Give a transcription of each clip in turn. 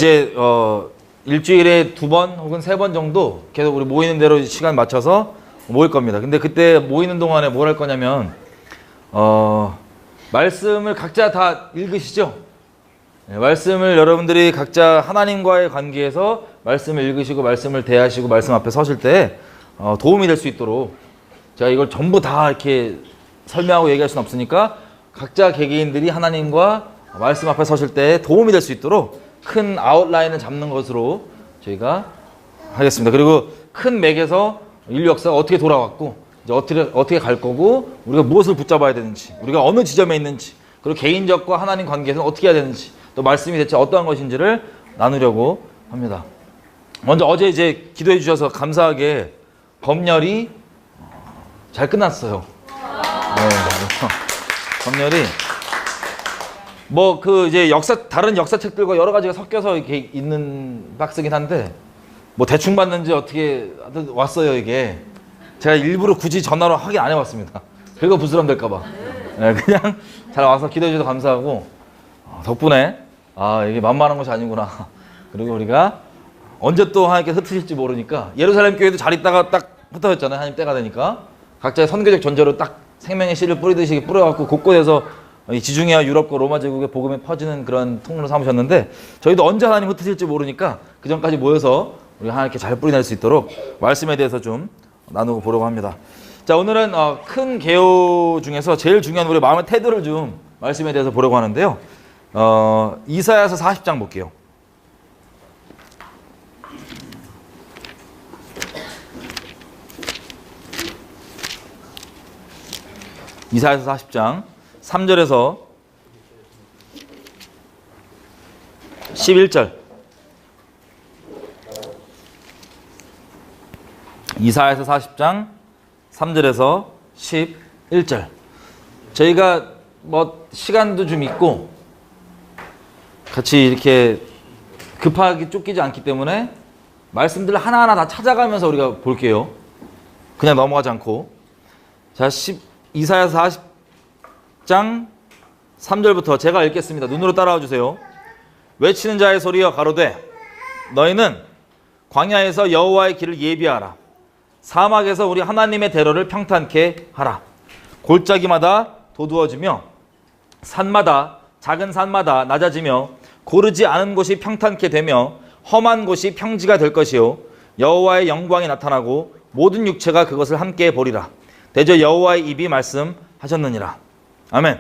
이제 일주일에 2번 혹은 3번 정도 계속 우리 모이는 대로 시간 맞춰서 모일 겁니다. 근데 그때 모이는 동안에 뭘 할 거냐면 말씀을 각자 다 읽으시죠? 네, 말씀을 여러분들이 각자 하나님과의 관계에서 말씀을 읽으시고 말씀을 대하시고 말씀 앞에 서실 때 도움이 될 수 있도록 제가 이걸 전부 다 이렇게 설명하고 얘기할 수는 없으니까 각자 개개인들이 하나님과 말씀 앞에 서실 때 도움이 될 수 있도록 큰 아웃라인을 잡는 것으로 저희가 하겠습니다. 그리고 큰 맥에서 인류 역사가 어떻게 돌아왔고 이제 어떻게 갈 거고 우리가 무엇을 붙잡아야 되는지 우리가 어느 지점에 있는지 그리고 개인적과 하나님 관계에서는 어떻게 해야 되는지 또 말씀이 대체 어떠한 것인지를 나누려고 합니다. 먼저 어제 이제 기도해 주셔서 감사하게 검열이 잘 끝났어요. 네. 검열이 뭐 그 이제 다른 역사책들과 여러 가지가 섞여서 이렇게 있는 박스긴 한데 뭐 대충 봤는지 어떻게 왔어요 이게. 제가 일부러 굳이 전화로 확인 안 해봤습니다. 그거 부스럼 될까봐. 네, 그냥 잘 와서 기도해 주셔서 감사하고 덕분에 이게 만만한 것이 아니구나. 그리고 우리가 언제 또 하나님께 흩으실지 모르니까 예루살렘 교회도 잘 있다가 딱 흩어졌잖아요. 하나님 때가 되니까 각자의 선교적 전제로 딱 생명의 씨를 뿌리듯이 뿌려갖고 곳곳에서 지중해와 유럽과 로마 제국의 복음이 퍼지는 그런 통로로 삼으셨는데 저희도 언제 하나님 흩으실지 모르니까 그 전까지 모여서 우리 하나님께 잘 뿌리낼 수 있도록 말씀에 대해서 좀 나누고 보려고 합니다. 자, 오늘은 큰 개요 중에서 제일 중요한 우리 마음의 태도를 좀 말씀에 대해서 보려고 하는데요. 이사야서 40장 볼게요. 이사야서 40장 3절에서 11절. 이사야서 40장 3절에서 11절. 저희가 뭐 시간도 좀 있고 같이 이렇게 급하게 쫓기지 않기 때문에 말씀들을 하나하나 다 찾아가면서 우리가 볼게요. 그냥 넘어가지 않고. 자, 이사야서 40장 3절부터 제가 읽겠습니다. 눈으로 따라와 주세요. 외치는 자의 소리여 가로되 너희는 광야에서 여호와의 길을 예비하라. 사막에서 우리 하나님의 대로를 평탄케 하라. 골짜기마다 도두어지며 산마다 작은 산마다 낮아지며 고르지 않은 곳이 평탄케 되며 험한 곳이 평지가 될 것이요 여호와의 영광이 나타나고 모든 육체가 그것을 함께 보리라. 대저 여호와의 입이 말씀하셨느니라. 아멘.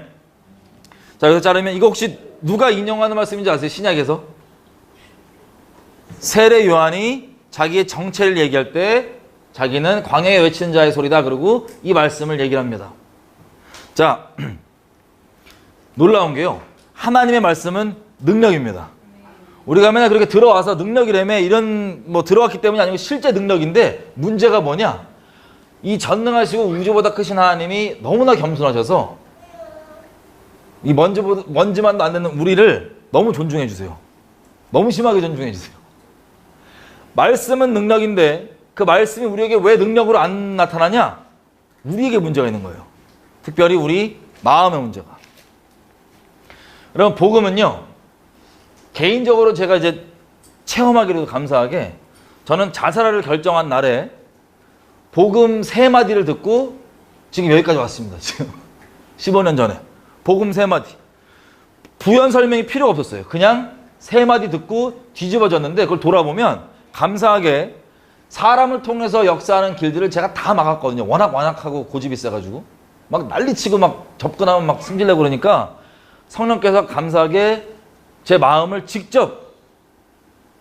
자, 여기서 자르면 이거 혹시 누가 인용하는 말씀인지 아세요? 신약에서 세례 요한이 자기의 정체를 얘기할 때 자기는 광야에 외치는 자의 소리다. 그리고 이 말씀을 얘기를 합니다. 자, 놀라운 게요. 하나님의 말씀은 능력입니다. 우리가 맨날 그렇게 들어와서 능력이라며 이런 뭐 들어왔기 때문이 아니고 실제 능력인데 문제가 뭐냐? 이 전능하시고 우주보다 크신 하나님이 너무나 겸손하셔서 이 먼지만도 안 되는 우리를 너무 존중해 주세요. 너무 심하게 존중해 주세요. 말씀은 능력인데 그 말씀이 우리에게 왜 능력으로 안 나타나냐? 우리에게 문제가 있는 거예요. 특별히 우리 마음의 문제가. 여러분, 복음은요, 개인적으로 제가 이제 체험하기로도 감사하게 저는 자살을 결정한 날에 복음 3마디를 듣고 지금 여기까지 왔습니다. 지금 15년 전에 복음 3마디. 부연 설명이 필요가 없었어요. 그냥 3마디 듣고 뒤집어졌는데 그걸 돌아보면 감사하게 사람을 통해서 역사하는 길들을 제가 다 막았거든요. 워낙 완악하고 고집이 세가지고 막 난리치고 막 접근하면 막 승질내고 그러니까 성령께서 감사하게 제 마음을 직접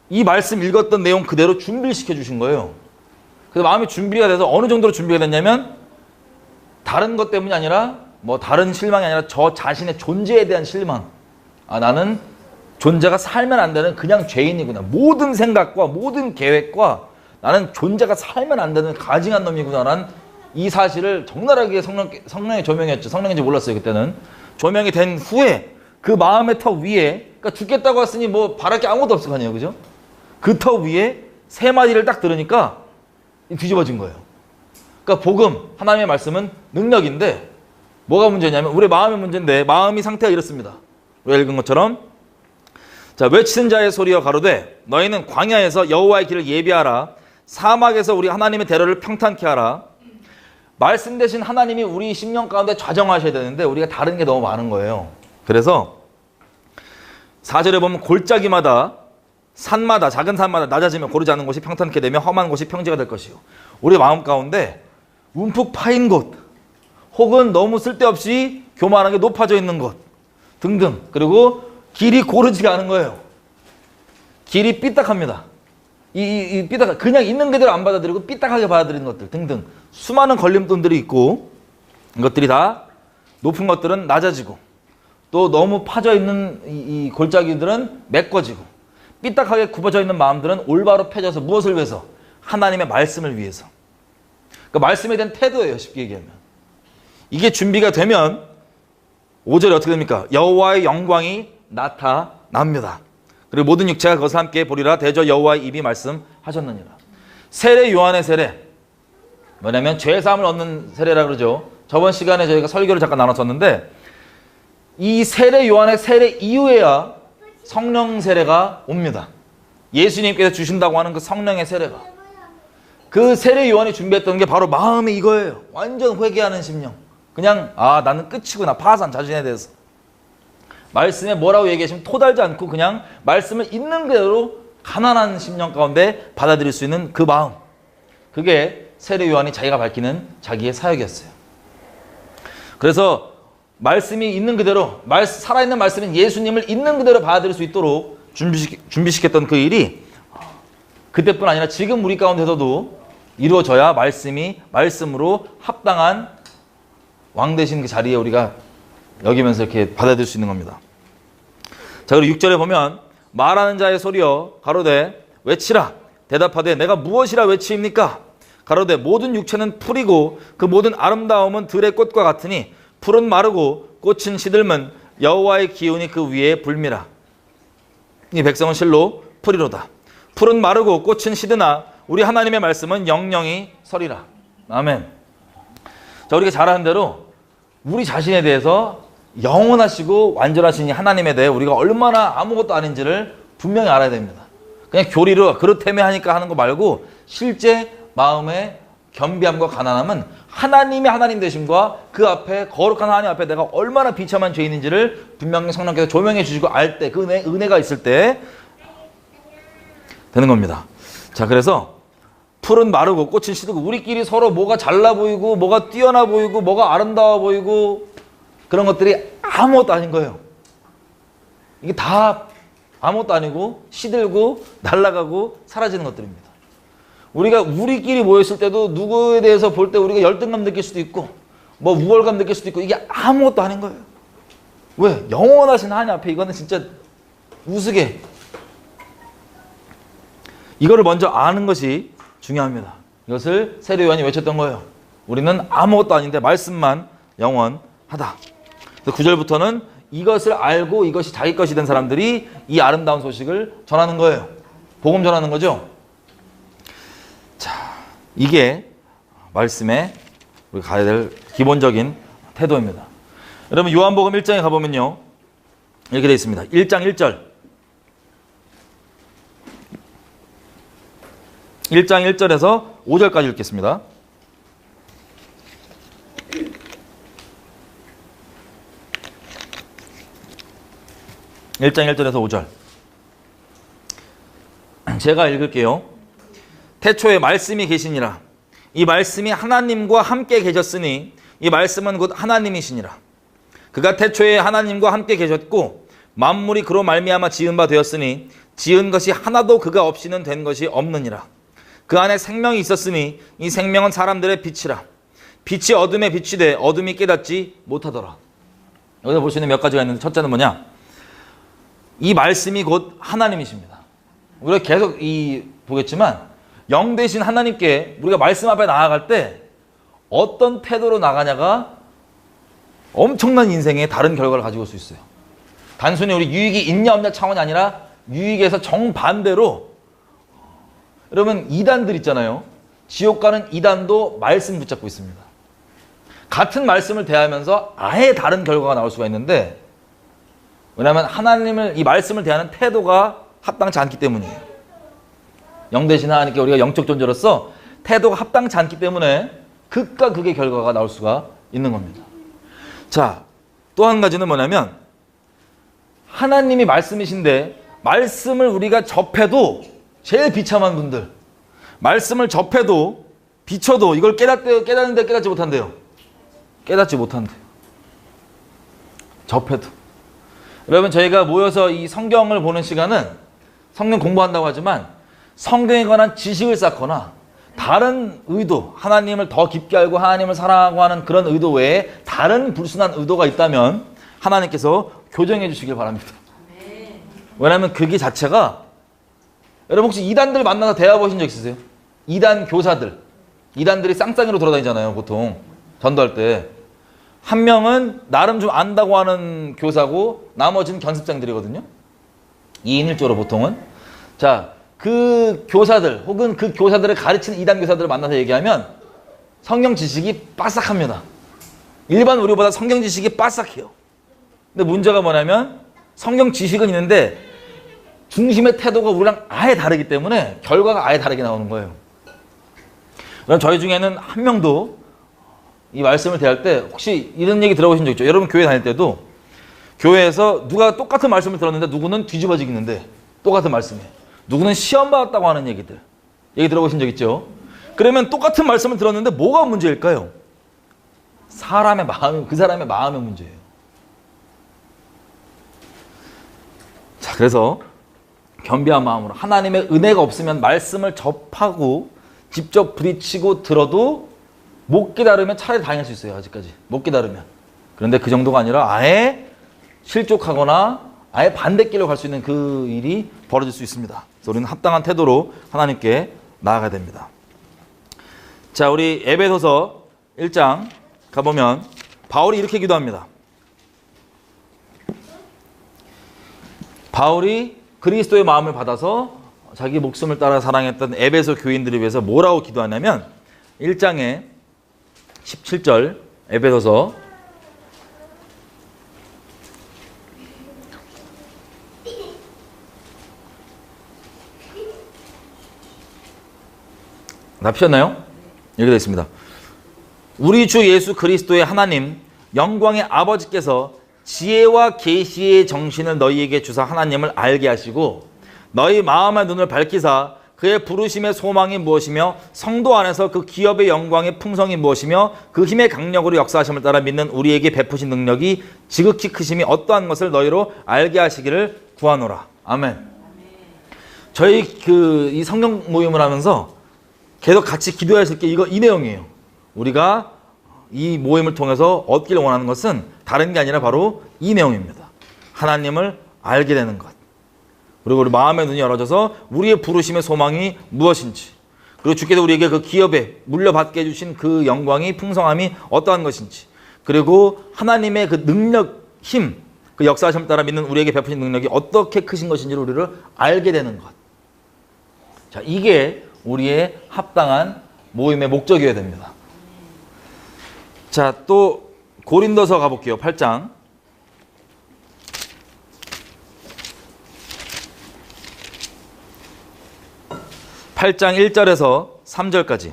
이 말씀 읽었던 내용 그대로 준비를 시켜주신 거예요. 그래서 마음이 준비가 돼서 어느 정도로 준비가 됐냐면 다른 것 때문이 아니라 뭐 다른 실망이 아니라 저 자신의 존재에 대한 실망. 나는 존재가 살면 안 되는 그냥 죄인이구나. 모든 생각과 모든 계획과 나는 존재가 살면 안 되는 가증한 놈이구나 라는 이 사실을 적나라하게 성령의 조명이었죠. 성령인지 몰랐어요 그때는. 조명이 된 후에 그 마음의 턱 위에, 그러니까 죽겠다고 했으니 뭐 바랄 게 아무것도 없을 거 아니에요, 그죠? 그 턱 위에 3마디를 딱 들으니까 뒤집어진 거예요. 그러니까 복음, 하나님의 말씀은 능력인데 뭐가 문제냐면 우리 마음의 문제인데 마음이 상태가 이렇습니다. 우리가 읽은 것처럼 자, 외치는 자의 소리여 가로되 너희는 광야에서 여호와의 길을 예비하라. 사막에서 우리 하나님의 대로를 평탄케 하라. 말씀 대신 하나님이 우리 심령 가운데 좌정하셔야 되는데 우리가 다른 게 너무 많은 거예요. 그래서 4절에 보면 골짜기마다 산마다 작은 산마다 낮아지며 고르지 않은 곳이 평탄케 되며 험한 곳이 평지가 될 것이요. 우리 마음 가운데 움푹 파인 곳 혹은 너무 쓸데없이 교만하게 높아져 있는 곳 등등, 그리고 길이 고르지가 않은 거예요. 길이 삐딱합니다. 삐딱, 그냥 있는 그대로 안 받아들이고 삐딱하게 받아들이는 것들 등등 수많은 걸림돌들이 있고, 이것들이 다 높은 것들은 낮아지고 또 너무 파져 있는 이 골짜기들은 메꿔지고 삐딱하게 굽어져 있는 마음들은 올바로 펴져서 무엇을 위해서? 하나님의 말씀을 위해서. 그러니까 말씀에 대한 태도예요. 쉽게 얘기하면. 이게 준비가 되면 5절에 어떻게 됩니까? 여호와의 영광이 나타납니다. 그리고 모든 육체가 그것을 함께 보리라. 대저 여호와의 입이 말씀하셨느니라. 세례 요한의 세례, 뭐냐면 죄사함을 얻는 세례라 그러죠. 저번 시간에 저희가 설교를 잠깐 나눴었는데 이 세례 요한의 세례 이후에야 성령 세례가 옵니다. 예수님께서 주신다고 하는 그 성령의 세례가. 그 세례 요한이 준비했던 게 바로 마음이 이거예요. 완전 회개하는 심령. 그냥 나는 끝이구나. 파산, 자신에 대해서. 말씀에 뭐라고 얘기하시면 토달지 않고 그냥 말씀을 있는 그대로 가난한 심령 가운데 받아들일 수 있는 그 마음. 그게 세례 요한이 자기가 밝히는 자기의 사역이었어요. 그래서 말씀이 있는 그대로, 살아있는 말씀인 예수님을 있는 그대로 받아들일 수 있도록 준비시켰던 그 일이 그때뿐 아니라 지금 우리 가운데서도 이루어져야 말씀으로 합당한 왕 되신 그 자리에 우리가 여기면서 이렇게 받아들일 수 있는 겁니다. 자, 그리고 6절에 보면 말하는 자의 소리여 가로되 외치라. 대답하되 내가 무엇이라 외치입니까? 가로되 모든 육체는 풀이고 그 모든 아름다움은 들의 꽃과 같으니 풀은 마르고 꽃은 시들면 여호와의 기운이 그 위에 불미라. 이 백성은 실로 풀이로다. 풀은 마르고 꽃은 시드나 우리 하나님의 말씀은 영영이 서리라. 아멘. 자, 우리가 잘 아는 대로 우리 자신에 대해서 영원하시고 완전하신 하나님에 대해 우리가 얼마나 아무것도 아닌지를 분명히 알아야 됩니다. 그냥 교리로 그렇다며 하니까 하는 거 말고 실제 마음의 겸비함과 가난함은 하나님의 하나님 되심과 그 앞에 거룩한 하나님 앞에 내가 얼마나 비참한 죄인인지를 분명히 성령께서 조명해 주시고 알 때, 그 은혜가 있을 때 되는 겁니다. 자, 그래서 풀은 마르고 꽃은 시들고 우리끼리 서로 뭐가 잘나 보이고 뭐가 뛰어나 보이고 뭐가 아름다워 보이고 그런 것들이 아무것도 아닌 거예요. 이게 다 아무것도 아니고 시들고 날아가고 사라지는 것들입니다. 우리가 우리끼리 모였을 때도 누구에 대해서 볼 때 우리가 열등감 느낄 수도 있고 뭐 우월감 느낄 수도 있고 이게 아무것도 아닌 거예요. 왜? 영원하신 하나님 앞에 이거는 진짜 우스개. 이거를 먼저 아는 것이 중요합니다. 이것을 세례 요한이 외쳤던 거예요. 우리는 아무것도 아닌데 말씀만 영원하다. 그래서 9절부터는 이것을 알고 이것이 자기 것이 된 사람들이 이 아름다운 소식을 전하는 거예요. 복음 전하는 거죠. 자, 이게 말씀에 우리가 가야 될 기본적인 태도입니다. 여러분 요한복음 1장에 가보면요 이렇게 되어 있습니다. 1장 1절 1장 1절에서 5절까지 읽겠습니다. 1장 1절에서 5절 제가 읽을게요. 태초에 말씀이 계시니라. 이 말씀이 하나님과 함께 계셨으니 이 말씀은 곧 하나님이시니라. 그가 태초에 하나님과 함께 계셨고 만물이 그로 말미암아 지은 바 되었으니 지은 것이 하나도 그가 없이는 된 것이 없느니라. 그 안에 생명이 있었으니 이 생명은 사람들의 빛이라. 빛이 어둠에 비치되 어둠이 깨닫지 못하더라. 여기서 볼 수 있는 몇 가지가 있는데 첫째는 뭐냐? 이 말씀이 곧 하나님이십니다. 우리가 계속 보겠지만 영 되신 하나님께 우리가 말씀 앞에 나아갈 때 어떤 태도로 나가냐가 엄청난 인생의 다른 결과를 가지고 올 수 있어요. 단순히 우리 유익이 있냐 없냐 차원이 아니라 유익에서 정반대로 여러분 이단들 있잖아요. 지옥 가는 이단도 말씀 붙잡고 있습니다. 같은 말씀을 대하면서 아예 다른 결과가 나올 수가 있는데 왜냐하면 하나님을, 이 말씀을 대하는 태도가 합당치 않기 때문이에요. 영대신 하나님께 우리가 영적 존재로서 태도가 합당치 않기 때문에 극과 극의 결과가 나올 수가 있는 겁니다. 자, 또 한 가지는 뭐냐면 하나님이 말씀이신데 말씀을 우리가 접해도, 제일 비참한 분들, 말씀을 접해도 비춰도 이걸 깨닫는데 깨닫지 못한대요. 깨닫지 못한대요. 접해도. 여러분, 저희가 모여서 이 성경을 보는 시간은 성경 공부한다고 하지만 성경에 관한 지식을 쌓거나 다른 의도, 하나님을 더 깊게 알고 하나님을 사랑하고 하는 그런 의도 외에 다른 불순한 의도가 있다면 하나님께서 교정해 주시길 바랍니다. 왜냐하면 그게 자체가, 여러분 혹시 이단들 만나서 대화 보신 적 있으세요? 이단 교사들, 이단들이 쌍쌍이로 돌아다니잖아요. 보통 전도할 때 한 명은 나름 좀 안다고 하는 교사고 나머지는 견습생들이거든요. 2인 1조로 보통은. 자, 그 교사들 혹은 그 교사들을 가르치는 이단 교사들을 만나서 얘기하면 성경 지식이 빠삭합니다. 일반 우리보다 성경 지식이 빠삭해요. 근데 문제가 뭐냐면 성경 지식은 있는데 중심의 태도가 우리랑 아예 다르기 때문에 결과가 아예 다르게 나오는 거예요. 그럼 저희 중에는 한 명도 이 말씀을 대할 때 혹시 이런 얘기 들어보신 적 있죠? 여러분 교회 다닐 때도 교회에서 누가 똑같은 말씀을 들었는데 누구는 뒤집어지겠는데 똑같은 말씀에 누구는 시험 받았다고 하는 얘기 들어보신 적 있죠? 그러면 똑같은 말씀을 들었는데 뭐가 문제일까요? 사람의 마음, 그 사람의 마음의 문제예요. 자, 그래서 겸비한 마음으로, 하나님의 은혜가 없으면 말씀을 접하고 직접 부딪히고 들어도 못 깨달으면 차라리 다행일 수 있어요. 아직까지 못 깨달으면. 그런데 그 정도가 아니라 아예 실족하거나 아예 반대길로 갈 수 있는 그 일이 벌어질 수 있습니다. 그래서 우리는 합당한 태도로 하나님께 나아가야 됩니다. 자, 우리 에베소서 1장 가보면 바울이 이렇게 기도합니다. 바울이 그리스도의 마음을 받아서 자기 목숨을 따라 사랑했던 에베소 교인들을 위해서 뭐라고 기도하냐면 1장에 17절 에베소서 다 피셨나요? 이렇게 되어 있습니다. 우리 주 예수 그리스도의 하나님 영광의 아버지께서 지혜와 계시의 정신을 너희에게 주사 하나님을 알게 하시고 너희 마음의 눈을 밝히사 그의 부르심의 소망이 무엇이며 성도 안에서 그 기업의 영광의 풍성이 무엇이며 그 힘의 강력으로 역사하심을 따라 믿는 우리에게 베푸신 능력이 지극히 크심이 어떠한 것을 너희로 알게 하시기를 구하노라. 아멘. 저희 이 성경 모임을 하면서 계속 같이 기도하실 게 이 내용이에요. 우리가 이 모임을 통해서 얻기를 원하는 것은 다른 게 아니라 바로 이 내용입니다. 하나님을 알게 되는 것. 그리고 우리 마음의 눈이 열어져서 우리의 부르심의 소망이 무엇인지, 그리고 주께서 우리에게 그 기업에 물려받게 해주신 그 영광이 풍성함이 어떠한 것인지, 그리고 하나님의 그 능력, 힘, 그 역사하심을 따라 믿는 우리에게 베푸신 능력이 어떻게 크신 것인지를 우리를 알게 되는 것. 자, 이게 우리의 합당한 모임의 목적이어야 됩니다. 자, 또 고린도서 가볼게요. 8장. 8장 1절에서 3절까지.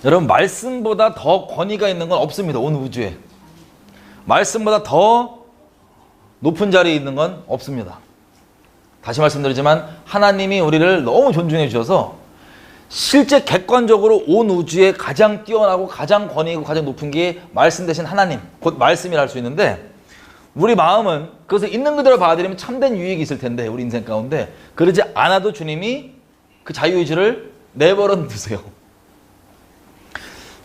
여러분, 말씀보다 더 권위가 있는 건 없습니다. 온 우주에. 말씀보다 더 높은 자리에 있는 건 없습니다. 다시 말씀드리지만 하나님이 우리를 너무 존중해 주셔서 실제 객관적으로 온 우주에 가장 뛰어나고 가장 권위 있고 가장 높은 게 말씀 대신 하나님, 곧 말씀이라 할 수 있는데, 우리 마음은 그것을 있는 그대로 받아들이면 참된 유익이 있을 텐데 우리 인생 가운데 그러지 않아도 주님이 그 자유의지를 내버려 두세요.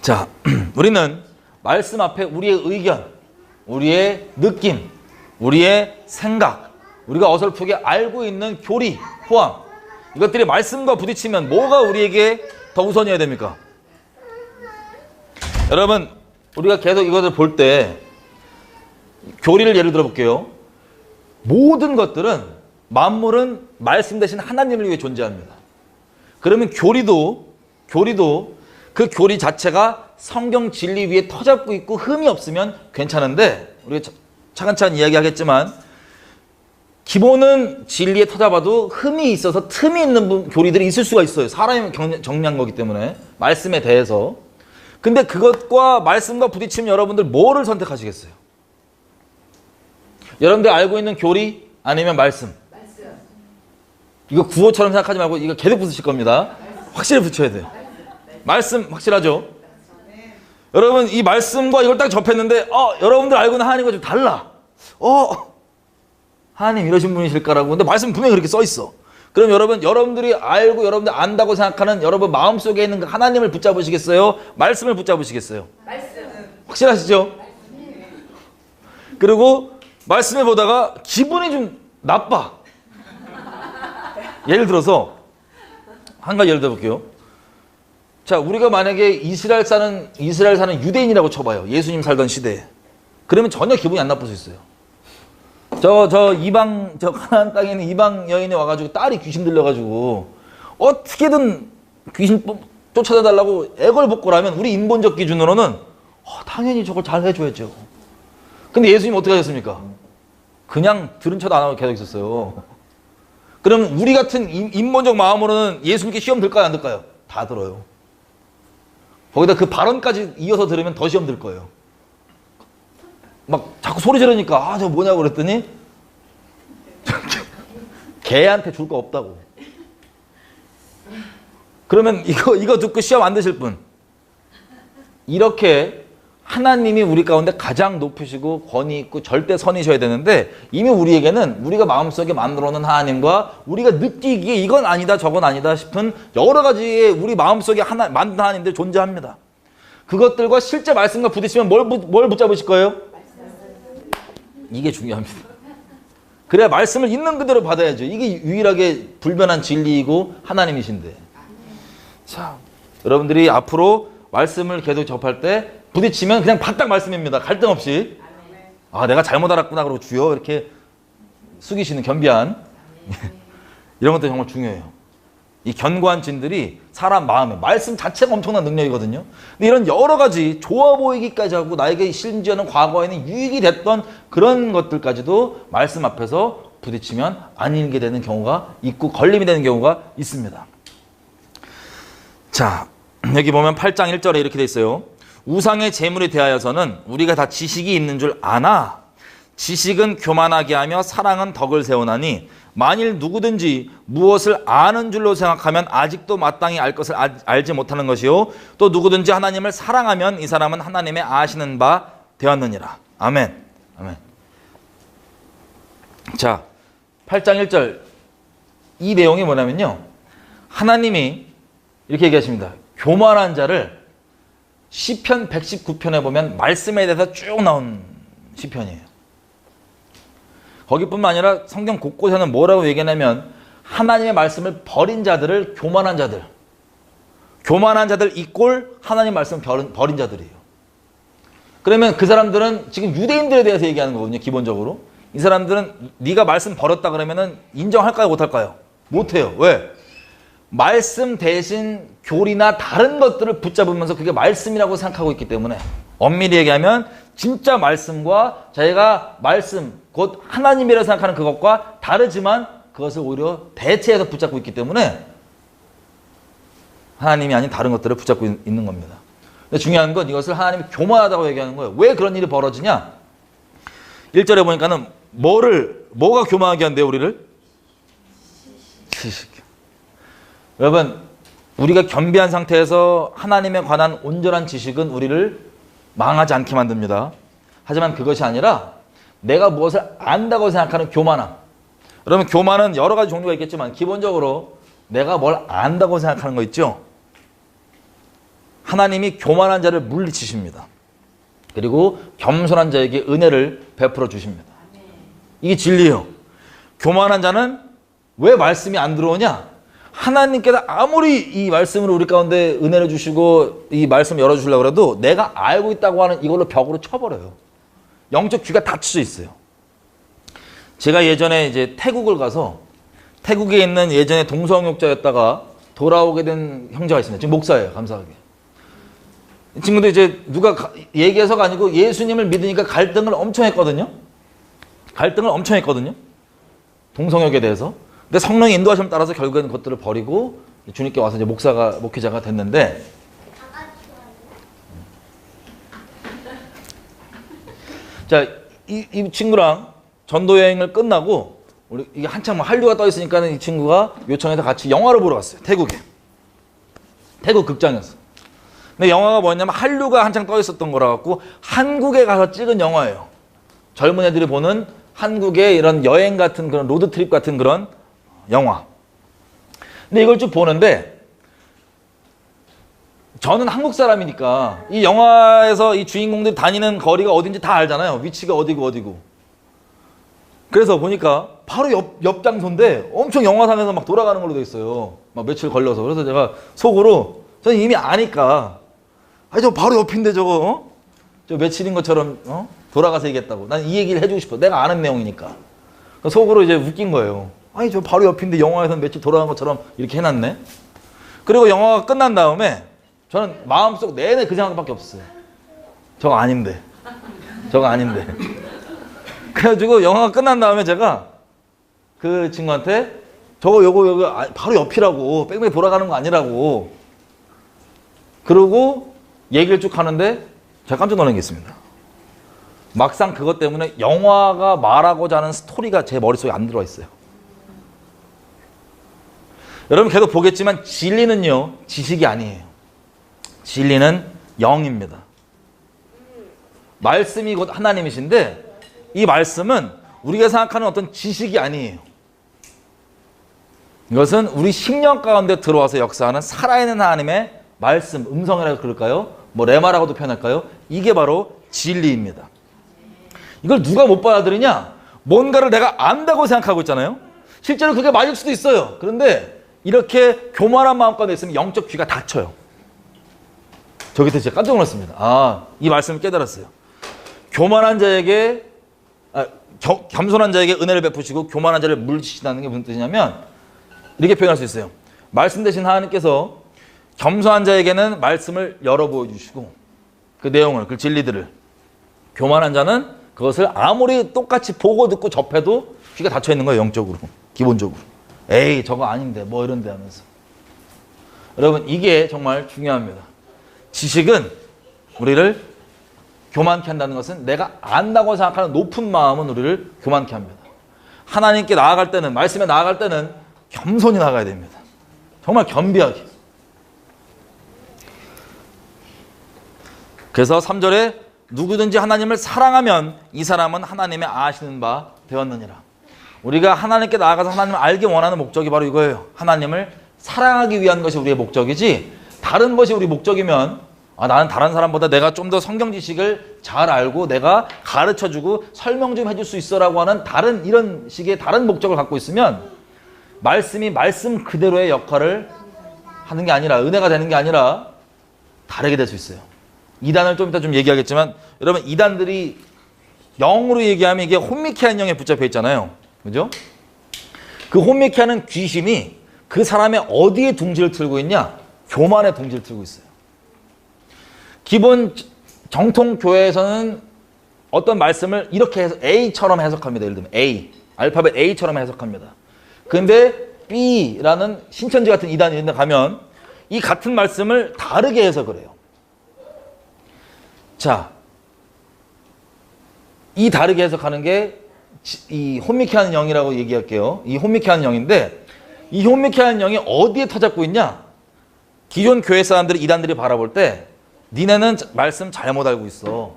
자, 우리는 말씀 앞에 우리의 의견, 우리의 느낌, 우리의 생각, 우리가 어설프게 알고 있는 교리, 호황, 이것들이 말씀과 부딪히면 뭐가 우리에게 더 우선이어야 됩니까? 여러분, 우리가 계속 이것을 볼 때 교리를 예를 들어 볼게요. 모든 것들은 만물은 말씀 대신 하나님을 위해 존재합니다. 그러면 교리도 그 교리 자체가 성경 진리 위에 터잡고 있고 흠이 없으면 괜찮은데, 우리가 차근차근 이야기하겠지만 기본은 진리에 터잡아도 흠이 있어서 틈이 있는 교리들이 있을 수가 있어요. 사람이 정리한 거기 때문에, 말씀에 대해서. 근데 그것과 말씀과 부딪히면 여러분들 뭐를 선택하시겠어요? 여러분들 알고 있는 교리 아니면 말씀? 이거 구호처럼 생각하지 말고 이거 계속 붙으실 겁니다. 확실히 붙여야 돼요. 말씀 확실하죠? 여러분 이 말씀과 이걸 딱 접했는데 여러분들 알고 있는 하나님과 좀 달라. 하나님 이러신 분이실까라고. 근데 말씀 분명히 그렇게 써 있어. 그럼 여러분들이 알고 여러분들 안다고 생각하는 여러분 마음속에 있는 그 하나님을 붙잡으시겠어요? 말씀을 붙잡으시겠어요? 말씀. 확실하시죠? 그리고 말씀을 보다가 기분이 좀 나빠. 예를 들어서 한 가지 예를 들어볼게요. 자, 우리가 만약에 이스라엘 사는 유대인이라고 쳐봐요. 예수님 살던 시대에. 그러면 전혀 기분이 안 나쁠 수 있어요. 저 가나안 땅에 있는 이방 여인이 와가지고 딸이 귀신 들려가지고 어떻게든 귀신 쫓아내달라고 애걸복걸하면 우리 인본적 기준으로는 당연히 저걸 잘 해줘야죠. 근데 예수님 어떻게 하셨습니까? 그냥 들은 척도 안 하고 계속 있었어요. 그럼 우리 같은 인본적 마음으로는 예수님께 시험 들까요, 안 들까요? 다 들어요. 거기다 그 발언까지 이어서 들으면 더 시험 들 거예요. 막 자꾸 소리 지르니까 저거 뭐냐고 그랬더니 개한테 줄 거 없다고. 그러면 이거 듣고 시험 안 드실 분, 이렇게 하나님이 우리 가운데 가장 높으시고 권위 있고 절대 선이셔야 되는데, 이미 우리에게는 우리가 마음속에 만들어 놓은 하나님과 우리가 느끼기에 이건 아니다 저건 아니다 싶은 여러 가지의 우리 마음속에 만든 하나님들 존재합니다. 그것들과 실제 말씀과 부딪히면 뭘 붙잡으실 거예요? 이게 중요합니다. 그래야 말씀을 있는 그대로 받아야죠. 이게 유일하게 불변한 진리이고 하나님이신데. 자, 여러분들이 앞으로 말씀을 계속 접할 때 부딪히면 그냥 바짝 말씀입니다. 갈등 없이. 내가 잘못 알았구나 그러고 주여 이렇게 숙이시는 겸비한 이런 것도 정말 중요해요. 이 견고한 진들이 사람 마음에, 말씀 자체가 엄청난 능력이거든요. 근데 이런 여러 가지 좋아 보이기까지 하고 나에게 심지어는 과거에는 유익이 됐던 그런 것들까지도 말씀 앞에서 부딪히면 안 읽게 되는 경우가 있고 걸림이 되는 경우가 있습니다. 자, 여기 보면 8장 1절에 이렇게 돼 있어요. 우상의 재물에 대하여서는 우리가 다 지식이 있는 줄 아나 지식은 교만하게 하며 사랑은 덕을 세우나니 만일 누구든지 무엇을 아는 줄로 생각하면 아직도 마땅히 알 것을 알지 못하는 것이요 또 누구든지 하나님을 사랑하면 이 사람은 하나님의 아시는 바 되었느니라. 아멘. 아멘. 자, 8장 1절 이 내용이 뭐냐면요, 하나님이 이렇게 얘기하십니다. 교만한 자를 시편 119편에 보면 말씀에 대해서 쭉 나온 시편이에요. 거기뿐만 아니라 성경 곳곳에는 뭐라고 얘기하냐면 하나님의 말씀을 버린 자들을 교만한 자들 이꼴 하나님 말씀을 버린 자들이에요. 그러면 그 사람들은 지금 유대인들에 대해서 얘기하는 거거든요. 기본적으로 이 사람들은 네가 말씀 버렸다 그러면은 인정할까요, 못할까요? 못해요. 왜? 말씀 대신 교리나 다른 것들을 붙잡으면서 그게 말씀이라고 생각하고 있기 때문에, 엄밀히 얘기하면 진짜 말씀과 자기가 말씀, 곧 하나님이라고 생각하는 그것과 다르지만 그것을 오히려 대체해서 붙잡고 있기 때문에 하나님이 아닌 다른 것들을 붙잡고 있는 겁니다. 근데 중요한 건 이것을 하나님이 교만하다고 얘기하는 거예요. 왜 그런 일이 벌어지냐? 1절에 보니까는 뭐가 교만하게 한대요, 우리를? 지식. 여러분, 우리가 겸비한 상태에서 하나님에 관한 온전한 지식은 우리를 망하지 않게 만듭니다. 하지만 그것이 아니라 내가 무엇을 안다고 생각하는 교만함. 여러분, 교만은 여러 가지 종류가 있겠지만 기본적으로 내가 뭘 안다고 생각하는 거 있죠? 하나님이 교만한 자를 물리치십니다. 그리고 겸손한 자에게 은혜를 베풀어 주십니다. 이게 진리예요. 교만한 자는 왜 말씀이 안 들어오냐? 하나님께서 아무리 이 말씀으로 우리 가운데 은혜를 주시고 이 말씀 열어주려고 해도 내가 알고 있다고 하는 이걸로 벽으로 쳐버려요. 영적 귀가 닫혀져 있어요. 제가 예전에 이제 태국을 가서 태국에 있는 예전에 동성욕자였다가 돌아오게 된 형제가 있습니다. 지금 목사예요. 감사하게. 이 친구도 이제 누가 얘기해서가 아니고 예수님을 믿으니까 갈등을 엄청 했거든요. 갈등을 엄청 했거든요. 동성욕에 대해서. 근데 성령의 인도하심을 따라서 결국에는 그것들을 버리고 주님께 와서 이제 목회자가 됐는데, 자, 이 친구랑 전도 여행을 끝나고 우리 이게 한참 뭐 한류가 떠 있으니까는 이 친구가 요청해서 같이 영화를 보러 갔어요. 태국에. 태국 극장에서. 근데 영화가 뭐냐면 한류가 한창 떠 있었던 거라 갖고 한국에 가서 찍은 영화예요. 젊은 애들이 보는 한국의 이런 여행 같은 그런 로드트립 같은 그런 영화. 근데 이걸 쭉 보는데 저는 한국 사람이니까 이 영화에서 이 주인공들이 다니는 거리가 어딘지 다 알잖아요. 위치가 어디고. 그래서 보니까 바로 옆 장소인데 엄청 영화상에서 막 돌아가는 걸로 돼 있어요. 막 며칠 걸려서. 그래서 제가 속으로 저는 이미 아니까 아니 저 바로 옆인데 저거 저 며칠인 것처럼 돌아가서 얘기했다고. 난 이 얘기를 해주고 싶어. 내가 아는 내용이니까. 속으로 이제 웃긴 거예요. 아니 저 바로 옆인데 영화에서는 며칠 돌아간 것처럼 이렇게 해놨네. 그리고 영화가 끝난 다음에 저는 마음속 내내 그 생각밖에 없어요. 저거 아닌데. 그래가지고 영화가 끝난 다음에 제가 그 친구한테 저거 요거 바로 옆이라고 뺑뺑이 돌아가는 거 아니라고 그러고 얘기를 쭉 하는데 제가 깜짝 놀란 게 있습니다. 막상 그것 때문에 영화가 말하고자 하는 스토리가 제 머릿속에 안 들어와 있어요. 여러분 계속 보겠지만 진리는요 지식이 아니에요. 진리는 영입니다. 말씀이 곧 하나님이신데 이 말씀은 우리가 생각하는 어떤 지식이 아니에요. 이것은 우리 심령 가운데 들어와서 역사하는 살아있는 하나님의 말씀, 음성이라고 그럴까요? 뭐 레마라고도 표현할까요? 이게 바로 진리입니다. 이걸 누가 못 받아들이냐? 뭔가를 내가 안다고 생각하고 있잖아요. 실제로 그게 맞을 수도 있어요. 그런데 이렇게 교만한 마음 가운데 있으면 영적 귀가 닫혀요. 저 그때 진짜 깜짝 놀랐습니다. 아, 이 말씀을 깨달았어요. 교만한 자에게 겸손한 자에게 은혜를 베푸시고 교만한 자를 물리치신다는 게 무슨 뜻이냐면 이렇게 표현할 수 있어요. 말씀 대신 하나님께서 겸손한 자에게는 말씀을 열어 보여주시고 그 내용을, 그 진리들을, 교만한 자는 그것을 아무리 똑같이 보고 듣고 접해도 귀가 닫혀 있는 거예요. 영적으로, 기본적으로. 에이 저거 아닌데 뭐 이런데 하면서. 여러분 이게 정말 중요합니다. 지식은 우리를 교만케 한다는 것은 내가 안다고 생각하는 높은 마음은 우리를 교만케 합니다. 하나님께 나아갈 때는, 말씀에 나아갈 때는 겸손히 나가야 됩니다. 정말 겸비하게. 그래서 3절에 누구든지 하나님을 사랑하면 이 사람은 하나님의 아시는 바 되었느니라. 우리가 하나님께 나아가서 하나님을 알기 원하는 목적이 바로 이거예요. 하나님을 사랑하기 위한 것이 우리의 목적이지 다른 것이 우리 목적이면 나는 다른 사람보다 내가 좀 더 성경 지식을 잘 알고 내가 가르쳐주고 설명 좀 해줄 수 있어라고 하는 다른 이런 식의 다른 목적을 갖고 있으면 말씀이 말씀 그대로의 역할을 하는 게 아니라 은혜가 되는 게 아니라 다르게 될 수 있어요. 이단을 좀 이따 좀 얘기하겠지만 여러분 이단들이 영으로 얘기하면 이게 혼미케한 영에 붙잡혀 있잖아요. 그죠? 그 혼미케하는 귀신이 그 사람의 어디에 둥지를 틀고 있냐? 교만의 둥지를 틀고 있어요. 기본 정통 교회에서는 어떤 말씀을 이렇게 해서 A처럼 해석합니다. 예를 들면 A, 알파벳 A처럼 해석합니다. 근데 B라는 신천지 같은 이단이 있는데 가면 이 같은 말씀을 다르게 해석을 해요. 자, 이 다르게 해석하는 게 이 혼미케 하는 영이라고 얘기할게요. 이 혼미케 하는 영인데 이 혼미케 하는 영이 어디에 터잡고 있냐? 기존 교회 사람들이 이단들이 바라볼 때 니네는 말씀 잘못 알고 있어.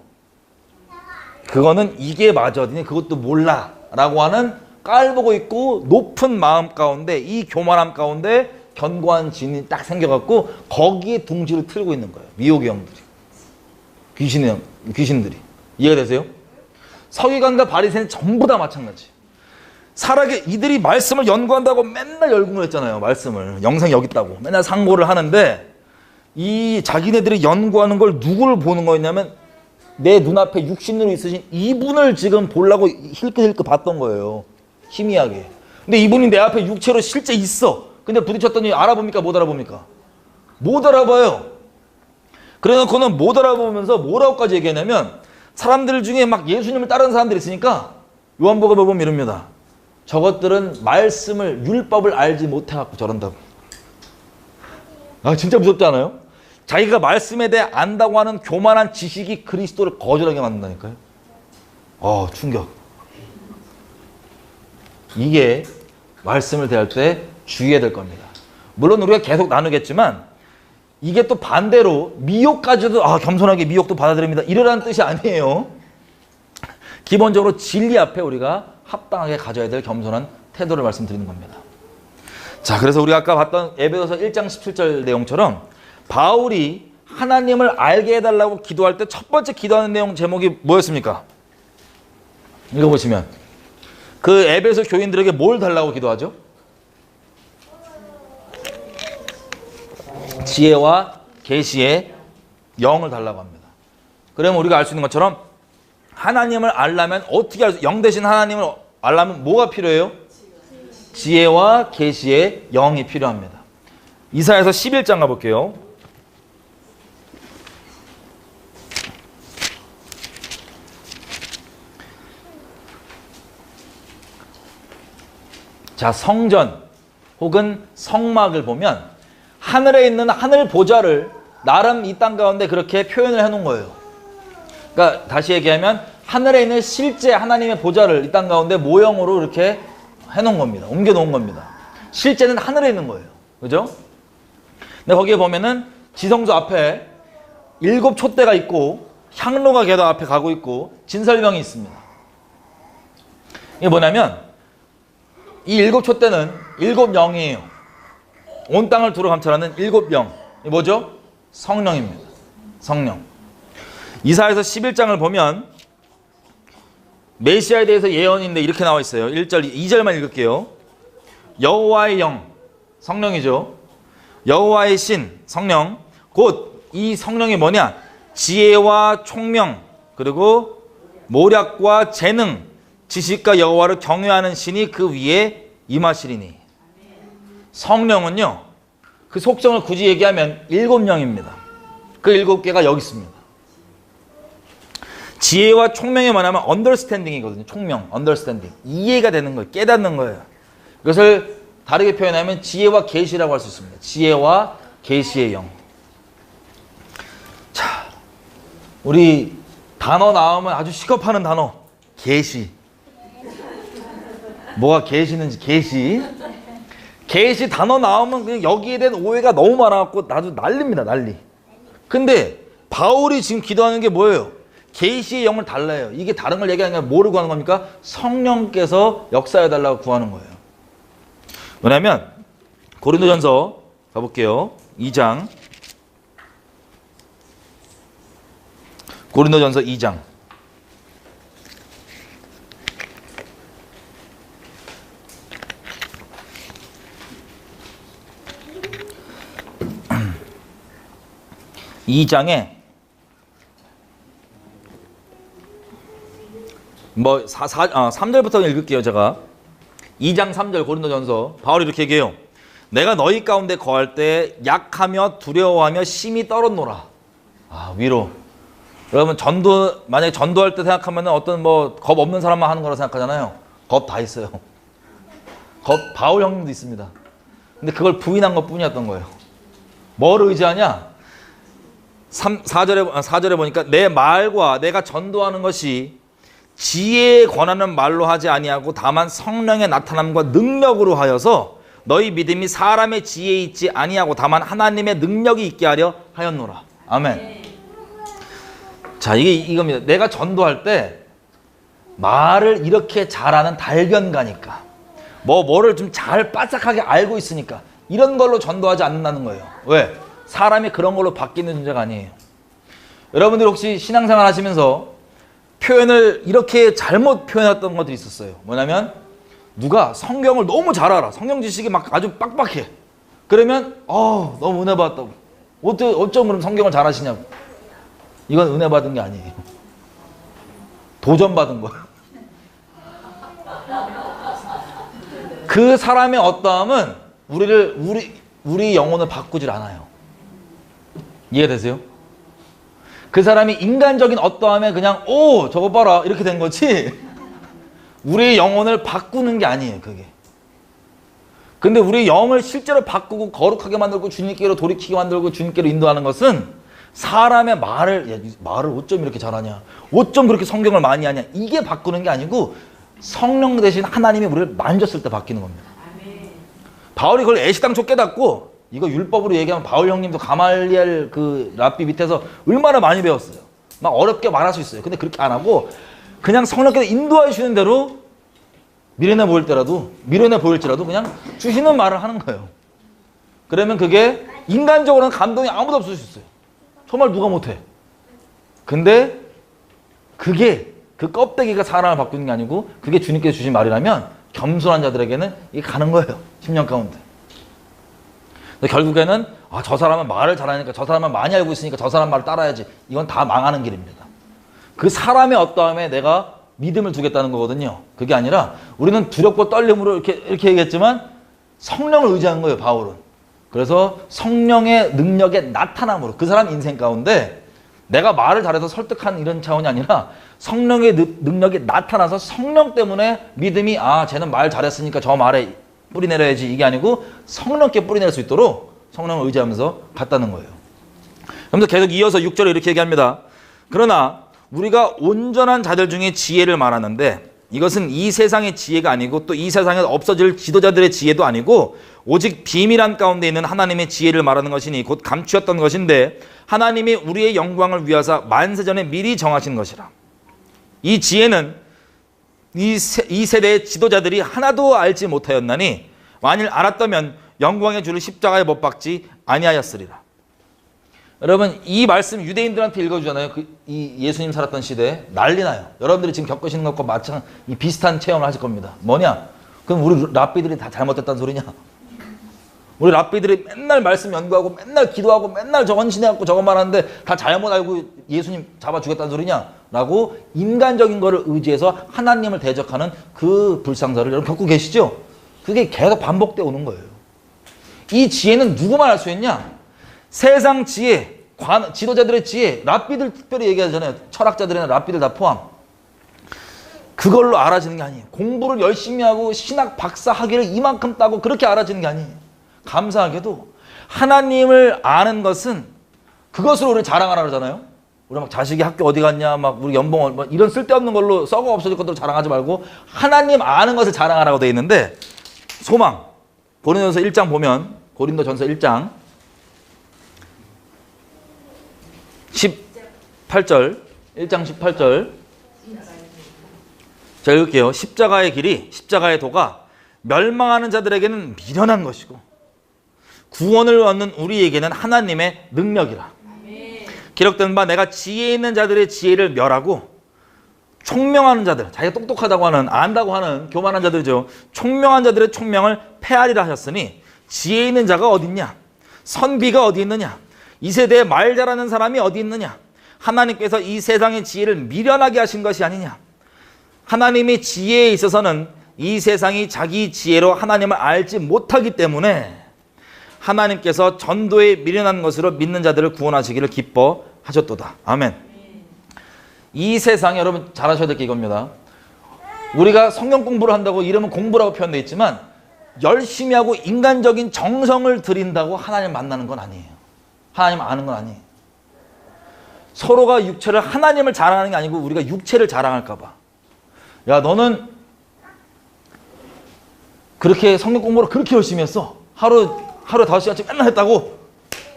그거는 이게 맞아. 니네 그것도 몰라. 라고 하는 깔보고 있고 높은 마음 가운데 이 교만함 가운데 견고한 진이 딱 생겨갖고 거기에 둥지를 틀고 있는 거예요. 미혹의 영들이. 귀신들이. 이해가 되세요? 서기관과 바리새는 전부 다 마찬가지. 살아계 이들이 말씀을 연구한다고 맨날 열궁을 했잖아요. 말씀을. 영생 여기 있다고. 맨날 상고를 하는데 이 자기네들이 연구하는 걸 누구를 보는 거였냐면 내 눈앞에 육신으로 있으신 이분을 지금 보려고 힐끗힐끗 봤던 거예요. 희미하게. 근데 이분이 내 앞에 육체로 실제 있어. 근데 부딪혔더니 알아봅니까? 못 알아봅니까? 못 알아봐요. 그래놓고는 못 알아보면서 뭐라고까지 얘기하냐면 사람들 중에 막 예수님을 따르는 사람들이 있으니까 요한복음에 보면 이럽니다. 저것들은 말씀을, 율법을 알지 못해갖고 저런다고. 아, 진짜 무섭지 않아요? 자기가 말씀에 대해 안다고 하는 교만한 지식이 그리스도를 거절하게 만든다니까요. 충격. 이게 말씀을 대할 때 주의해야 될 겁니다. 물론 우리가 계속 나누겠지만 이게 또 반대로 미혹까지도 겸손하게 미혹도 받아들입니다. 이러라는 뜻이 아니에요. 기본적으로 진리 앞에 우리가 합당하게 가져야 될 겸손한 태도를 말씀드리는 겁니다. 자, 그래서 우리가 아까 봤던 에베소서 1장 17절 내용처럼 바울이 하나님을 알게 해달라고 기도할 때 첫 번째 기도하는 내용 제목이 뭐였습니까? 읽어보시면 그 에베소 교인들에게 뭘 달라고 기도하죠? 지혜와 계시의 영을 달라고 합니다. 그러면 우리가 알 수 있는 것처럼 하나님을 알려면 어떻게 영 대신 하나님을 알려면 뭐가 필요해요? 지혜와 계시의 영이 필요합니다. 이사야서 11장 가볼게요. 자, 성전 혹은 성막을 보면 하늘에 있는 하늘 보좌를 나름 이 땅 가운데 그렇게 표현을 해놓은 거예요. 그러니까 다시 얘기하면 하늘에 있는 실제 하나님의 보좌를 이 땅 가운데 모형으로 이렇게 해놓은 겁니다. 옮겨놓은 겁니다. 실제는 하늘에 있는 거예요. 그죠? 근데 거기에 보면은 지성소 앞에 7 촛대가 있고 향로가 계단 앞에 가고 있고 진설병이 있습니다. 이게 뭐냐면 이 7 촛대는 7 영이에요. 온 땅을 두루 감찰하는 7 영. 이 뭐죠? 성령입니다. 성령. 이사야서 11장을 보면 메시아에 대해서 예언인데 이렇게 나와 있어요. 1절, 2절만 읽을게요. 여호와의 영, 성령이죠. 여호와의 신, 성령. 곧 이 성령이 뭐냐? 지혜와 총명, 그리고 모략과 재능, 지식과 여호와를 경외하는 신이 그 위에 임하시리니. 성령은요, 그 속성을 굳이 얘기하면 7 영입니다. 그 7개가 여기 있습니다. 지혜와 총명이 뭐냐면 understanding이거든요. 총명, understanding. 이해가 되는 거예요. 깨닫는 거예요. 이것을 다르게 표현하면 지혜와 계시라고 할 수 있습니다. 지혜와 계시의 영. 자, 우리 단어 나오면 아주 시겁하는 단어. 계시. 뭐가 계시는지 계시. 계시 단어 나오면 그냥 여기에 대한 오해가 너무 많아갖고 아주 난립니다. 난리. 근데 바울이 지금 기도하는 게 뭐예요? 계시의 영을 달라요. 이게 다른 걸 얘기하는 게 아니라 뭐를 구하는 겁니까? 성령께서 역사해달라고 구하는 거예요. 뭐냐면 고린도전서 가볼게요. 2장. 고린도전서 2장. 이 장에 3절부터 읽을게요. 제가 2장 3절 고린도전서 바울이 이렇게 얘기해요. 내가 너희 가운데 거할 때 약하며 두려워하며 심히 떨었노라. 위로. 여러분 만약에 전도할 때 생각하면 어떤 겁 없는 사람만 하는 거라 생각하잖아요. 겁 다 있어요. 겁 바울 형님도 있습니다. 근데 그걸 부인한 것 뿐이었던 거예요. 뭘 의지하냐? 4절에 보니까 내 말과 내가 전도하는 것이 지혜에 권하는 말로 하지 아니하고 다만 성령의 나타남과 능력으로 하여서 너희 믿음이 사람의 지혜에 있지 아니하고 다만 하나님의 능력이 있게 하려 하였노라. 아멘. 자, 이겁니다. 내가 전도할 때 말을 이렇게 잘하는 달변가니까 뭐를 좀 잘 바싹하게 알고 있으니까 이런 걸로 전도하지 않는다는 거예요. 왜? 사람이 그런 걸로 바뀌는 존재가 아니에요. 여러분들 혹시 신앙생활 하시면서 표현을 이렇게 잘못 표현했던 것들이 있었어요. 뭐냐면 누가 성경을 너무 잘 알아. 성경 지식이 막 아주 빡빡해. 그러면 너무 은혜 받았다고. 어쩜 그럼 성경을 잘 하시냐고. 이건 은혜 받은 게 아니에요. 도전 받은 거예요. 그 사람의 어떠함은 우리 영혼을 바꾸질 않아요. 이해되세요? 그 사람이 인간적인 어떠함에 그냥 오 저거 봐라 이렇게 된 거지 우리의 영혼을 바꾸는 게 아니에요. 그게. 근데 우리 영을 실제로 바꾸고 거룩하게 만들고 주님께로 돌이키게 만들고 주님께로 인도하는 것은 사람의 말을 어쩜 이렇게 잘하냐, 어쩜 그렇게 성경을 많이 하냐, 이게 바꾸는 게 아니고 성령 대신 하나님이 우리를 만졌을 때 바뀌는 겁니다. 바울이 그걸 애시당초 깨닫고, 이거 율법으로 얘기하면 바울 형님도 가말리엘 그 랍비 밑에서 얼마나 많이 배웠어요. 막 어렵게 말할 수 있어요. 근데 그렇게 안 하고 그냥 성령께서 인도해 주시는 대로 미련해 보일지라도 그냥 주시는 말을 하는 거예요. 그러면 그게 인간적으로는 감동이 아무도 없을 수 있어요. 정말 누가 못해. 근데 그게 그 껍데기가 사람을 바꾸는 게 아니고 그게 주님께서 주신 말이라면 겸손한 자들에게는 이게 가는 거예요. 10년 가운데. 결국에는 저 사람은 말을 잘하니까, 저 사람은 많이 알고 있으니까 저 사람 말을 따라야지. 이건 다 망하는 길입니다. 그 사람의 어떠함에 내가 믿음을 두겠다는 거거든요. 그게 아니라 우리는 두렵고 떨림으로 이렇게 얘기했지만 성령을 의지한 거예요. 바울은. 그래서 성령의 능력의 나타남으로 그 사람 인생 가운데 내가 말을 잘해서 설득한 이런 차원이 아니라 성령의 능력이 나타나서 성령 때문에 믿음이 쟤는 말 잘했으니까 저 말에 뿌리 내려야지, 이게 아니고 성령께 뿌리 낼 수 있도록 성령을 의지하면서 갔다는 거예요. 그러면서 계속 이어서 6절에 이렇게 얘기합니다. 그러나 우리가 온전한 자들 중에 지혜를 말하는데 이것은 이 세상의 지혜가 아니고 또 이 세상에 없어질 지도자들의 지혜도 아니고 오직 비밀한 가운데 있는 하나님의 지혜를 말하는 것이니 곧 감추었던 것인데 하나님이 우리의 영광을 위하사 만세전에 미리 정하신 것이라. 이 지혜는 이 세대의 지도자들이 하나도 알지 못하였나니 만일 알았다면 영광의 주를 십자가에 못 박지 아니하였으리라. 여러분, 이 말씀 유대인들한테 읽어주잖아요. 이 예수님 살았던 시대에 난리 나요. 여러분들이 지금 겪으시는 것과 마찬가지 비슷한 체험을 하실 겁니다. 뭐냐? 그럼 우리 랍비들이 다 잘못됐다는 소리냐? 우리 랍비들이 맨날 말씀 연구하고 맨날 기도하고 맨날 저건 신해갖고 저것만 하는데 다 잘못 알고 예수님 잡아주겠다는 소리냐? 라고 인간적인 거를 의지해서 하나님을 대적하는 그 불상사를 여러분 겪고 계시죠? 그게 계속 반복되어 오는 거예요. 이 지혜는 누구만 알 수 있냐? 세상 지혜, 지도자들의 지혜, 랍비들 특별히 얘기하잖아요. 철학자들이나 랍비들 다 포함. 그걸로 알아지는 게 아니에요. 공부를 열심히 하고 신학 박사 학위를 이만큼 따고 그렇게 알아지는 게 아니에요. 감사하게도 하나님을 아는 것은 그것으로 우리 자랑하라 그러잖아요. 우리 막 자식이 학교 어디 갔냐, 막 우리 연봉 뭐 이런 쓸데없는 걸로 썩어 없어질 것들로 자랑하지 말고 하나님 아는 것을 자랑하라고 되어 있는데, 소망 고린도전서 1장 보면, 고린도전서 1장 18절, 1장 18절 자 읽을게요. 십자가의 길이, 십자가의 도가 멸망하는 자들에게는 미련한 것이고 구원을 얻는 우리에게는 하나님의 능력이라. 기록된 바 내가 지혜 있는 자들의 지혜를 멸하고 총명하는 자들, 자기가 똑똑하다고 하는, 안다고 하는 교만한 자들이죠. 총명한 자들의 총명을 폐하리라 하셨으니 지혜 있는 자가 어디 있냐? 선비가 어디 있느냐? 이 세대에 말 잘하는 사람이 어디 있느냐? 하나님께서 이 세상의 지혜를 미련하게 하신 것이 아니냐? 하나님의 지혜에 있어서는 이 세상이 자기 지혜로 하나님을 알지 못하기 때문에 하나님께서 전도에 미련한 것으로 믿는 자들을 구원하시기를 기뻐하셨도다. 아멘. 이 세상에 여러분 잘 아셔야 될 게 이겁니다. 우리가 성경 공부를 한다고 이름은 공부라고 표현되어 있지만 열심히 하고 인간적인 정성을 들인다고 하나님 만나는 건 아니에요. 하나님 아는 건 아니에요. 서로가 육체를, 하나님을 자랑하는 게 아니고 우리가 육체를 자랑할까 봐. 야, 너는 그렇게 성경 공부를 그렇게 열심히 했어. 하루에 5시간씩 맨날 했다고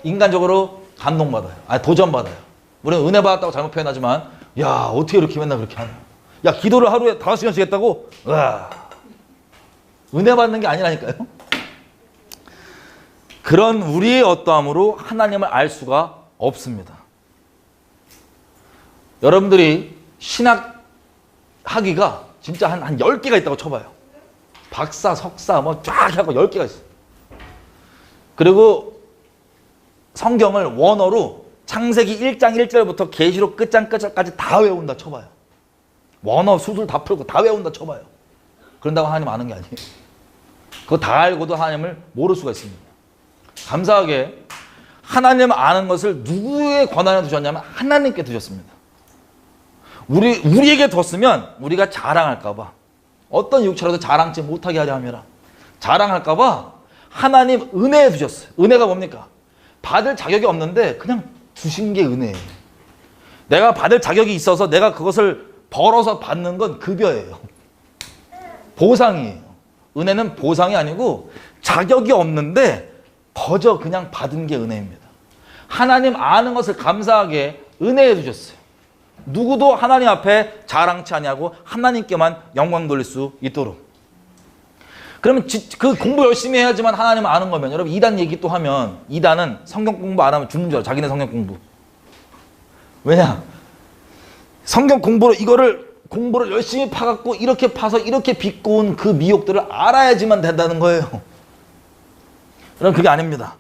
인간적으로 감동받아요. 도전받아요. 우리는 은혜 받았다고 잘못 표현하지만, 야, 어떻게 이렇게 맨날 그렇게 하냐. 야, 기도를 하루에 5시간씩 했다고? 와, 은혜 받는 게 아니라니까요. 그런 우리의 어떠함으로 하나님을 알 수가 없습니다. 여러분들이 신학 학위가 진짜 한 10개가 있다고 쳐봐요. 박사, 석사 뭐 쫙 하고 10개가 있어요. 그리고 성경을 원어로 창세기 1장 1절부터 계시록 끝장까지 다 외운다 쳐봐요. 원어 수술 다 풀고 다 외운다 쳐봐요. 그런다고 하나님 아는 게 아니에요. 그거 다 알고도 하나님을 모를 수가 있습니다. 감사하게 하나님 아는 것을 누구의 권한에 두셨냐면 하나님께 두셨습니다. 우리에게 뒀으면 우리가 자랑할까봐, 어떤 육체라도 자랑치 못하게 하려 함이라. 자랑할까봐 하나님 은혜에 두셨어요. 은혜가 뭡니까? 받을 자격이 없는데 그냥 두신 게 은혜예요. 내가 받을 자격이 있어서 내가 그것을 벌어서 받는 건 급여예요. 보상이에요. 은혜는 보상이 아니고 자격이 없는데 거저 그냥 받은 게 은혜입니다. 하나님 아는 것을 감사하게 은혜에 두셨어요. 누구도 하나님 앞에 자랑치 아니하고 하나님께만 영광 돌릴 수 있도록. 그러면 그 공부 열심히 해야지만 하나님 아는 거면, 여러분 2단 얘기 또 하면 2단은 성경 공부 안 하면 죽는 줄 알아. 자기네 성경 공부. 왜냐? 성경 공부를 열심히 파갖고 이렇게 파서 이렇게 빚고 온 그 미혹들을 알아야지만 된다는 거예요. 그럼 그게 아닙니다.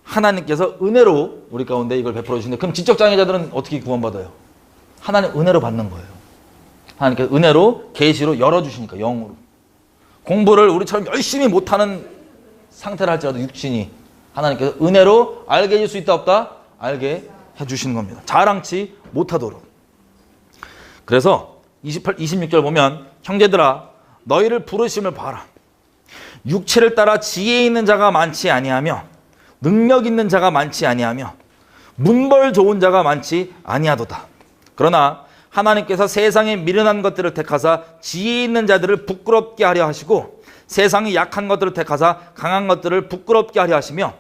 하나님께서 은혜로 우리 가운데 이걸 베풀어 주시는데, 그럼 지적장애자들은 어떻게 구원받아요? 하나님 은혜로 받는 거예요. 하나님께서 은혜로 계시로 열어주시니까, 영으로. 공부를 우리처럼 열심히 못하는 상태를 할지라도 육신이 하나님께서 은혜로 알게 해줄 수 있다 없다? 알게 해주시는 겁니다. 자랑치 못하도록. 그래서 26절 보면, 형제들아 너희를 부르심을 봐라. 육체를 따라 지혜 있는 자가 많지 아니하며 능력 있는 자가 많지 아니하며 문벌 좋은 자가 많지 아니하도다. 그러나 하나님께서 세상에 미련한 것들을 택하사 지혜 있는 자들을 부끄럽게 하려 하시고 세상이 약한 것들을 택하사 강한 것들을 부끄럽게 하려 하시며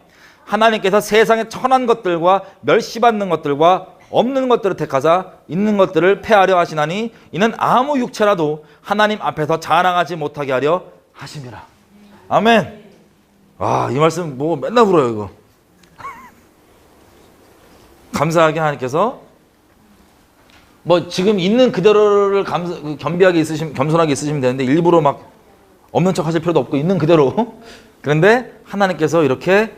하나님께서 세상에 천한 것들과 멸시받는 것들과 없는 것들을 택하사 있는 것들을 폐하려 하시나니 이는 아무 육체라도 하나님 앞에서 자랑하지 못하게 하려 하심이라. 아멘. 와, 이 말씀 뭐 맨날 불어요 이거. 감사하게 하나님께서 뭐 지금 있는 그대로를 겸비하게 있으시면, 겸손하게 있으시면 되는데 일부러 막 없는 척 하실 필요도 없고 있는 그대로. 그런데 하나님께서 이렇게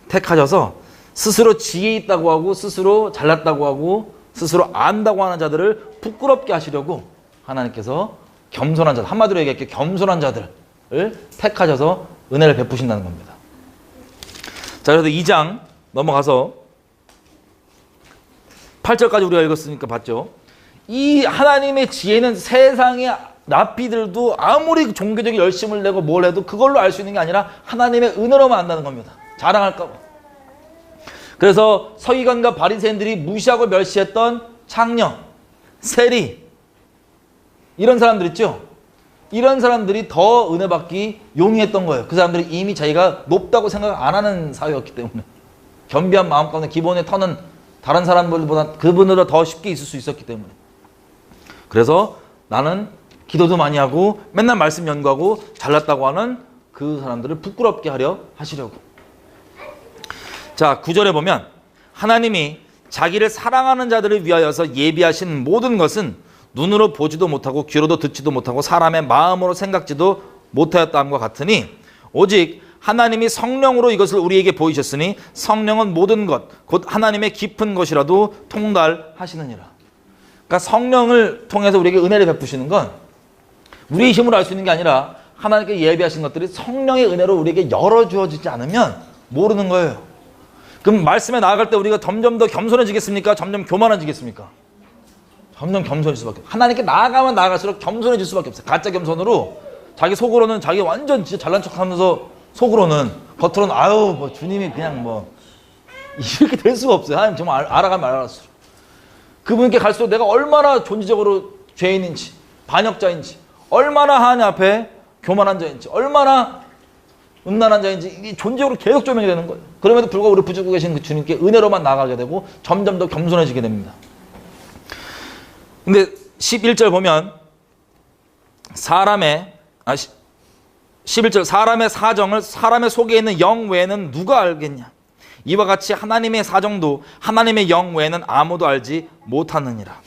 택하셔서 스스로 지혜 있다고 하고 스스로 잘났다고 하고 스스로 안다고 하는 자들을 부끄럽게 하시려고 하나님께서 겸손한 자들, 한마디로 얘기할게요. 겸손한 자들을 택하셔서 은혜를 베푸신다는 겁니다. 자, 그래서 2장 넘어가서 8절까지 우리가 읽었으니까 봤죠. 이 하나님의 지혜는 세상의 랍비들도 아무리 종교적인 열심을 내고 뭘 해도 그걸로 알 수 있는 게 아니라 하나님의 은혜로만 안다는 겁니다. 자랑할까 봐. 그래서 서기관과 바리새인들이 무시하고 멸시했던 창녀, 세리, 이런 사람들 있죠. 이런 사람들이 더 은혜 받기 용이했던 거예요. 그 사람들이 이미 자기가 높다고 생각 안 하는 사회였기 때문에, 겸비한 마음 가운데 기본의 터는 다른 사람들보다 그분보다 더 쉽게 있을 수 있었기 때문에. 그래서 나는 기도도 많이 하고 맨날 말씀 연구하고 잘났다고 하는 그 사람들을 부끄럽게 하려 하시려고. 자, 9절에 보면 하나님이 자기를 사랑하는 자들을 위하여서 예비하신 모든 것은 눈으로 보지도 못하고 귀로도 듣지도 못하고 사람의 마음으로 생각지도 못하였다함과 같으니 오직 하나님이 성령으로 이것을 우리에게 보이셨으니 성령은 모든 것 곧 하나님의 깊은 것이라도 통달하시느니라. 그러니까 성령을 통해서 우리에게 은혜를 베푸시는 건 우리의 힘으로 알 수 있는 게 아니라 하나님께 예비하신 것들이 성령의 은혜로 우리에게 열어주어지지 않으면 모르는 거예요. 그럼 말씀에 나아갈 때 우리가 점점 더 겸손해지겠습니까? 점점 교만해지겠습니까? 점점 겸손해질 수밖에 없어요. 하나님께 나아가면 나아갈수록 겸손해질 수밖에 없어요. 가짜 겸손으로 자기 속으로는 자기 완전 진짜 잘난 척하면서 속으로는, 겉으로는 아유 뭐 주님이 그냥 뭐 이렇게 될 수가 없어요. 하나님 정말 알아가면 알아갈수록 그분께 갈수록 내가 얼마나 존재적으로 죄인인지, 반역자인지, 얼마나 하나님 앞에 교만한 자인지, 얼마나 음란한 자인지 이게 존재적으로 계속 조명이 되는 거예요. 그럼에도 불구하고 우리 붙잡고 계신 그 주님께 은혜로만 나가게 되고 점점 더 겸손해지게 됩니다. 근데 11절 보면 11절 사람의 사정을 사람의 속에 있는 영 외에는 누가 알겠냐. 이와 같이 하나님의 사정도 하나님의 영 외에는 아무도 알지 못하느니라.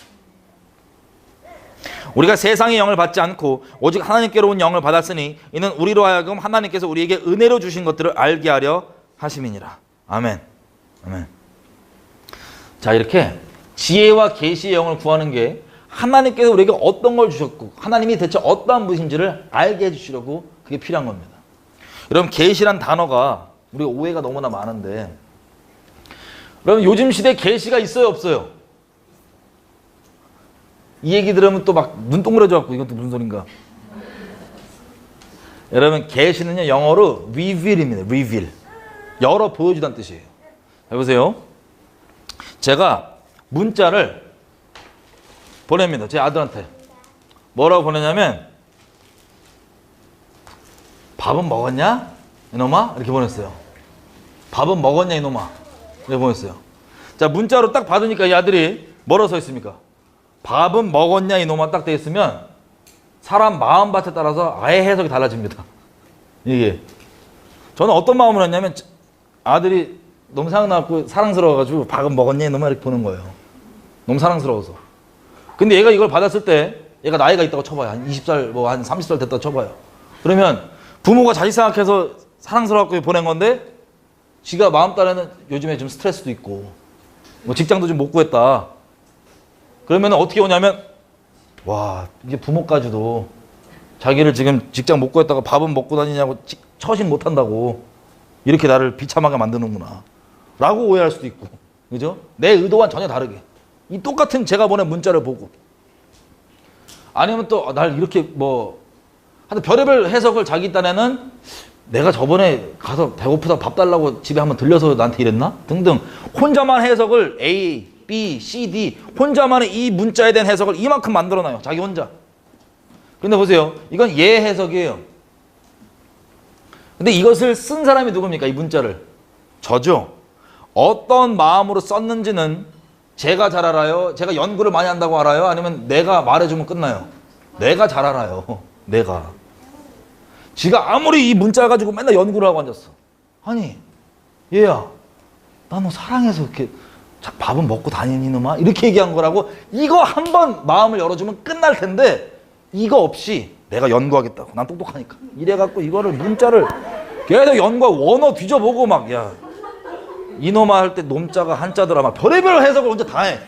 우리가 세상의 영을 받지 않고 오직 하나님께로 온 영을 받았으니 이는 우리로 하여금 하나님께서 우리에게 은혜로 주신 것들을 알게 하려 하심이니라. 아멘. 아멘. 자, 이렇게 지혜와 계시의 영을 구하는 게 하나님께서 우리에게 어떤 걸 주셨고 하나님이 대체 어떠한 분이신지를 알게 해주시려고 그게 필요한 겁니다. 그럼 계시란 단어가 우리가 오해가 너무나 많은데 그럼 요즘 시대에 계시가 있어요 없어요? 이 얘기 들으면 또 막 눈 동그래져 갖고 이건 또 무슨 소린가? 여러분 계시는요 영어로 reveal입니다. reveal. 열어 보여주다는 뜻이에요. 해보세요. 제가 문자를 보냅니다. 제 아들한테. 뭐라고 보내냐면 밥은 먹었냐? 이놈아? 이렇게 보냈어요. 밥은 먹었냐 이놈아? 이렇게 보냈어요. 자 문자로 딱 받으니까 이 아들이 뭐라고 써 있습니까? 밥은 먹었냐 이놈아 딱 돼 있으면 사람 마음밭에 따라서 아예 해석이 달라집니다. 이게 저는 어떤 마음으로 했냐면 아들이 너무 생각나고 사랑스러워가지고 밥은 먹었냐 이놈아 이렇게 보는 거예요. 너무 사랑스러워서. 근데 얘가 이걸 받았을 때 얘가 나이가 있다고 쳐봐요. 한 20살 뭐 한 30살 됐다고 쳐봐요. 그러면 부모가 자식 생각해서 사랑스러워갖고 보낸 건데 지가 마음 따라는 요즘에 좀 스트레스도 있고 뭐 직장도 좀 못 구했다. 그러면 어떻게 오냐면 와 이제 부모까지도 자기를 지금 직장 못 구했다고 밥은 먹고 다니냐고 처신 못한다고 이렇게 나를 비참하게 만드는구나 라고 오해할 수도 있고 그죠? 내 의도와는 전혀 다르게 이 똑같은 제가 보낸 문자를 보고 아니면 또 날 이렇게 뭐 하여튼 별의별 해석을 자기 딴에는 내가 저번에 가서 배고프다 밥 달라고 집에 한번 들려서 나한테 이랬나? 등등 혼자만 해석을 A, B, C, D 혼자만의 이 문자에 대한 해석을 이만큼 만들어놔요. 자기 혼자. 근데 보세요. 이건 얘 해석이에요. 근데 이것을 쓴 사람이 누굽니까? 이 문자를. 저죠. 어떤 마음으로 썼는지는 제가 잘 알아요? 제가 연구를 많이 한다고 알아요? 아니면 내가 말해주면 끝나요? 내가 잘 알아요. 내가. 지가 아무리 이 문자 가지고 맨날 연구를 하고 앉았어. 아니 얘야 나 너 사랑해서 이렇게 밥은 먹고 다니니 놈아? 이렇게 얘기한 거라고 이거 한 번 마음을 열어주면 끝날 텐데 이거 없이 내가 연구하겠다고 난 똑똑하니까 이래갖고 이거를 문자를 계속 연구하고 원어 뒤져보고 막 야 이놈아 할 때 놈자가 한자더라 막 별의별 해석을 혼자 다 해.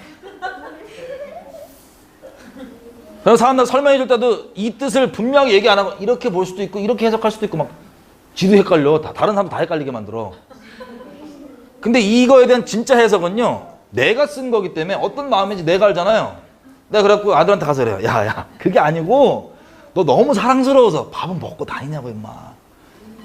그래서 사람들 설명해 줄 때도 이 뜻을 분명히 얘기 안 하고 이렇게 볼 수도 있고 이렇게 해석할 수도 있고 막 지도 헷갈려. 다른 사람도 다 헷갈리게 만들어. 근데 이거에 대한 진짜 해석은요 내가 쓴 거기 때문에 어떤 마음인지 내가 알잖아요. 내가 그래갖고 아들한테 가서 그래요. 야 그게 아니고 너 너무 사랑스러워서 밥은 먹고 다니냐고 임마.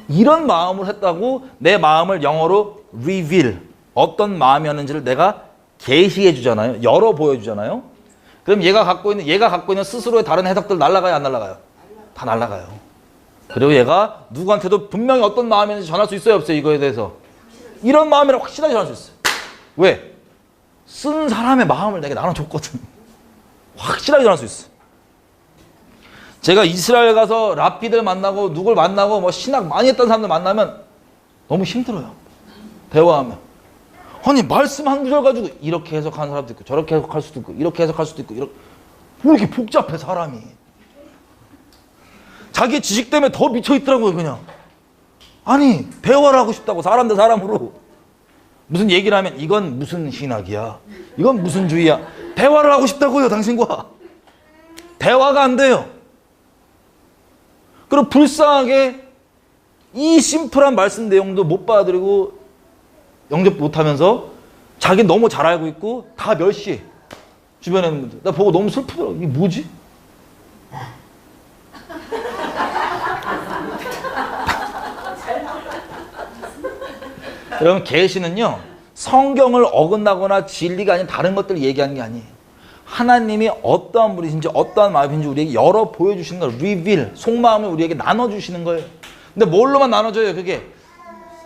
이런 마음을 했다고 내 마음을 영어로 reveal 어떤 마음이었는지를 내가 계시해 주잖아요. 열어 보여주잖아요. 그럼 얘가 갖고 있는 스스로의 다른 해석들 날아가요 안 날아가요? 다 날아가요. 그리고 얘가 누구한테도 분명히 어떤 마음이었는지 전할 수 있어요 없어요? 이거에 대해서 이런 마음이라 확실하게 전할 수 있어요. 왜? 쓴 사람의 마음을 내게 나눠줬거든. 확실하게 전할 수 있어. 제가 이스라엘 가서 랍비들 만나고 누굴 만나고 뭐 신학 많이 했던 사람들 만나면 너무 힘들어요. 대화하면. 아니 말씀 한 구절 가지고 이렇게 해석하는 사람도 있고 저렇게 해석할 수도 있고 이렇게 해석할 수도 있고 이렇게 왜 이렇게 복잡해 사람이. 자기 지식 때문에 더 미쳐있더라고요 그냥. 아니 대화를 하고 싶다고 사람 대 사람으로 무슨 얘기를 하면 이건 무슨 신학이야 이건 무슨 주의야 대화를 하고 싶다고요 당신과. 대화가 안 돼요. 그리고 불쌍하게 이 심플한 말씀 내용도 못 받아들이고 영접 못하면서 자기 너무 잘 알고 있고 다 멸시해. 주변에 있는 분들. 나 보고 너무 슬프더라고. 이게 뭐지? 여러분 계시는요 성경을 어긋나거나 진리가 아닌 다른 것들을 얘기하는 게 아니에요. 하나님이 어떠한 분이신지 어떠한 마음인지 우리에게 열어 보여주시는 걸 reveal 속마음을 우리에게 나눠주시는 거예요. 근데 뭘로만 나눠줘요 그게?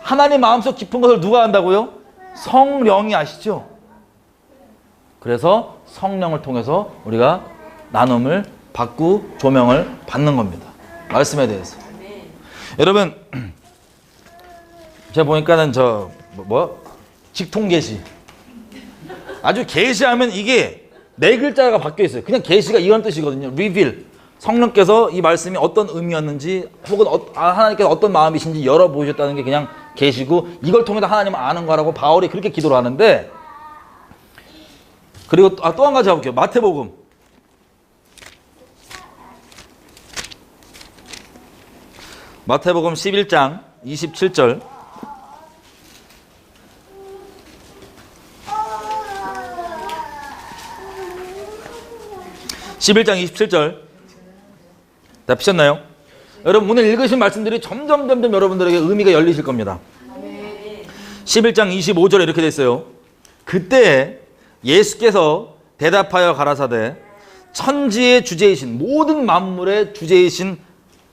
하나님 마음속 깊은 것을 누가 안다고요? 성령이 아시죠? 그래서 성령을 통해서 우리가 나눔을 받고 조명을 받는 겁니다. 말씀에 대해서. 여러분 제가 보니까는 직통계시 아주 계시하면 이게 네 글자가 바뀌어 있어요. 그냥 계시가 이런 뜻이거든요. reveal 성령께서 이 말씀이 어떤 의미였는지 혹은 하나님께서 어떤 마음이신지 열어 보여주셨다는 게 그냥 계시고 이걸 통해서 하나님을 아는 거라고 바울이 그렇게 기도를 하는데 그리고 또 한 가지 해볼게요. 마태복음 마태복음 11장 27절. 11장 27절. 다 피셨나요? 여러분 오늘 읽으신 말씀들이 점점 여러분들에게 의미가 열리실 겁니다. 11장 25절에 이렇게 돼 있어요. 그때 예수께서 대답하여 가라사대 천지의 주제이신 모든 만물의 주제이신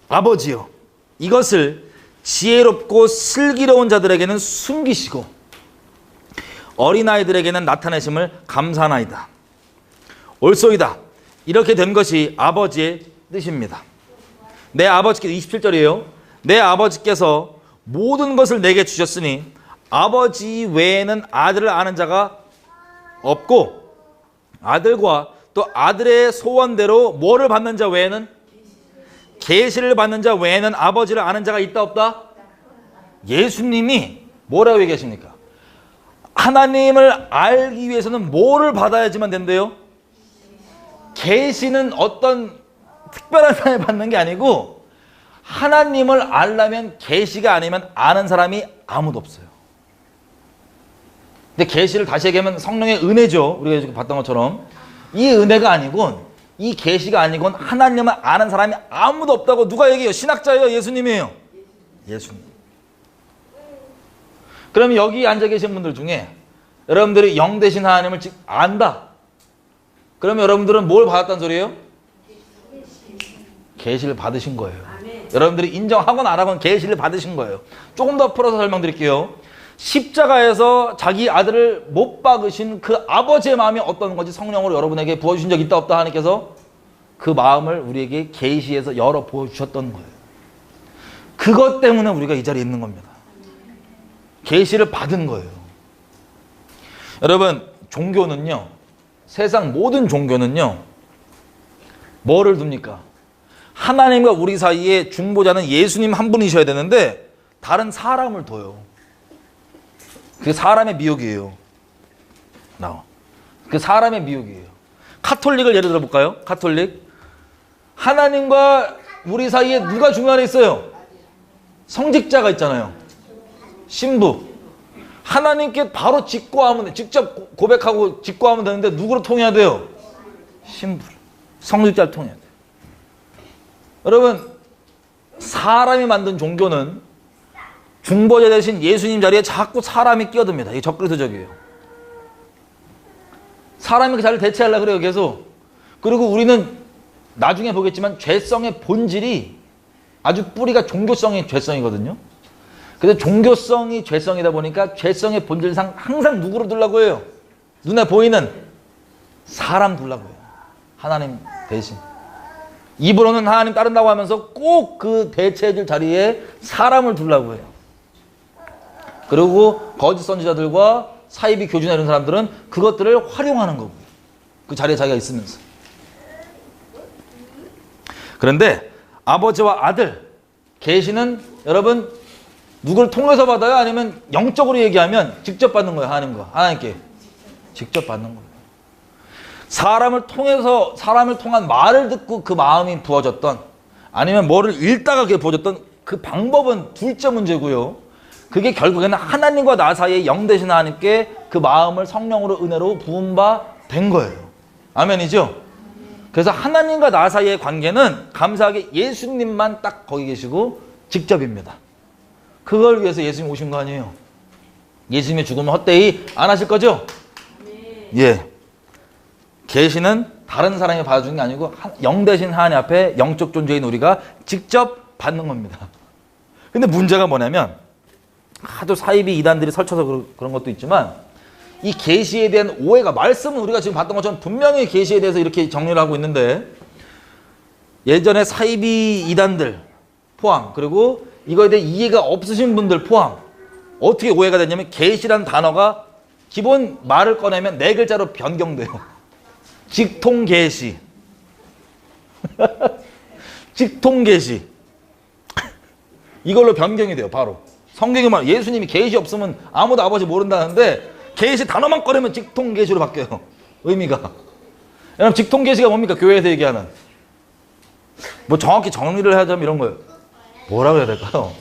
아버지여 이것을 지혜롭고 슬기로운 자들에게는 숨기시고 어린아이들에게는 나타내심을 감사하나이다. 옳소이다. 이렇게 된 것이 아버지의 뜻입니다. 내 아버지께서 27절이에요. 내 아버지께서 모든 것을 내게 주셨으니 아버지 외에는 아들을 아는 자가 없고 아들과 또 아들의 소원대로 뭐를 받는 자 외에는 계시를 받는 자 외에는 아버지를 아는 자가 있다 없다? 예수님이 뭐라고 얘기하십니까? 하나님을 알기 위해서는 뭐를 받아야지만 된대요? 계시는 어떤 특별한 사람이 받는 게 아니고 하나님을 알려면 계시가 아니면 아는 사람이 아무도 없어요. 근데 계시를 다시 얘기하면 성령의 은혜죠. 우리가 지금 봤던 것처럼 이 은혜가 아니곤 이 계시가 아니곤 하나님을 아는 사람이 아무도 없다고 누가 얘기해요? 신학자예요? 예수님이에요? 예수님. 그럼 여기 앉아 계신 분들 중에 여러분들이 영 되신 하나님을 안다. 그러면 여러분들은 뭘 받았다는 소리예요? 계시를 받으신 거예요. 여러분들이 인정하건 안 하건 계시를 받으신 거예요. 조금 더 풀어서 설명드릴게요. 십자가에서 자기 아들을 못 박으신 그 아버지의 마음이 어떤 건지 성령으로 여러분에게 부어주신 적 있다 없다 하나님께서 그 마음을 우리에게 계시해서 열어 보여주셨던 거예요. 그것 때문에 우리가 이 자리에 있는 겁니다. 계시를 받은 거예요. 여러분 종교는요, 세상 모든 종교는요 뭐를 둡니까? 하나님과 우리 사이에 중보자는 예수님 한 분이셔야 되는데 다른 사람을 둬요. 그게 사람의 미혹이에요. 그 사람의 미혹이에요. 카톨릭을 예를 들어 볼까요? 카톨릭. 하나님과 우리 사이에 누가 중간에 있어요? 성직자가 있잖아요. 신부. 하나님께 바로 직고하면 돼. 직접 고백하고 직고하면 되는데 누구로 통해야 돼요? 신부. 성직자를 통해야 돼요. 여러분 사람이 만든 종교는 중보자 대신 예수님 자리에 자꾸 사람이 끼어듭니다. 이게 적그리스도적이에요. 사람이 그 자리를 대체하려고 그래요, 계속. 그리고 우리는 나중에 보겠지만 죄성의 본질이 아주 뿌리가 종교성의 죄성이거든요. 그래서 종교성이 죄성이다 보니까 죄성의 본질상 항상 누구로 두려고 해요? 눈에 보이는 사람 두려고 해요. 하나님 대신. 입으로는 하나님 따른다고 하면서 꼭 그 대체해줄 자리에 사람을 두려고 해요. 그리고 거짓 선지자들과 사이비 교주나 이런 사람들은 그것들을 활용하는 거고 그 자리에 자기가 있으면서. 그런데 아버지와 아들 계시는 여러분 누굴 통해서 받아요? 아니면 영적으로 얘기하면 직접 받는 거예요? 하나님께 직접 받는 거예요. 사람을 통해서 사람을 통한 말을 듣고 그 마음이 부어졌던 아니면 뭐를 읽다가 그게 부어졌던 그 방법은 둘째 문제고요. 그게 결국에는 하나님과 나 사이에 영 되신 하나님께 그 마음을 성령으로 은혜로 부은 바 된 거예요. 아멘이죠? 그래서 하나님과 나 사이의 관계는 감사하게 예수님만 딱 거기 계시고 직접입니다. 그걸 위해서 예수님 오신 거 아니에요? 예수님의 죽음을 헛되이 안 하실 거죠? 예. 계시는 다른 사람이 받아주는 게 아니고 영 되신 하나님 앞에 영적 존재인 우리가 직접 받는 겁니다. 근데 문제가 뭐냐면 하도 사이비 이단들이 설쳐서 그런 것도 있지만 이 계시에 대한 오해가 말씀은 우리가 지금 봤던 것처럼 분명히 계시에 대해서 이렇게 정리를 하고 있는데 예전에 사이비 이단들 포함 그리고 이거에 대해 이해가 없으신 분들 포함 어떻게 오해가 됐냐면 계시라는 단어가 기본 말을 꺼내면 4글자로 변경돼요. 직통계시. 직통계시. 이걸로 변경이 돼요. 바로. 성경이 말 예수님이 계시 없으면 아무도 아버지 모른다는데 계시 단어만 꺼내면 직통계시로 바뀌어요. 의미가. 여러분 직통계시가 뭡니까? 교회에서 얘기하는. 뭐 정확히 정리를 하자면 이런 거예요. 뭐라고 해야 될까요?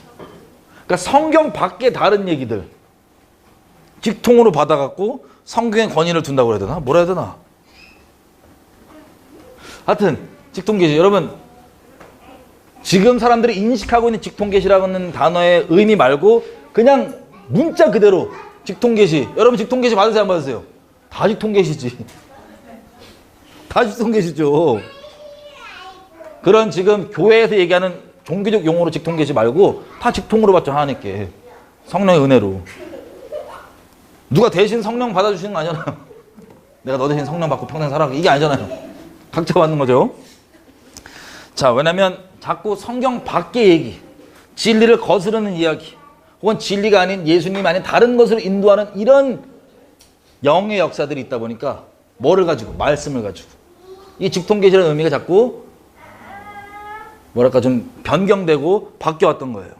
그러니까 그러니까 성경 밖에 다른 얘기들 직통으로 받아갖고 성경에 권위를 둔다고 해야 되나? 뭐라 해야 되나? 하여튼 직통계시, 여러분 지금 사람들이 인식하고 있는 직통계시라는 단어의 의미 말고 그냥 문자 그대로 직통계시. 여러분 직통계시 받으세요 안 받으세요? 다 직통계시지. 다 직통계시죠. 그런 지금 교회에서 얘기하는 종교적 용어로 직통계시 말고 다 직통으로 받죠. 하나님께 성령의 은혜로. 누가 대신 성령 받아주시는 거 아니잖아요. 내가 너 대신 성령 받고 평생 살아, 이게 아니잖아요. 각자 받는 거죠. 자, 왜냐면 자꾸 성경 밖의 얘기, 진리를 거스르는 이야기, 혹은 진리가 아닌 예수님 아닌 다른 것을 인도하는 이런 영의 역사들이 있다 보니까 뭐를 가지고? 말씀을 가지고. 이 직통계시라는 의미가 자꾸 뭐랄까 좀 변경되고 바뀌어왔던 거예요.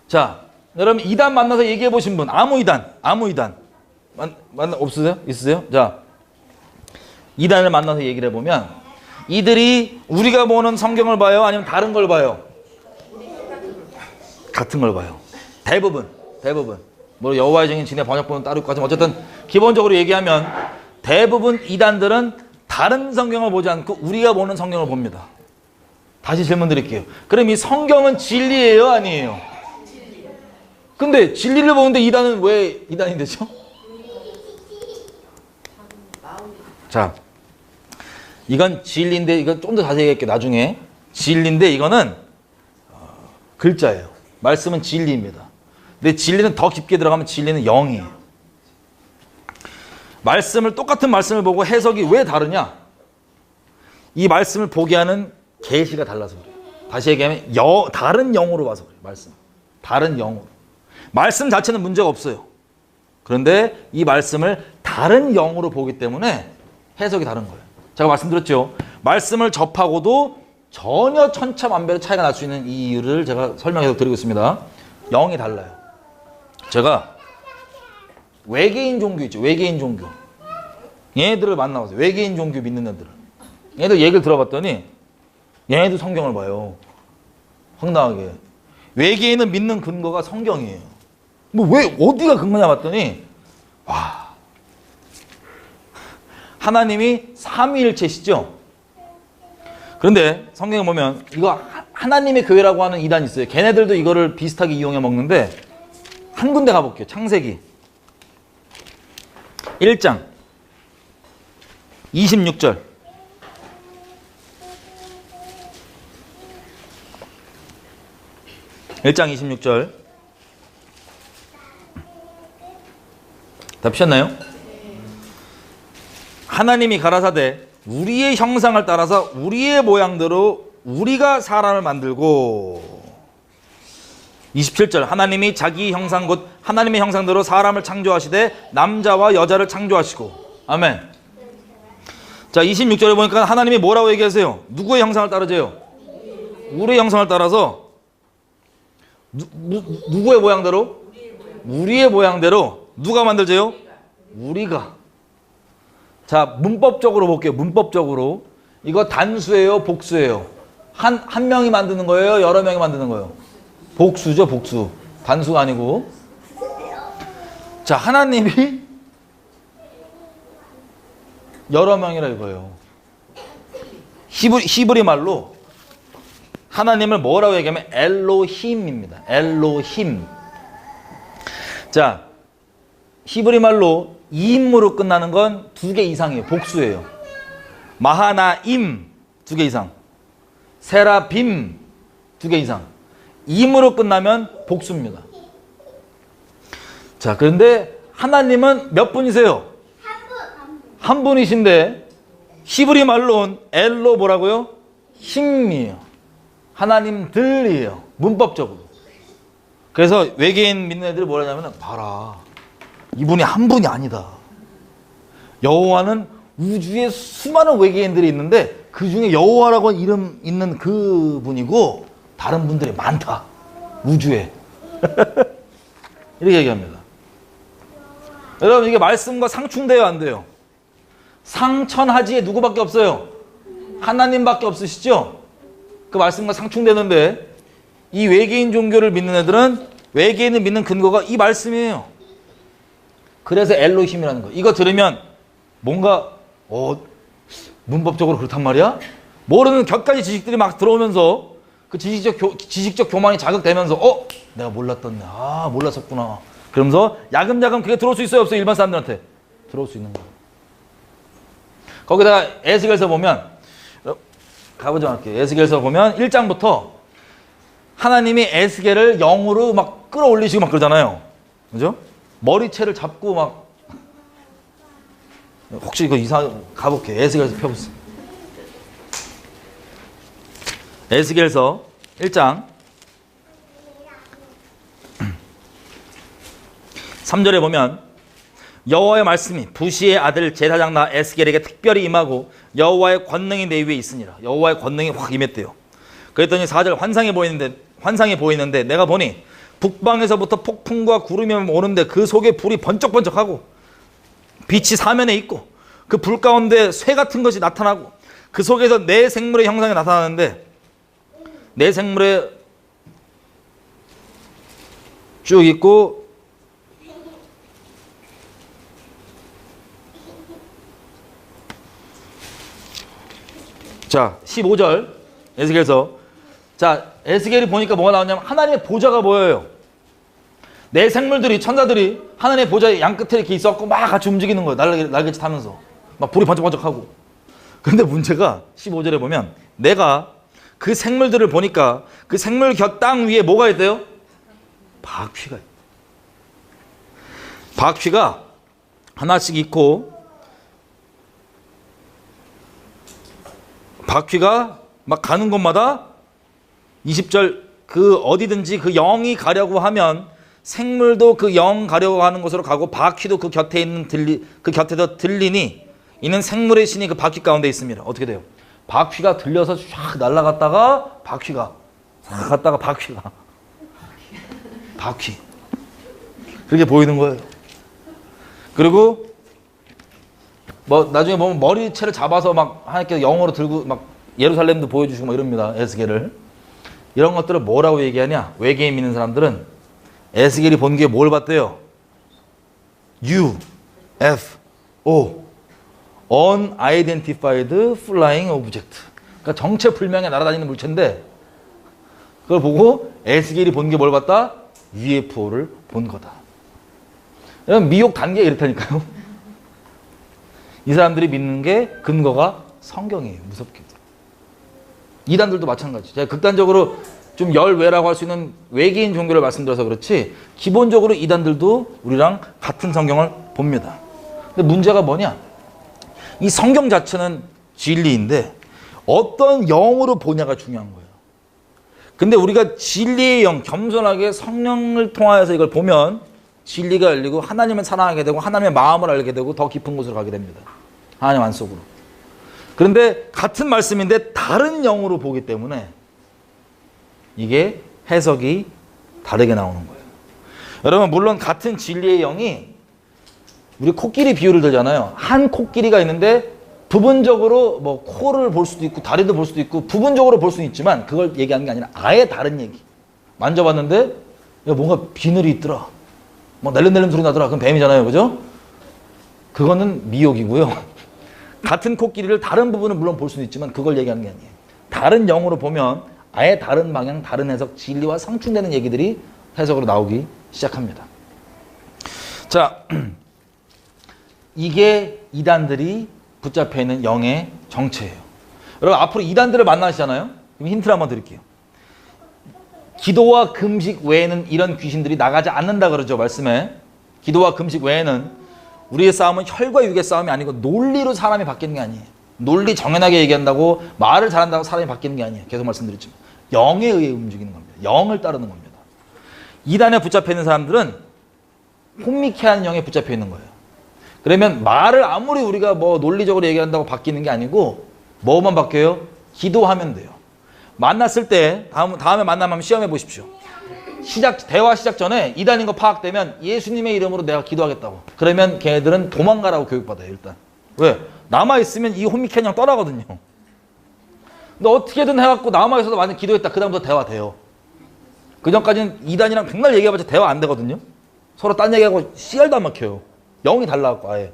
자, 여러분 이단 만나서 얘기해 보신 분, 아무 이단 없으세요? 있으세요? 자, 이단을 만나서 얘기를 해보면 이들이 우리가 보는 성경을 봐요? 아니면 다른 걸 봐요? 같은 걸 봐요. 대부분 뭐 여호와의 증인 진의 번역본은 따로 있고 하지만 어쨌든 기본적으로 얘기하면 대부분 이단들은 다른 성경을 보지 않고 우리가 보는 성경을 봅니다. 다시 질문 드릴게요. 그럼 이 성경은 진리예요? 아니에요? 근데 진리를 보는데 이단은 왜 이단이 되죠? 자, 이건 진리인데, 이건 좀 더 자세히 얘기할게요. 나중에. 진리인데 이거는 글자예요. 말씀은 진리입니다. 근데 진리는 더 깊게 들어가면 진리는 영이에요. 똑같은 말씀을 보고 해석이 왜 다르냐? 이 말씀을 보게 하는 계시가 달라서 그래요. 다시 얘기하면 다른 영으로 봐서 그래요. 다른 영으로. 말씀 자체는 문제가 없어요. 그런데 이 말씀을 다른 영으로 보기 때문에 해석이 다른 거예요. 제가 말씀드렸죠. 말씀을 접하고도 전혀 천차만별의 차이가 날 수 있는 이유를 제가 설명해서 드리고 있습니다. 영이 달라요. 제가 외계인 종교 있죠. 외계인 종교. 얘네들을 만나보세요. 외계인 종교 믿는 애들을. 얘네들 얘기를 들어봤더니 얘네도 성경을 봐요. 황당하게. 외계인은 믿는 근거가 성경이에요. 뭐 왜 어디가 근거냐 봤더니 와, 하나님이 삼위일체시죠. 그런데 성경에 보면 이거 하나님의 교회라고 하는 이단이 있어요. 걔네들도 이거를 비슷하게 이용해 먹는데 한 군데 가볼게요. 창세기 1장 26절. (1장 26절) 다 피셨나요? 하나님이 가라사대 우리의 형상을 따라서 우리의 모양대로 우리가 사람을 만들고. 27절 하나님이 자기 형상 곧 하나님의 형상대로 사람을 창조하시되 남자와 여자를 창조하시고. 아멘. 자, 26절에 보니까 하나님이 뭐라고 얘기하세요? 누구의 형상을 따르세요? 우리의 형상을 따라서 누구의 모양대로? 우리의 모양대로 누가 만들재요? 우리가. 자, 문법적으로 볼게요. 문법적으로 이거 단수예요? 복수예요? 한 명이 만드는 거예요? 여러 명이 만드는 거예요? 복수죠, 복수. 단수가 아니고. 자, 하나님이 여러 명이라 이거예요. 히브리 말로 하나님을 뭐라고 얘기하면 엘로힘입니다. 엘로힘. 자, 히브리 말로 임으로 끝나는 건 2개 이상이에요. 복수예요. 마하나임 2개 이상. 세라빔 2개 이상. 임으로 끝나면 복수입니다. 자, 그런데 하나님은 몇 분이세요? 한 분이신데 히브리 말로는 엘로 뭐라고요? 힘이에요. 하나님들이에요. 문법적으로. 그래서 외계인 믿는 애들이 뭐라냐면 봐라, 이분이 한 분이 아니다. 여호와는 우주에 수많은 외계인들이 있는데 그 중에 여호와라고 이름 있는 그 분이고 다른 분들이 많다. 우주에. 이렇게 얘기합니다. 여러분, 이게 말씀과 상충돼요, 안 돼요? 상천하지에 누구밖에 없어요? 하나님밖에 없으시죠? 그 말씀과 상충되는데 이 외계인 종교를 믿는 애들은 외계인을 믿는 근거가 이 말씀이에요. 그래서 엘로힘이라는 거. 이거 들으면 뭔가 문법적으로 그렇단 말이야? 모르는 격가지 지식들이 막 들어오면서 그 지식적 교만이 자극되면서 내가 몰랐던 몰랐었구나. 그러면서 야금야금 그게 들어올 수 있어요, 없어요? 일반 사람들한테 들어올 수 있는 거야. 거기다가 에스겔서 보면 가보자 할게요. 에스겔서 보면 1장부터 하나님이 에스겔을 영으로 막 끌어올리시고 막 그러잖아요. 그죠? 머리채를 잡고 막 혹시 이거 가볼게요. 에스겔서 펴보세요. 에스겔서 1장 3절에 보면 여호와의 말씀이 부시의 아들 제사장 나 에스겔에게 특별히 임하고 여호와의 권능이 내 위에 있으니라. 여호와의 권능이 확 임했대요. 그랬더니 4절 환상이 보이는데 내가 보니 북방에서부터 폭풍과 구름이 오는데 그 속에 불이 번쩍번쩍하고 빛이 사면에 있고 그 불 가운데 쇠 같은 것이 나타나고 그 속에서 네 생물의 형상이 나타나는데 네 생물에 쭉 있고 자 15절 에스겔서 자 에스겔이 보니까 뭐가 나오냐면 하나님의 보좌가 보여요. 네 생물들이 천사들이 하나님의 보좌의 양 끝에 이렇게 있었고 막 같이 움직이는 거예요. 날개짓 하면서 막 불이 번쩍번쩍하고. 근데 문제가 15절에 보면 내가 그 생물들을 보니까 그 생물 곁 땅 위에 뭐가 있대요? 바퀴가 있대요. 바퀴가 하나씩 있고 바퀴가 막 가는 곳마다 20절 그 어디든지 그 영이 가려고 하면 생물도 그 영 가려고 하는 곳으로 가고 바퀴도 그 곁에 있는 그 곁에서 들리니 이는 생물의 신이 그 바퀴 가운데 있습니다. 어떻게 돼요? 바퀴가 들려서 쫙 날아갔다가 바퀴가 갔다가 바퀴가 바퀴 그렇게 보이는 거예요. 그리고 뭐 나중에 보면 머리채를 잡아서 막 하나님께서 영어로 들고 막 예루살렘도 보여주시고 막 이럽니다. 에스겔을. 이런 것들을 뭐라고 얘기하냐? 외계인 믿는 사람들은 에스겔이 본 게 뭘 봤대요? UFO Unidentified Flying Object. 그러니까 정체불명의 날아다니는 물체인데 그걸 보고 에스겔이 본 게 뭘 봤다? UFO를 본 거다. 미혹 단계가 이렇다니까요. 이 사람들이 믿는 게 근거가 성경이에요. 무섭게도. 이단들도 마찬가지. 제가 극단적으로 좀 열외라고 할 수 있는 외계인 종교를 말씀드려서 그렇지 기본적으로 이단들도 우리랑 같은 성경을 봅니다. 근데 문제가 뭐냐? 이 성경 자체는 진리인데 어떤 영으로 보냐가 중요한 거예요. 근데 우리가 진리의 영, 겸손하게 성령을 통하여서 이걸 보면 진리가 열리고 하나님을 사랑하게 되고 하나님의 마음을 알게 되고 더 깊은 곳으로 가게 됩니다. 하나님 안속으로. 그런데 같은 말씀인데 다른 영으로 보기 때문에 이게 해석이 다르게 나오는 거예요. 여러분 물론 같은 진리의 영이 우리 코끼리 비유를 들잖아요. 한 코끼리가 있는데 부분적으로 뭐 코를 볼 수도 있고 다리도 볼 수도 있고 부분적으로 볼 수는 있지만 그걸 얘기하는 게 아니라 아예 다른 얘기. 만져봤는데 야 뭔가 비늘이 있더라. 뭐 낼름낼름 소리 나더라. 그건 뱀이잖아요. 그죠? 그거는 미혹이고요. 같은 코끼리를 다른 부분은 물론 볼 수는 있지만 그걸 얘기하는 게 아니에요. 다른 영으로 보면 아예 다른 방향, 다른 해석, 진리와 상충되는 얘기들이 해석으로 나오기 시작합니다. 자, 이게 이단들이 붙잡혀 있는 영의 정체예요. 여러분 앞으로 이단들을 만나시잖아요. 그럼 힌트를 한번 드릴게요. 기도와 금식 외에는 이런 귀신들이 나가지 않는다 그러죠. 말씀에. 기도와 금식 외에는 우리의 싸움은 혈과 육의 싸움이 아니고 논리로 사람이 바뀌는 게 아니에요. 논리 정연하게 얘기한다고 말을 잘한다고 사람이 바뀌는 게 아니에요. 계속 말씀드렸지만 영에 의해 움직이는 겁니다. 영을 따르는 겁니다. 이단에 붙잡혀 있는 사람들은 혼미케한 영에 붙잡혀 있는 거예요. 그러면 말을 아무리 우리가 뭐 논리적으로 얘기한다고 바뀌는 게 아니고 뭐만 바뀌어요? 기도하면 돼요. 만났을 때 다음에 만나면 시험해 보십시오. 대화 시작 전에 이단인 거 파악되면 예수님의 이름으로 내가 기도하겠다고. 그러면 걔네들은 도망가라고 교육받아요. 일단. 왜? 남아있으면 이 혼미케한 영 떠나거든요. 근데 어떻게든 해갖고 남아있어도 만약 기도했다. 그 다음부터 대화 돼요. 그전까지는 이단이랑 백날 얘기해봤자 대화 안 되거든요. 서로 딴 얘기하고 씨알도 안 막혀요. 영이 달라갖고 아예.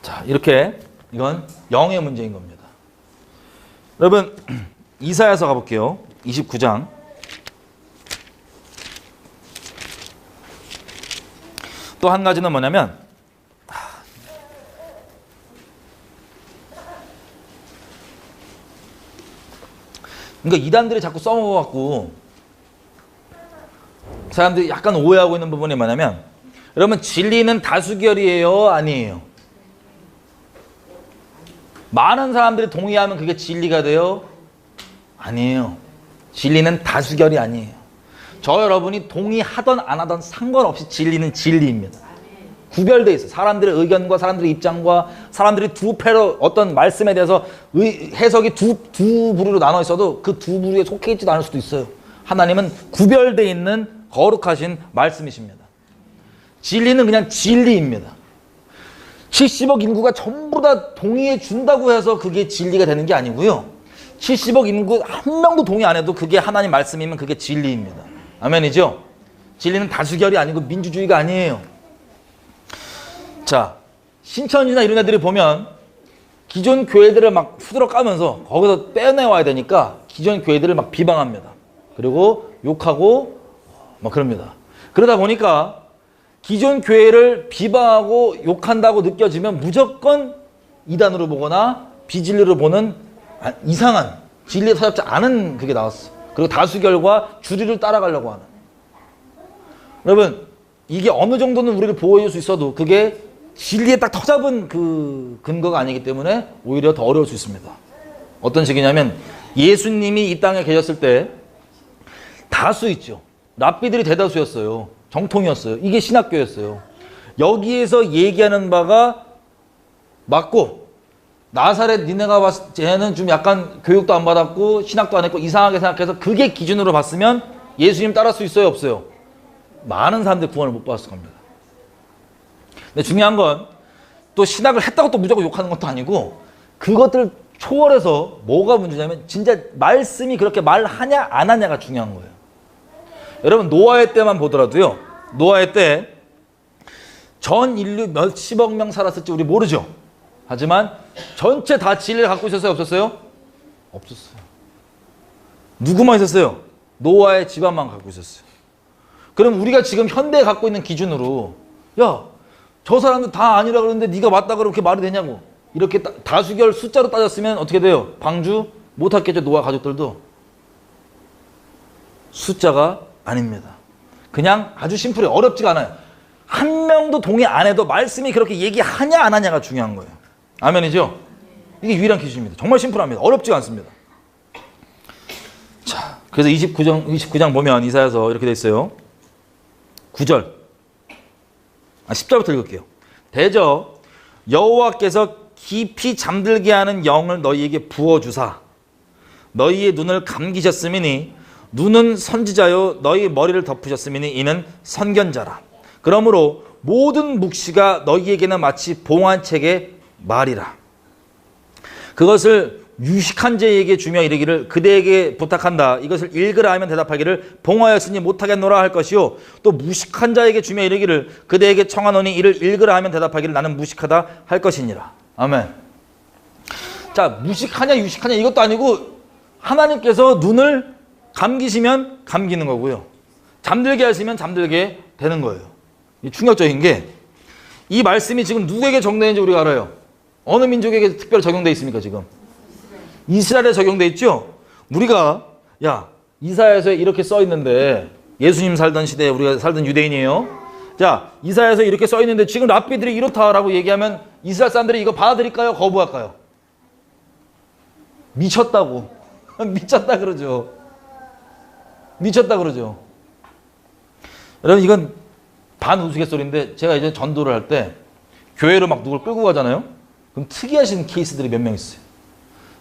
자, 이렇게 이건 영의 문제인 겁니다. 여러분 이사야서 가볼게요. 29장. 또 한 가지는 뭐냐면 그러니까 이단들이 자꾸 써먹어갖고 사람들이 약간 오해하고 있는 부분이 뭐냐면 여러분 진리는 다수결이에요? 아니에요? 많은 사람들이 동의하면 그게 진리가 돼요? 아니에요. 진리는 다수결이 아니에요. 저 여러분이 동의하던 안 하던 상관없이 진리는 진리입니다. 구별돼 있어요. 사람들의 의견과 사람들의 입장과 사람들이 두 패로 어떤 말씀에 대해서 해석이 두 부류로 나눠 있어도 그 두 부류에 속해 있지도 않을 수도 있어요. 하나님은 구별돼 있는 거룩하신 말씀이십니다. 진리는 그냥 진리입니다. 70억 인구가 전부 다 동의해 준다고 해서 그게 진리가 되는 게 아니고요. 70억 인구 한 명도 동의 안 해도 그게 하나님 말씀이면 그게 진리입니다. 아멘이죠? 진리는 다수결이 아니고 민주주의가 아니에요. 자, 신천지나 이런 애들이 보면 기존 교회들을 막 후드러 까면서 거기서 빼내와야 되니까 기존 교회들을 막 비방합니다. 그리고 욕하고 막 그럽니다. 그러다 보니까 기존 교회를 비방하고 욕한다고 느껴지면 무조건 이단으로 보거나 비진리로 보는 이상한 진리에 타협지 않은 그게 나왔어. 그리고 다수결과 주류를 따라가려고 하는. 여러분 이게 어느 정도는 우리를 보호해 줄 수 있어도 그게 진리에 딱 터잡은 그 근거가 아니기 때문에 오히려 더 어려울 수 있습니다. 어떤 식이냐면 예수님이 이 땅에 계셨을 때 다수 있죠. 랍비들이 대다수였어요. 정통이었어요. 이게 신학교였어요. 여기에서 얘기하는 바가 맞고 나사렛 니네가 봤을 때는 좀 약간 교육도 안 받았고 신학도 안 했고 이상하게 생각해서 그게 기준으로 봤으면 예수님 따를 수 있어요? 없어요? 많은 사람들이 구원을 못 받았을 겁니다. 근데 중요한 건 또 신학을 했다고 또 무조건 욕하는 것도 아니고 그것들 초월해서 뭐가 문제냐면 진짜 말씀이 그렇게 말하냐 안 하냐가 중요한 거예요. 여러분 노아의 때만 보더라도요. 노아의 때 전 인류 몇십억 명 살았을지 우리 모르죠. 하지만 전체 다 진리를 갖고 있었어요? 없었어요? 없었어요. 누구만 있었어요? 노아의 집안만 갖고 있었어요. 그럼 우리가 지금 현대에 갖고 있는 기준으로 야, 저 사람들 다 아니라 그러는데 네가 맞다 그러면 그렇게 말이 되냐고 이렇게 다수결 숫자로 따졌으면 어떻게 돼요? 방주 못했겠죠. 노아 가족들도. 숫자가 아닙니다. 그냥 아주 심플해. 어렵지가 않아요. 한 명도 동의 안 해도 말씀이 그렇게 얘기하냐 안 하냐가 중요한 거예요. 아멘이죠? 이게 유일한 기준입니다. 정말 심플합니다. 어렵지가 않습니다. 자, 그래서 29장 보면 이사야서 이렇게 돼 있어요. 9절. 10절부터 읽을게요. 대저 여호와께서 깊이 잠들게 하는 영을 너희에게 부어주사 너희의 눈을 감기셨음이니 눈은 선지자요 너희 머리를 덮으셨음이니 이는 선견자라. 그러므로 모든 묵시가 너희에게는 마치 봉환책의 말이라. 그것을 유식한 자에게 주며 이르기를 그대에게 부탁한다. 이것을 읽으라 하면 대답하기를 봉하였으니 못하겠노라 할 것이요 또 무식한 자에게 주며 이르기를 그대에게 청하노니 이를 읽으라 하면 대답하기를 나는 무식하다 할 것이니라. 아멘. 자, 무식하냐 유식하냐 이것도 아니고 하나님께서 눈을 감기시면 감기는 거고요. 잠들게 하시면 잠들게 되는 거예요. 이 충격적인 게 이 말씀이 지금 누구에게 적용되는지 우리가 알아요. 어느 민족에게 특별히 적용되어 있습니까 지금? 이스라엘에 적용되어 있죠? 우리가 야 이사야서에 이렇게 써 있는데 예수님 살던 시대에 우리가 살던 유대인이에요. 자 이사야서에 이렇게 써 있는데 지금 랍비들이 이렇다라고 얘기하면 이스라엘 사람들이 이거 받아들일까요? 거부할까요? 미쳤다고. 미쳤다 그러죠. 미쳤다 그러죠. 여러분 이건 반우스갯소리인데 제가 이제 전도를 할 때 교회로 막 누굴 끌고 가잖아요. 그럼 특이하신 케이스들이 몇 명 있어요.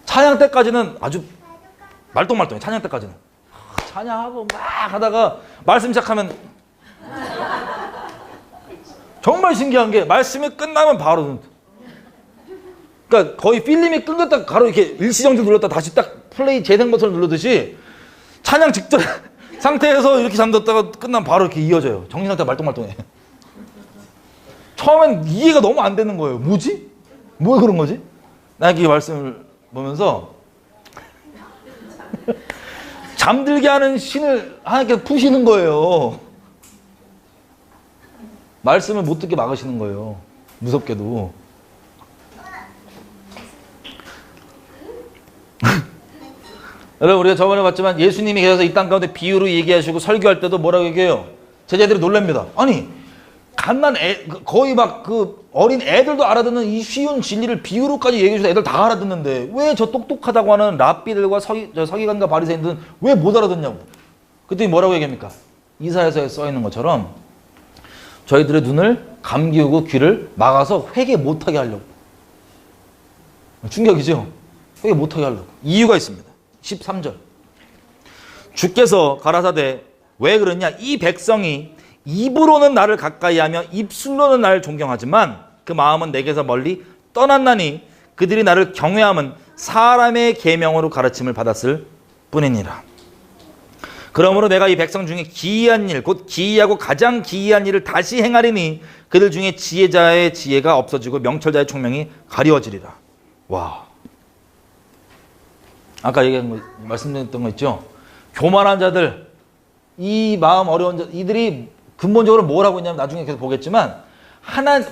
찬양 때까지는 아주 말똥말똥해. 찬양 때까지는 찬양하고 막 하다가 말씀 시작하면 정말 신기한 게 말씀이 끝나면 바로 그러니까 거의 필름이 끊겼다 바로 이렇게 일시정지 눌렀다 다시 딱 플레이 재생 버튼을 누르듯이 찬양 직전 상태에서 이렇게 잠들었다가 끝나면 바로 이렇게 이어져요. 정신 상태가 말똥말똥해. 처음엔 이해가 너무 안 되는 거예요. 뭐지? 뭐 그런 거지? 나 이렇게 말씀을 보면서 잠들게 하는 신을 하나님께서 푸시는 거예요. 말씀을 못 듣게 막으시는 거예요. 무섭게도. 여러분, 우리가 저번에 봤지만 예수님이 계셔서 이 땅 가운데 비유로 얘기하시고 설교할 때도 뭐라고 얘기해요? 제자들이 놀랍니다. 아니, 거의 막 그 어린 애들도 알아듣는 이 쉬운 진리를 비유로까지 얘기해 주셔서 애들 다 알아듣는데 왜 저 똑똑하다고 하는 랍비들과 서기관과 바리새인들은 왜 못 알아듣냐고. 그때 뭐라고 얘기합니까? 이사야서에 써 있는 것처럼 저희들의 눈을 감기우고 귀를 막아서 회개 못하게 하려고. 충격이죠? 회개 못하게 하려고. 이유가 있습니다. 13절. 주께서 가라사대 왜 그러냐? 이 백성이 입으로는 나를 가까이하며 입술로는 나를 존경하지만 그 마음은 내게서 멀리 떠났나니 그들이 나를 경외함은 사람의 계명으로 가르침을 받았을 뿐이니라. 그러므로 내가 이 백성 중에 기이한 일, 곧 기이하고 가장 기이한 일을 다시 행하리니 그들 중에 지혜자의 지혜가 없어지고 명철자의 총명이 가리워지리라. 와. 아까 말씀드렸던 거 있죠? 교만한 자들, 이 마음 어려운 자, 이들이 근본적으로 뭘 하고 있냐면 나중에 계속 보겠지만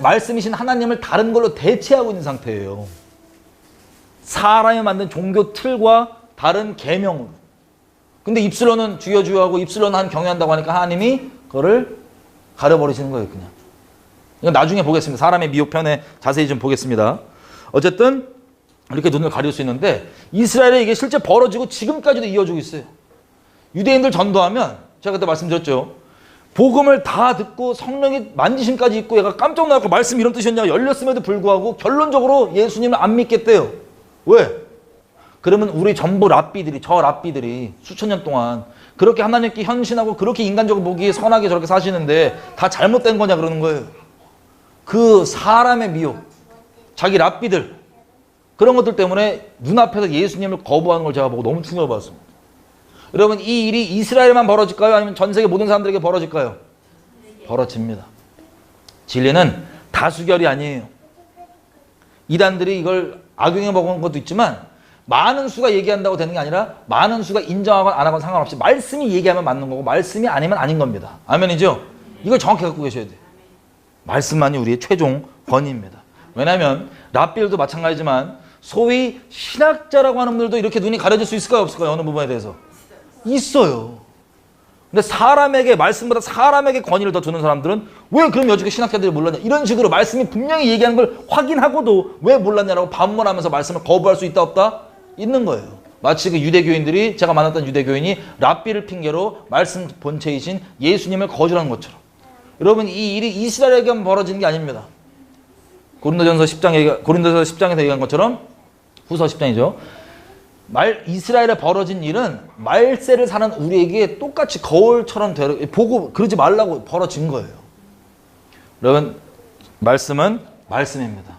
말씀이신 하나님을 다른 걸로 대체하고 있는 상태예요. 사람이 만든 종교 틀과 다른 계명으로. 근데 입술로는 주여 주여 하고 입술로는 한 경외한다고 하니까 하나님이 그거를 가려버리시는 거예요, 그냥. 이건 나중에 보겠습니다. 사람의 미혹편에 자세히 좀 보겠습니다. 어쨌든 이렇게 눈을 가릴 수 있는데 이스라엘에 이게 실제 벌어지고 지금까지도 이어지고 있어요. 유대인들 전도하면 제가 그때 말씀드렸죠. 복음을 다 듣고 성령이 만지심까지 있고 얘가 깜짝 놀라고 말씀 이런 뜻이었냐고 열렸음에도 불구하고 결론적으로 예수님을 안 믿겠대요. 왜? 그러면 우리 전부 랍비들이 수천 년 동안 그렇게 하나님께 헌신하고 그렇게 인간적으로 보기에 선하게 저렇게 사시는데 다 잘못된 거냐 그러는 거예요. 그 사람의 미혹, 자기 랍비들 그런 것들 때문에 눈앞에서 예수님을 거부하는 걸 제가 보고 너무 충격을 받았습니다. 여러분, 이 일이 이스라엘만 벌어질까요? 아니면 전 세계 모든 사람들에게 벌어질까요? 벌어집니다. 진리는 다수결이 아니에요. 이단들이 이걸 악용해 먹은 것도 있지만 많은 수가 얘기한다고 되는 게 아니라 많은 수가 인정하거나 안 하거나 상관없이 말씀이 얘기하면 맞는 거고 말씀이 아니면 아닌 겁니다. 아멘이죠? 이걸 정확히 갖고 계셔야 돼요. 말씀만이 우리의 최종 권위입니다. 왜냐하면 랍비들도 마찬가지지만 소위 신학자라고 하는 분들도 이렇게 눈이 가려질 수 있을까요? 없을까요? 어느 부분에 대해서? 있어요. 근데 사람에게 말씀보다 사람에게 권위를 더 두는 사람들은 왜 그럼 여지껏 신학자들이 몰랐냐? 이런 식으로 말씀이 분명히 얘기하는 걸 확인하고도 왜 몰랐냐라고 반문하면서 말씀을 거부할 수 있다 없다? 있는 거예요. 마치 그 유대교인들이 제가 만났던 유대교인이 랍비를 핑계로 말씀 본체이신 예수님을 거절한 것처럼. 여러분, 이 일이 이스라엘에게만 벌어지는 게 아닙니다. 고린도서 10장에서 얘기한 것처럼 후서 10장이죠. 이스라엘에 벌어진 일은 말세를 사는 우리에게 똑같이 거울처럼 보고 그러지 말라고 벌어진 거예요. 여러분, 말씀은 말씀입니다.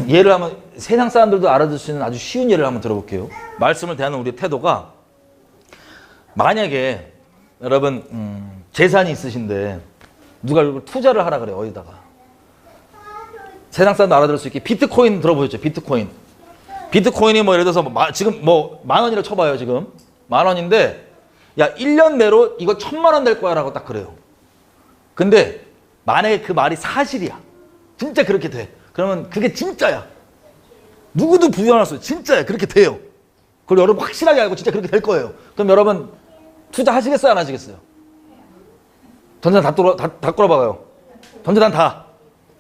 예를 한번 세상 사람들도 알아들 수 있는 아주 쉬운 예를 한번 들어볼게요. 말씀을 대하는 우리의 태도가 만약에 여러분 재산이 있으신데 누가 이걸 투자를 하라 그래요. 어디다가. 세상 사람도 알아들을 수 있게 비트코인 들어보셨죠? 비트코인이 뭐 예를 들어서 지금 뭐 10,000원이라고 쳐봐요. 지금 10,000원인데 야 1년 내로 이거 1,000,000원 될 거야 라고 딱 그래요. 근데 만약에 그 말이 사실이야. 진짜 그렇게 돼. 그러면 그게 진짜야. 누구도 부인할 수 없어요. 진짜야. 그렇게 돼요. 그걸 여러분 확실하게 알고 진짜 그렇게 될 거예요. 그럼 여러분 투자하시겠어요? 안 하시겠어요? 전재산 다 끌어봐요. 전재산 다.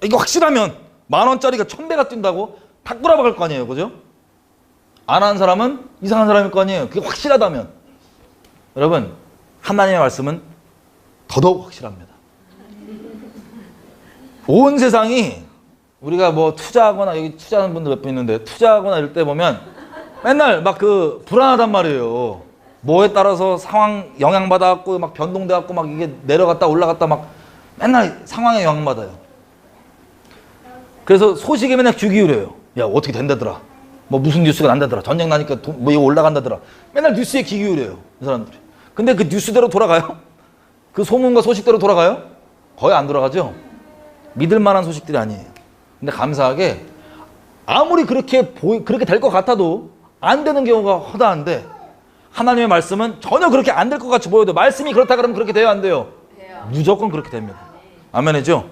이거 확실하면 10,000원짜리가 1,000배가 뛴다고 다 끌어박을 거 아니에요. 그죠? 안 하는 사람은 이상한 사람일 거 아니에요. 그게 확실하다면. 여러분, 하나님의 말씀은 더더욱 확실합니다. 온 세상이 우리가 뭐 투자하거나 여기 투자하는 분들 몇 분 있는데 투자하거나 이럴 때 보면 맨날 막 그 불안하단 말이에요. 뭐에 따라서 상황 영향받아갖고 막 변동돼갖고 막 이게 내려갔다 올라갔다 막 맨날 상황에 영향받아요. 그래서 소식에 맨날 귀 기울여요. 야, 어떻게 된다더라. 뭐 무슨 뉴스가 난다더라. 전쟁 나니까 뭐 이거 올라간다더라. 맨날 뉴스에 귀 기울여요. 이 사람들이. 근데 그 뉴스대로 돌아가요? 그 소문과 소식대로 돌아가요? 거의 안 돌아가죠? 믿을 만한 소식들이 아니에요. 근데 감사하게 아무리 그렇게 될 것 같아도 안 되는 경우가 허다한데 하나님의 말씀은 전혀 그렇게 안 될 것 같이 보여도 말씀이 그렇다 그러면 그렇게 돼요, 안 돼요? 무조건 그렇게 됩니다. 아멘이죠?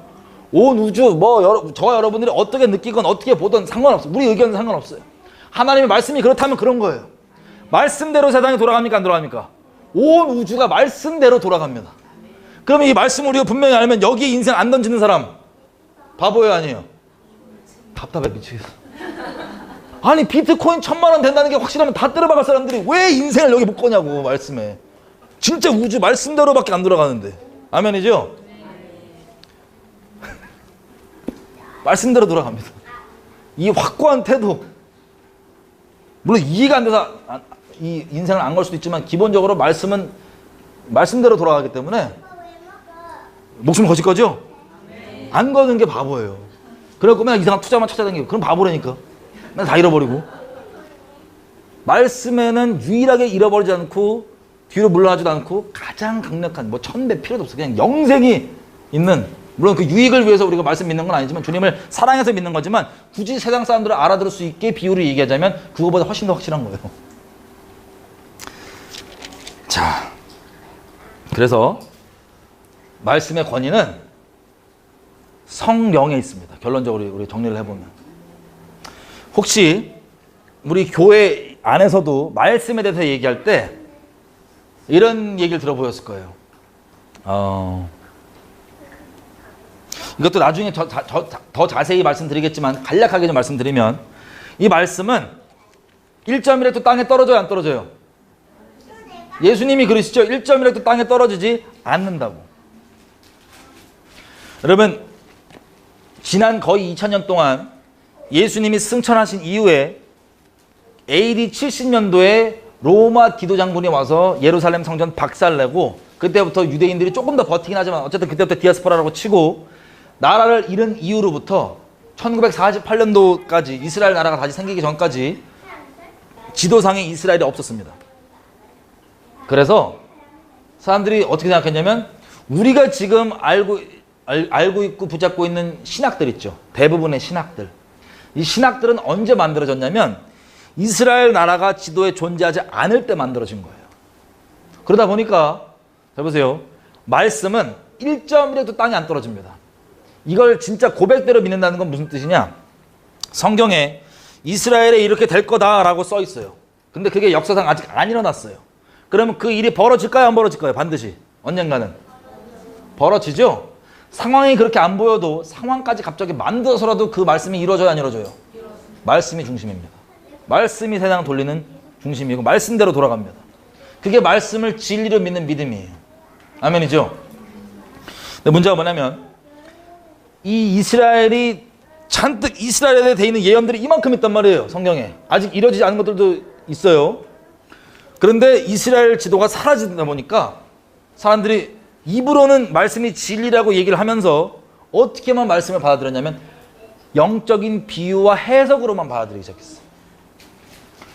온 우주 저와 여러분들이 어떻게 느끼건 어떻게 보든 상관없어요. 우리 의견은 상관없어요. 하나님의 말씀이 그렇다면 그런 거예요. 말씀대로 세상이 돌아갑니까, 안 돌아갑니까? 온 우주가 말씀대로 돌아갑니다. 그러면 이 말씀을 우리가 분명히 알면 여기에 인생 안 던지는 사람 바보예요, 아니에요? 답답해 미치겠어. 아니 비트코인 1000만 원 된다는 게 확실하면 다 때려박을 사람들이 왜 인생을 여기 못 거냐고. 말씀에 진짜 우주 말씀대로밖에 안 돌아가는데. 아멘이죠? 말씀대로 돌아갑니다. 이 확고한 태도, 물론 이해가 안 돼서 이 인생을 안 걸 수도 있지만 기본적으로 말씀은 말씀대로 돌아가기 때문에 목숨 거실 거죠? 안 거는 게 바보예요. 그래갖고 맨날 이상한 투자만 찾아다니고 그럼 바보라니까. 맨날 다 잃어버리고. 말씀에는 유일하게 잃어버리지 않고 뒤로 물러나지도 않고 가장 강력한 1000배 필요도 없어. 그냥 영생이 있는, 물론 그 유익을 위해서 우리가 말씀 믿는 건 아니지만 주님을 사랑해서 믿는 거지만 굳이 세상 사람들을 알아들을 수 있게 비유를 얘기하자면 그거보다 훨씬 더 확실한 거예요. 자, 그래서 말씀의 권위는 성령에 있습니다. 결론적으로 우리 정리를 해보면, 혹시 우리 교회 안에서도 말씀에 대해서 얘기할 때 이런 얘기를 들어보셨을 거예요. 이것도 나중에 더 자세히 말씀드리겠지만 간략하게 좀 말씀드리면, 이 말씀은 1점이라도 땅에 떨어져요, 안 떨어져요? 예수님이 그러시죠. 1점이라도 땅에 떨어지지 않는다고. 여러분, 지난 거의 2000년 동안 예수님이 승천하신 이후에 AD 70년도에 로마 디도 장군이 와서 예루살렘 성전 박살내고, 그때부터 유대인들이 조금 더 버티긴 하지만 어쨌든 그때부터 디아스포라라고 치고 나라를 잃은 이후로부터 1948년도까지 이스라엘 나라가 다시 생기기 전까지 지도상에 이스라엘이 없었습니다. 그래서 사람들이 어떻게 생각했냐면, 우리가 지금 알고 있고 붙잡고 있는 신학들 있죠. 대부분의 신학들. 이 신학들은 언제 만들어졌냐면 이스라엘 나라가 지도에 존재하지 않을 때 만들어진 거예요. 그러다 보니까 잘 보세요. 말씀은 1점이라도 땅에 안 떨어집니다. 이걸 진짜 고백대로 믿는다는 건 무슨 뜻이냐? 성경에 이스라엘에 이렇게 될 거다라고 써 있어요. 근데 그게 역사상 아직 안 일어났어요. 그러면 그 일이 벌어질까요, 안 벌어질까요? 반드시 언젠가는 벌어지죠. 상황이 그렇게 안 보여도 상황까지 갑자기 만들어서라도 그 말씀이 이루어져요, 안 이루어져요? 말씀이 중심입니다. 말씀이 세상을 돌리는 중심이고 말씀대로 돌아갑니다. 그게 말씀을 진리로 믿는 믿음이에요. 아멘이죠? 근데 문제가 뭐냐면, 이 이스라엘이 잔뜩 이스라엘에 돼 있는 예언들이 이만큼 있단 말이에요. 성경에 아직 이루어지지 않은 것들도 있어요. 그런데 이스라엘 지도가 사라지다 보니까 사람들이 입으로는 말씀이 진리라고 얘기를 하면서 어떻게만 말씀을 받아들였냐면 영적인 비유와 해석으로만 받아들이기 시작했어요.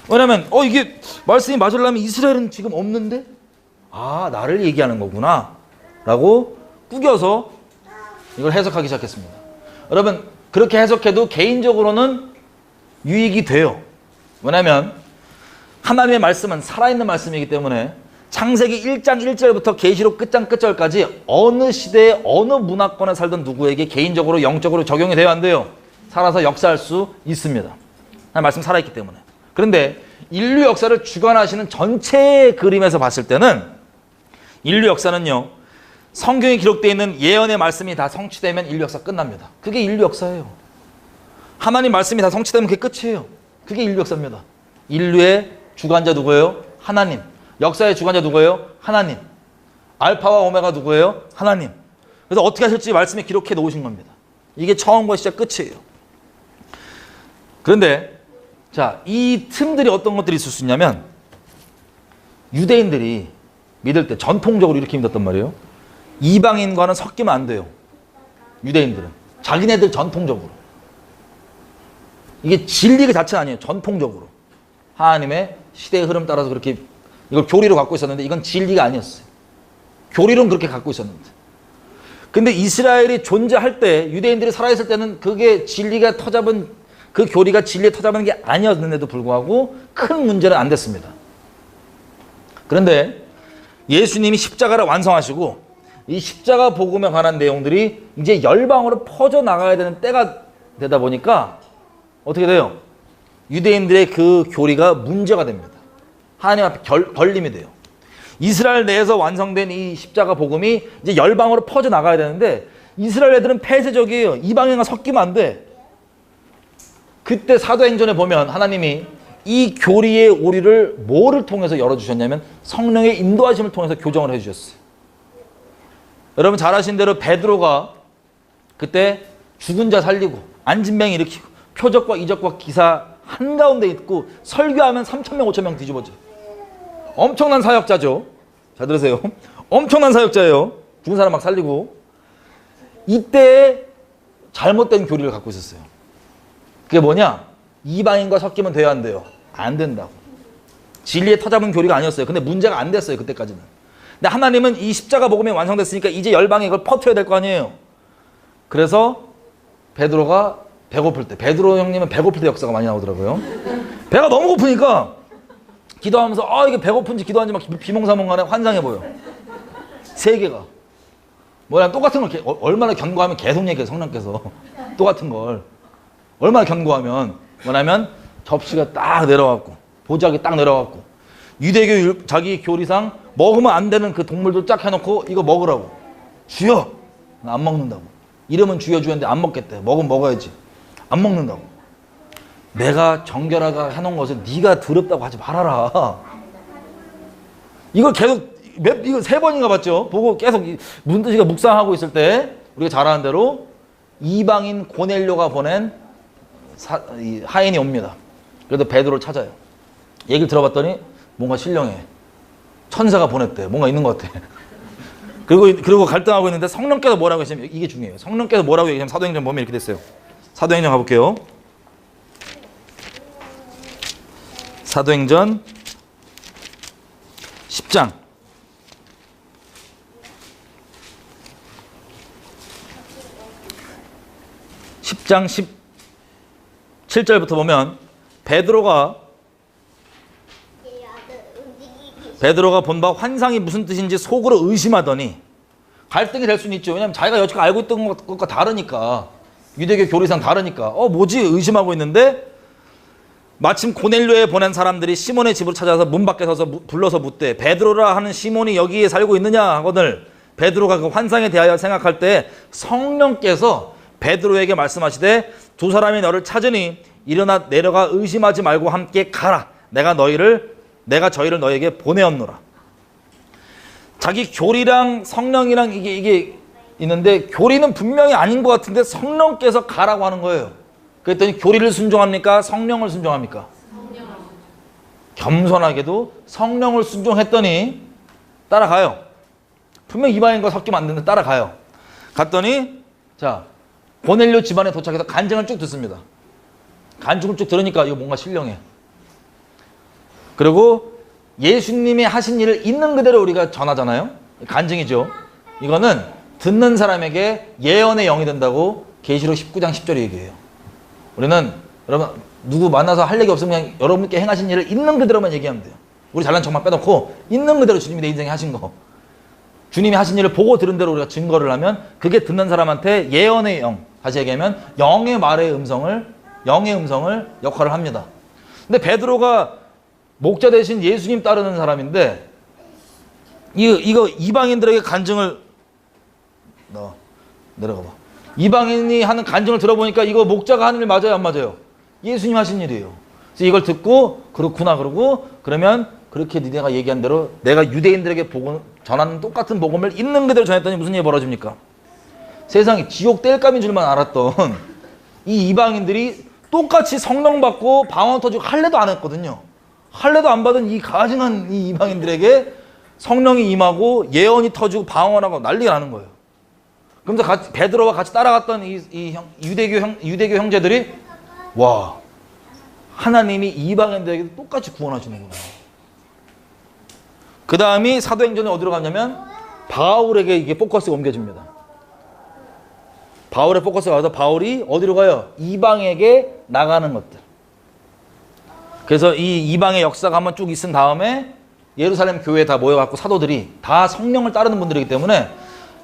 왜냐면 이게 말씀이 맞으려면 이스라엘은 지금 없는데 나를 얘기하는 거구나 라고 꾸겨서 이걸 해석하기 시작했습니다. 여러분, 그렇게 해석해도 개인적으로는 유익이 돼요. 왜냐면 하나님의 말씀은 살아있는 말씀이기 때문에 창세기 1장 1절부터 계시록 끝장 끝절까지 어느 시대에 어느 문화권에 살던 누구에게 개인적으로 영적으로 적용이 돼야 안 돼요. 살아서 역사할 수 있습니다. 하나님의 말씀 살아있기 때문에. 그런데 인류 역사를 주관하시는 전체 그림에서 봤을 때는 인류 역사는요, 성경에 기록되어 있는 예언의 말씀이 다 성취되면 인류 역사 끝납니다. 그게 인류 역사예요. 하나님 말씀이 다 성취되면 그게 끝이에요. 그게 인류 역사입니다. 인류의 주관자 누구예요? 하나님. 역사의 주관자 누구예요? 하나님. 알파와 오메가 누구예요? 하나님. 그래서 어떻게 하실지 말씀에 기록해 놓으신 겁니다. 이게 처음과 시작 끝이에요. 그런데 자, 이 틈들이 어떤 것들이 있을 수 있냐면, 유대인들이 믿을 때 전통적으로 이렇게 믿었단 말이에요. 이방인과는 섞이면 안 돼요. 유대인들은 자기네들 전통적으로 이게 진리 그 자체는 아니에요. 전통적으로. 하나님의 시대의 흐름 따라서 그렇게 이걸 교리로 갖고 있었는데 이건 진리가 아니었어요. 교리로는 그렇게 갖고 있었는데. 근데 이스라엘이 존재할 때, 유대인들이 살아있을 때는 그게 진리가 터잡은, 그 교리가 진리에 터잡은 게 아니었는데도 불구하고 큰 문제는 안 됐습니다. 그런데 예수님이 십자가를 완성하시고 이 십자가 복음에 관한 내용들이 이제 열방으로 퍼져나가야 되는 때가 되다 보니까 어떻게 돼요? 유대인들의 그 교리가 문제가 됩니다. 하나님 앞에 걸림이 돼요. 이스라엘 내에서 완성된 이 십자가 복음이 이제 열방으로 퍼져나가야 되는데 이스라엘 애들은 폐쇄적이에요. 이방인과 섞이면 안 돼. 그때 사도행전에 보면 하나님이 이 교리의 오리를 뭐를 통해서 열어주셨냐면 성령의 인도하심을 통해서 교정을 해주셨어요. 여러분 잘 아시는 대로 베드로가 그때 죽은 자 살리고 안진병 일으키고 표적과 이적과 기사 한가운데 있고 설교하면 3,000명 5,000명 뒤집어져요. 엄청난 사역자죠. 잘 들으세요. 엄청난 사역자예요. 죽은 사람 막 살리고. 이때에 잘못된 교리를 갖고 있었어요. 그게 뭐냐? 이방인과 섞이면 돼야 안 돼요. 안 된다고. 진리에 터잡은 교리가 아니었어요. 근데 문제가 안 됐어요. 그때까지는. 근데 하나님은 이 십자가 복음이 완성됐으니까 이제 열방에 이걸 퍼뜨려야 될 거 아니에요. 그래서 베드로가 배고플 때, 베드로 형님은 배고플 때 역사가 많이 나오더라고요. 배가 너무 고프니까 기도하면서 이게 배고픈지 기도하는지 막 비몽사몽간에 환상해 보여. 세 개가. 뭐냐면 똑같은 걸 얼마나 견고하면 계속 얘기해요. 성령께서. 똑같은 걸. 얼마나 견고하면 뭐냐면 접시가 딱 내려왔고 보자기 딱 내려왔고 유대교 자기 교리상 먹으면 안 되는 그 동물들 쫙 해놓고 이거 먹으라고. 주여! 안 먹는다고. 이름은 주여 주였는데 안 먹겠대. 먹으면 먹어야지. 안 먹는다고. 내가 정결하가 해놓은 것을 네가 더럽다고 하지 말아라. 이걸 계속 이거 3번인가 봤죠. 보고 계속 문드시가 묵상하고 있을 때 우리가 잘 아는 대로 이방인 고넬료가 보낸 하인이 옵니다. 그래도 베드로를 찾아요. 얘기를 들어봤더니 뭔가 신령해. 천사가 보냈대. 뭔가 있는 것 같아. 그리고 갈등하고 있는데 성령께서 뭐라고 하시냐면 이게 중요해요. 성령께서 뭐라고 얘기하면 사도행전 보면 이렇게 됐어요. 사도행전 가볼게요. 사도행전 10장 17절부터 보면 베드로가 본 바 환상이 무슨 뜻인지 속으로 의심하더니 갈등이 될 수는 있죠. 왜냐하면 자기가 여태까지 알고 있던 것과 다르니까 유대교 교리상 다르니까 뭐지 의심하고 있는데 마침 고넬료에 보낸 사람들이 시몬의 집으로 찾아서 문 밖에 서서 불러서 묻되 베드로라 하는 시몬이 여기에 살고 있느냐 하거늘 베드로가 그 환상에 대하여 생각할 때 성령께서 베드로에게 말씀하시되 두 사람이 너를 찾으니 일어나 내려가 의심하지 말고 함께 가라. 내가 저희를 너에게 보내었노라. 자기 교리랑 성령이랑 이게 있는데 교리는 분명히 아닌 것 같은데 성령께서 가라고 하는 거예요. 그랬더니 교리를 순종합니까? 성령을 순종합니까? 겸손하게도 성령을 순종했더니 따라가요. 분명 이방인과 섞이면 안 되는데 따라가요. 갔더니 고넬료 집안에 도착해서 간증을 쭉 듣습니다. 간증을 쭉 들으니까 이거 뭔가 신령해. 그리고 예수님이 하신 일을 있는 그대로 우리가 전하잖아요. 간증이죠. 이거는 듣는 사람에게 예언의 영이 된다고 계시록 19장 10절에 얘기해요. 우리는 여러분 누구 만나서 할 얘기 없으면 그냥 여러분께 행하신 일을 있는 그대로만 얘기하면 돼요. 우리 잘난 척만 빼놓고 있는 그대로 주님이 내 인생에 하신 거, 주님이 하신 일을 보고 들은 대로 우리가 증거를 하면 그게 듣는 사람한테 예언의 영, 다시 얘기하면 영의 말의 음성을 역할을 합니다. 근데 베드로가 목자 대신 예수님 따르는 사람인데 이거 이방인들에게 간증을 내려가 봐. 이방인이 하는 간증을 들어보니까 이거 목자가 하는 일 맞아요, 안 맞아요? 예수님 하신 일이에요. 그래서 이걸 듣고 그렇구나 그러고 그러면 그렇게 니네가 얘기한 대로 내가 유대인들에게 전하는 똑같은 복음을 있는 그대로 전했더니 무슨 일이 벌어집니까? 세상에 지옥 땔감인 줄만 알았던 이 이방인들이 똑같이 성령 받고 방언 터지고 할례도 안 했거든요. 할례도 안 받은 이 가증한 이 이방인들에게 성령이 임하고 예언이 터지고 방언하고 난리가 나는 거예요. 그러면서 베드로와 같이 따라갔던 이 유대교 형제들이 와 하나님이 이방인들에게도 똑같이 구원하시는구나. 그 다음이 사도행전에 어디로 가냐면 바울에게 이게 포커스가 옮겨집니다. 바울의 포커스가 가서 바울이 어디로 가요? 이방에게 나가는 것들. 그래서 이 이방의 역사가 한번 쭉 있은 다음에 예루살렘 교회에 다 모여갖고 사도들이 다 성령을 따르는 분들이기 때문에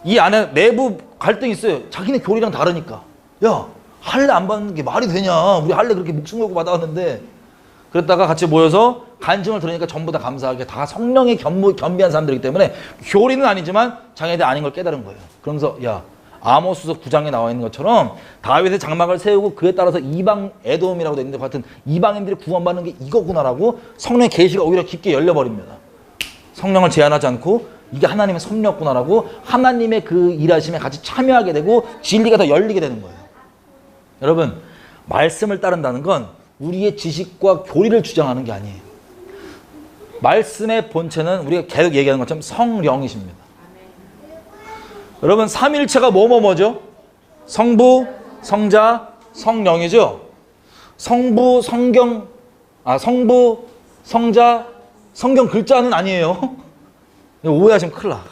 이 안에 내부 갈등이 있어요. 자기네 교리랑 다르니까. 야, 할례 안 받는 게 말이 되냐. 우리 할례 그렇게 목숨 걸고 받아왔는데. 그랬다가 같이 모여서 간증을 들으니까 전부 다 감사하게 다 성령에 겸비한 사람들이기 때문에 교리는 아니지만 자기네들 아닌 걸 깨달은 거예요. 그러면서 야, 아모스서 9장에 나와 있는 것처럼 다윗의 장막을 세우고 그에 따라서 이방 에돔이라고 되어 있는데 같은 이방인들이 구원받는 게 이거구나라고 성령의 계시가 오히려 깊게 열려버립니다. 성령을 제한하지 않고 이게 하나님의 섭리였구나라고 하나님의 그 일하심에 같이 참여하게 되고 진리가 더 열리게 되는 거예요. 여러분, 말씀을 따른다는 건 우리의 지식과 교리를 주장하는 게 아니에요. 말씀의 본체는 우리가 계속 얘기하는 것처럼 성령이십니다. 여러분, 삼일체가 뭐죠? 성부, 성자, 성령이죠? 성부, 성자, 성경 글자는 아니에요. 오해하시면 큰일 나.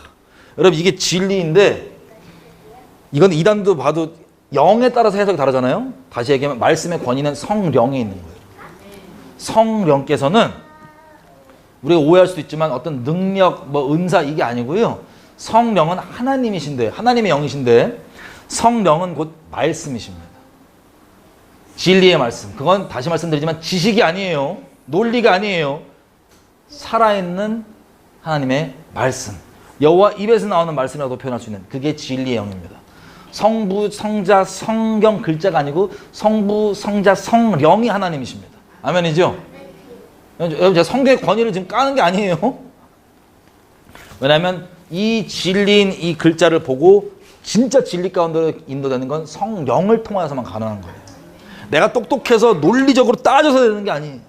여러분, 이게 진리인데 이건 이단도 봐도 영에 따라서 해석이 다르잖아요. 다시 얘기하면 말씀의 권위는 성령에 있는 거예요. 성령께서는 우리가 오해할 수도 있지만 어떤 능력, 은사 이게 아니고요. 성령은 하나님이신데, 하나님의 영이신데 성령은 곧 말씀이십니다. 진리의 말씀. 그건 다시 말씀드리지만 지식이 아니에요. 논리가 아니에요. 살아있는 하나님의 말씀. 여호와 입에서 나오는 말씀이라고 표현할 수 있는 그게 진리의 영입니다. 성부, 성자, 성경 글자가 아니고 성부, 성자, 성령이 하나님이십니다. 아멘이죠? 여러분, 제가 성경의 권위를 지금 까는 게 아니에요. 왜냐하면 이 진리인 이 글자를 보고 진짜 진리 가운데로 인도되는 건 성령을 통하여서만 가능한 거예요. 내가 똑똑해서 논리적으로 따져서 되는 게 아니에요.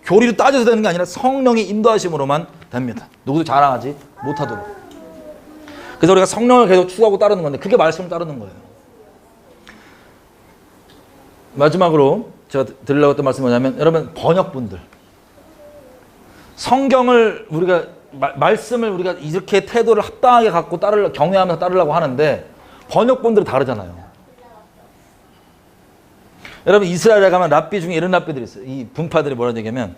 교리로 따져서 되는 게 아니라 성령의 인도하심으로만 됩니다. 누구도 자랑하지 못하도록. 그래서 우리가 성령을 계속 추구하고 따르는 건데 그게 말씀을 따르는 거예요. 마지막으로 제가 드리려고 했던 말씀이 뭐냐면 여러분, 번역분들. 성경을 우리가 말씀을 우리가 이렇게 태도를 합당하게 갖고 경외하면서 따르려고 하는데 번역본들이 다르잖아요. 여러분, 이스라엘에 가면 랍비 중에 이런 랍비들이 있어요. 이 분파들이 뭐라는 얘기냐면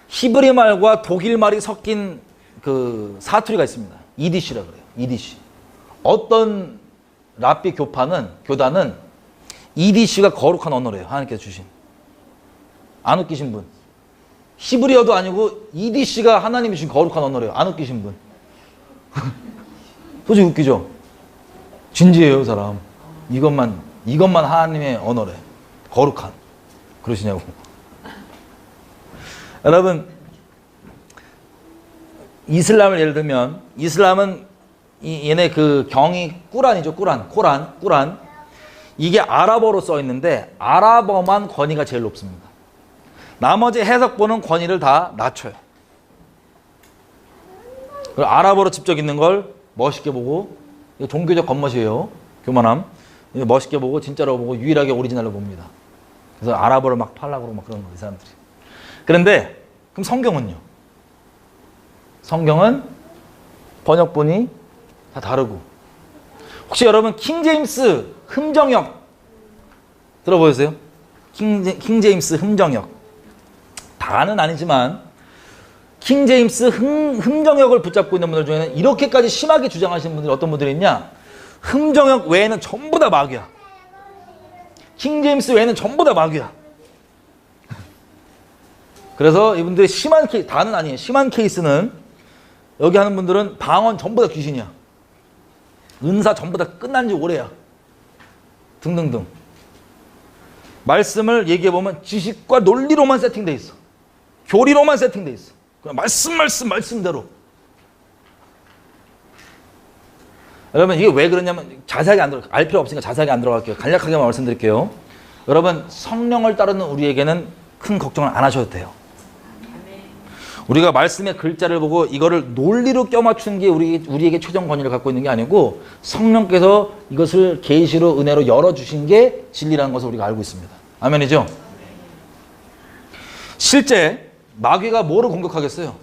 히브리 말과 독일 말이 섞인 그 사투리가 있습니다. 이디시라 그래요. 이디시. 어떤 랍비 교단은 이디시가 거룩한 언어래요. 하나님께서 주신. 안 웃기신 분. 히브리어도 아니고 이디시가 하나님이 주신 거룩한 언어래요. 안 웃기신 분. 솔직히 웃기죠? 진지해요, 사람. 이것만 하나님의 언어래. 거룩한. 그러시냐고. 여러분, 이슬람을 예를 들면, 이슬람은 얘네 그 경이 꾸란이죠. 꾸란. 이게 아랍어로 써 있는데 아랍어만 권위가 제일 높습니다. 나머지 해석본은 권위를 다 낮춰요. 그리고 아랍어로 직접 있는 걸 멋있게 보고, 이거 종교적 겉멋이에요. 교만함. 이거 멋있게 보고 진짜로 보고 유일하게 오리지널로 봅니다. 그래서 아랍어를 막 팔라고 막 그러는 거예요, 이 사람들이. 그런데 그럼 성경은요? 성경은 번역본이 다 다르고. 혹시 여러분 킹제임스 흠정역 들어보셨어요? 킹제임스 흠정역. 다는 아니지만 킹제임스 흠정역을 붙잡고 있는 분들 중에는 이렇게까지 심하게 주장하시는 분들이 어떤 분들이 있냐? 흠정역 외에는 전부 다 마귀야. 킹제임스 외에는 전부 다 마귀야. 그래서 이분들이 심한 케이스, 다는 아니에요. 심한 케이스는 여기 하는 분들은 방언 전부 다 귀신이야. 은사 전부 다 끝난 지 오래야. 등등등. 말씀을 얘기해보면 지식과 논리로만 세팅돼 있어. 교리로만 세팅돼 있어. 그냥 말씀대로. 여러분, 이게 왜 그러냐면 자세하게 알 필요 없으니까 자세하게 안 들어갈게요. 간략하게만 말씀드릴게요. 여러분, 성령을 따르는 우리에게는 큰 걱정을 안 하셔도 돼요. 우리가 말씀의 글자를 보고 이거를 논리로 껴맞추는 게 우리에게 최종 권위를 갖고 있는 게 아니고 성령께서 이것을 계시로 은혜로 열어주신 게 진리라는 것을 우리가 알고 있습니다. 아멘이죠? 실제 마귀가 뭐를 공격하겠어요?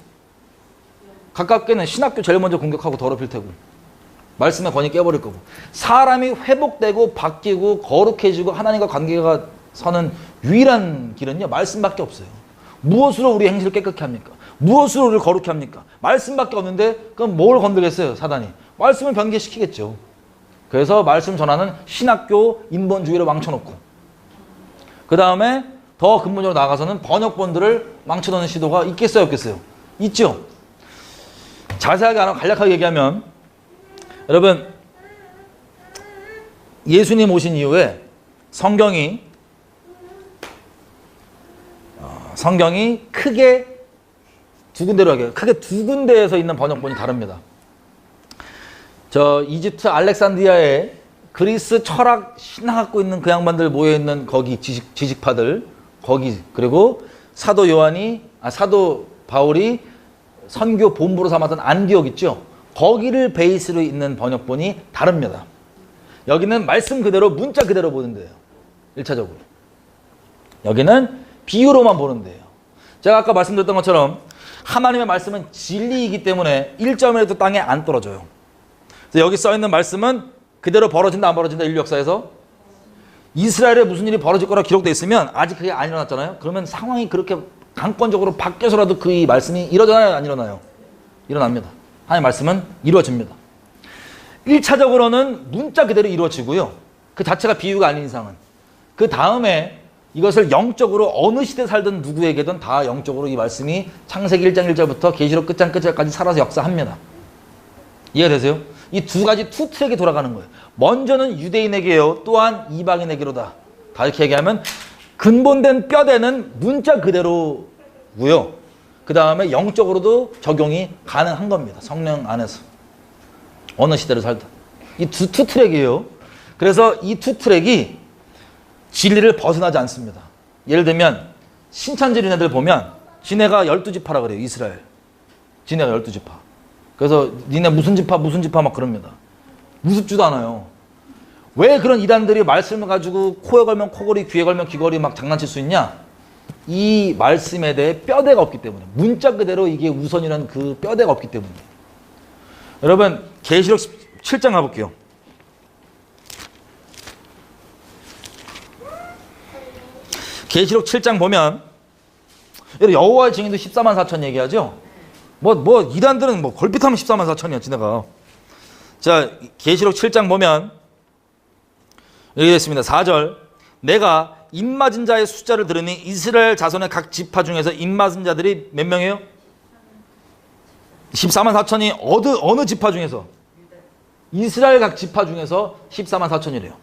가깝게는 신학교 제일 먼저 공격하고 더럽힐 테고 말씀의 권위 깨버릴 거고 사람이 회복되고 바뀌고 거룩해지고 하나님과 관계가 서는 유일한 길은요 말씀밖에 없어요. 무엇으로 우리 행실을 깨끗게 합니까? 무엇으로 우리를 거룩게 합니까? 말씀밖에 없는데 그럼 뭘 건들겠어요 사단이? 말씀을 변개시키겠죠. 그래서 말씀 전하는 신학교 인본주의를 망쳐놓고 그 다음에 더 근본적으로 나아가서는 번역본들을 망쳐놓는 시도가 있겠어요 없겠어요? 있죠. 자세하게 안 하고 간략하게 얘기하면 여러분 예수님 오신 이후에 성경이 크게 두 군데로 하게요. 크게 두 군데에서 있는 번역본이 다릅니다. 저 이집트 알렉산드리아에 그리스 철학 신학갖고 있는 그 양반들 모여있는 거기 지식파들 거기 그리고 사도 바울이 선교 본부로 삼았던 안디옥 있죠. 거기를 베이스로 있는 번역본이 다릅니다. 여기는 말씀 그대로 문자 그대로 보는 데예요. 1차적으로. 여기는 비유로만 보는 데예요. 제가 아까 말씀드렸던 것처럼 하나님의 말씀은 진리이기 때문에 1점이라도 땅에 안 떨어져요. 그래서 여기 써있는 말씀은 그대로 벌어진다 안 벌어진다 인류 역사에서 이스라엘에 무슨 일이 벌어질 거라 기록되어 있으면 아직 그게 안 일어났잖아요. 그러면 상황이 그렇게 강권적으로 바뀌어서라도 그 이 말씀이 일어나요 안 일어나요? 일어납니다. 하나님의 말씀은 이루어집니다. 1차적으로는 문자 그대로 이루어지고요. 그 자체가 비유가 아닌 이상은 그 다음에 이것을 영적으로 어느 시대에 살던 누구에게든 다 영적으로 이 말씀이 창세기 1장 1절부터 계시록 끝장 끝절까지 살아서 역사합니다. 이해가 되세요? 이 두 가지 투 트랙이 돌아가는 거예요. 먼저는 유대인에게요. 또한 이방인에게로다. 다 이렇게 얘기하면 근본된 뼈대는 문자 그대로고요. 그 다음에 영적으로도 적용이 가능한 겁니다. 성령 안에서. 어느 시대를 살든. 이 투 트랙이에요. 그래서 이 투 트랙이 진리를 벗어나지 않습니다. 예를 들면 신천지인 애들 보면 지네가 12지파라 그래요. 이스라엘. 지네가 12지파. 그래서 니네 무슨 지파 막 그럽니다. 우습지도 않아요. 왜 그런 이단들이 말씀을 가지고 코에 걸면 코걸이, 귀에 걸면 귀걸이 막 장난칠 수 있냐? 이 말씀에 대해 뼈대가 없기 때문에. 문자 그대로 이게 우선이라는 그 뼈대가 없기 때문에. 여러분 계시록 7장 가볼게요. 계시록 7장 보면 여호와의 증인도 14만 4천 얘기하죠. 이단들은 걸핏하면 14만 4천이야 지네가. 자 계시록 7장 보면 여기 있습니다. 4절 내가 입맞은 자의 숫자를 들으니 이스라엘 자손의 각 지파 중에서 입맞은 자들이 몇 명이에요? 14만 4천이 어느 지파 중에서? 이스라엘 각 지파 중에서 14만 4천이래요.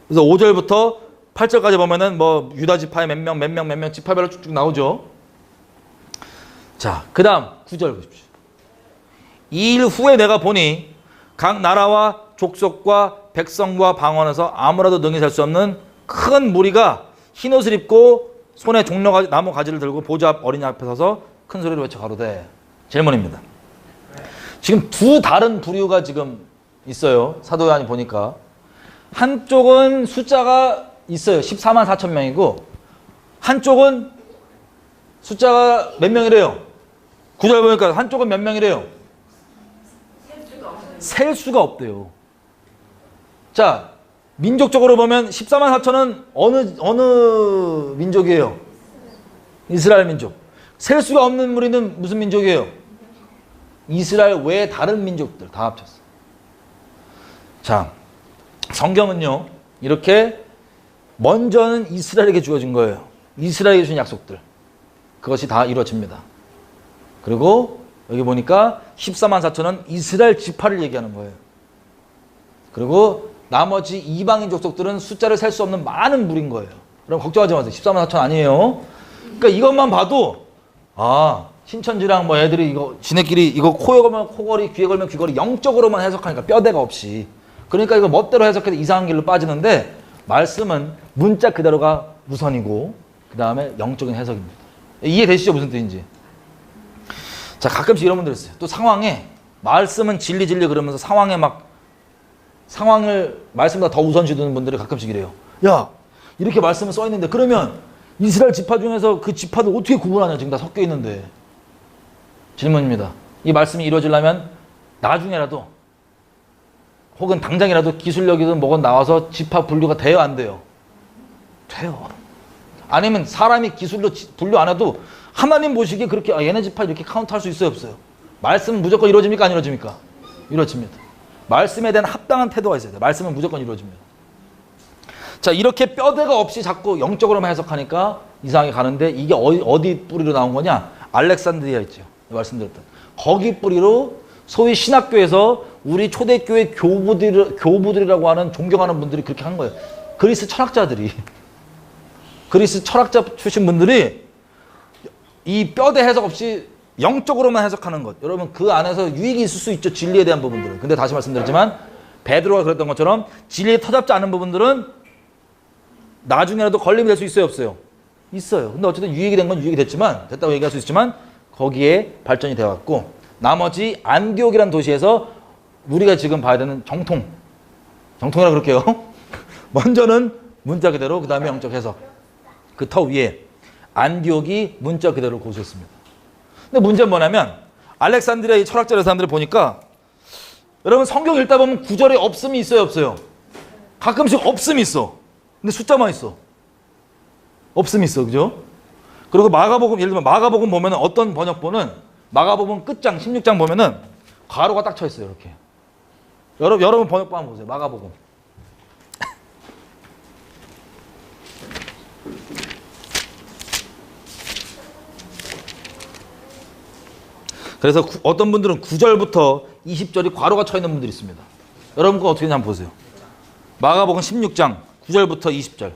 그래서 5절부터 8절까지 보면은 유다 지파의 몇 명 지파별로 쭉쭉 나오죠. 자, 그 다음 9절 보십시오. 이 일 후에 내가 보니 각 나라와 족속과 백성과 방언에서 아무라도 능히 살 수 없는 큰 무리가 흰옷을 입고 손에 나무 가지를 들고 보좌 앞 어린이 앞에 서서 큰 소리로 외쳐 가로되. 질문입니다. 지금 두 다른 부류가 지금 있어요. 사도 요한이 보니까. 한쪽은 숫자가 있어요. 14만 4천 명이고 한쪽은 숫자가 몇 명이래요? 9절 보니까 한쪽은 몇 명이래요? 셀 수가 없대요. 자, 민족적으로 보면 14만 4천은 어느 민족이에요? 이스라엘 민족. 셀 수가 없는 무리는 무슨 민족이에요? 이스라엘 외의 다른 민족들 다 합쳤어. 자, 성경은요 이렇게 먼저는 이스라엘에게 주어진 거예요. 이스라엘에게 준 약속들. 그것이 다 이루어집니다. 그리고 여기 보니까 14만 4천은 이스라엘 지파를 얘기하는 거예요. 그리고 나머지 이방인 족속들은 숫자를 셀 수 없는 많은 무리인 거예요. 그럼 걱정하지 마세요. 14만 4천 아니에요. 그러니까 이것만 봐도 신천지랑 애들이 지네끼리 이거 코에 걸면 코걸이, 귀에 걸면 귀걸이 영적으로만 해석하니까 뼈대가 없이. 그러니까 이거 멋대로 해석해서 이상한 길로 빠지는데 말씀은 문자 그대로가 우선이고 그 다음에 영적인 해석입니다. 이해되시죠? 무슨 뜻인지. 자, 가끔씩 이런 분들 있어요. 또 상황에 말씀은 진리 그러면서 상황을 말씀보다 더 우선시 두는 분들이 가끔씩 이래요. 야, 이렇게 말씀은 써있는데 그러면 이스라엘 지파 중에서 그 지파들 어떻게 구분하냐. 지금 다 섞여 있는데. 질문입니다. 이 말씀이 이루어지려면 나중에라도 혹은 당장이라도 기술력이든 뭐건 나와서 지파 분류가 돼요, 안 돼요? 돼요. 아니면 사람이 기술로 분류 안 해도 하나님 보시기에 그렇게 얘네 지파 이렇게 카운트할 수 있어요, 없어요? 말씀은 무조건 이루어집니까, 안 이루어집니까? 이루어집니다. 말씀에 대한 합당한 태도가 있어야 돼요. 말씀은 무조건 이루어집니다. 자, 이렇게 뼈대가 없이 자꾸 영적으로만 해석하니까 이상하게 가는데 이게 어디 뿌리로 나온 거냐? 알렉산드리아 있죠. 말씀드렸던. 거기 뿌리로 소위 신학교에서 우리 초대교회 교부들이라고 하는 존경하는 분들이 그렇게 한 거예요. 그리스 철학자들이. 그리스 철학자 출신 분들이 이 뼈대 해석 없이 영적으로만 해석하는 것. 여러분 그 안에서 유익이 있을 수 있죠. 진리에 대한 부분들은. 근데 다시 말씀드렸지만 베드로가 그랬던 것처럼 진리에 터잡지 않은 부분들은 나중에라도 걸림이 될 수 있어요, 없어요? 있어요. 근데 어쨌든 유익이 된 건 유익이 됐다고 얘기할 수 있지만 거기에 발전이 되어왔고 나머지 안디옥이라는 도시에서 우리가 지금 봐야 되는 정통이라 그럴게요. 먼저는 문자 그대로 그 다음에 영적 해석. 그 터 위에 안디옥이 문자 그대로 고수했습니다. 근데 문제는 뭐냐면 알렉산드리아 이 철학자 사람들을 보니까 여러분 성경 읽다 보면 구절에 없음이 있어요, 없어요? 가끔씩 없음이 있어. 근데 숫자만 있어. 없음이 있어, 그죠? 그리고 마가복음, 예를 들면 마가복음 보면은 어떤 번역본은 마가복음 끝장 16장 보면은 괄호가 딱 쳐 있어요, 이렇게. 여러분 번역본 한번 보세요. 마가복음. 그래서 어떤 분들은 9절부터 20절이 괄호가 쳐 있는 분들이 있습니다. 여러분 거 어떻게 되는지 한번 보세요. 마가복음 16장 9절부터 20절.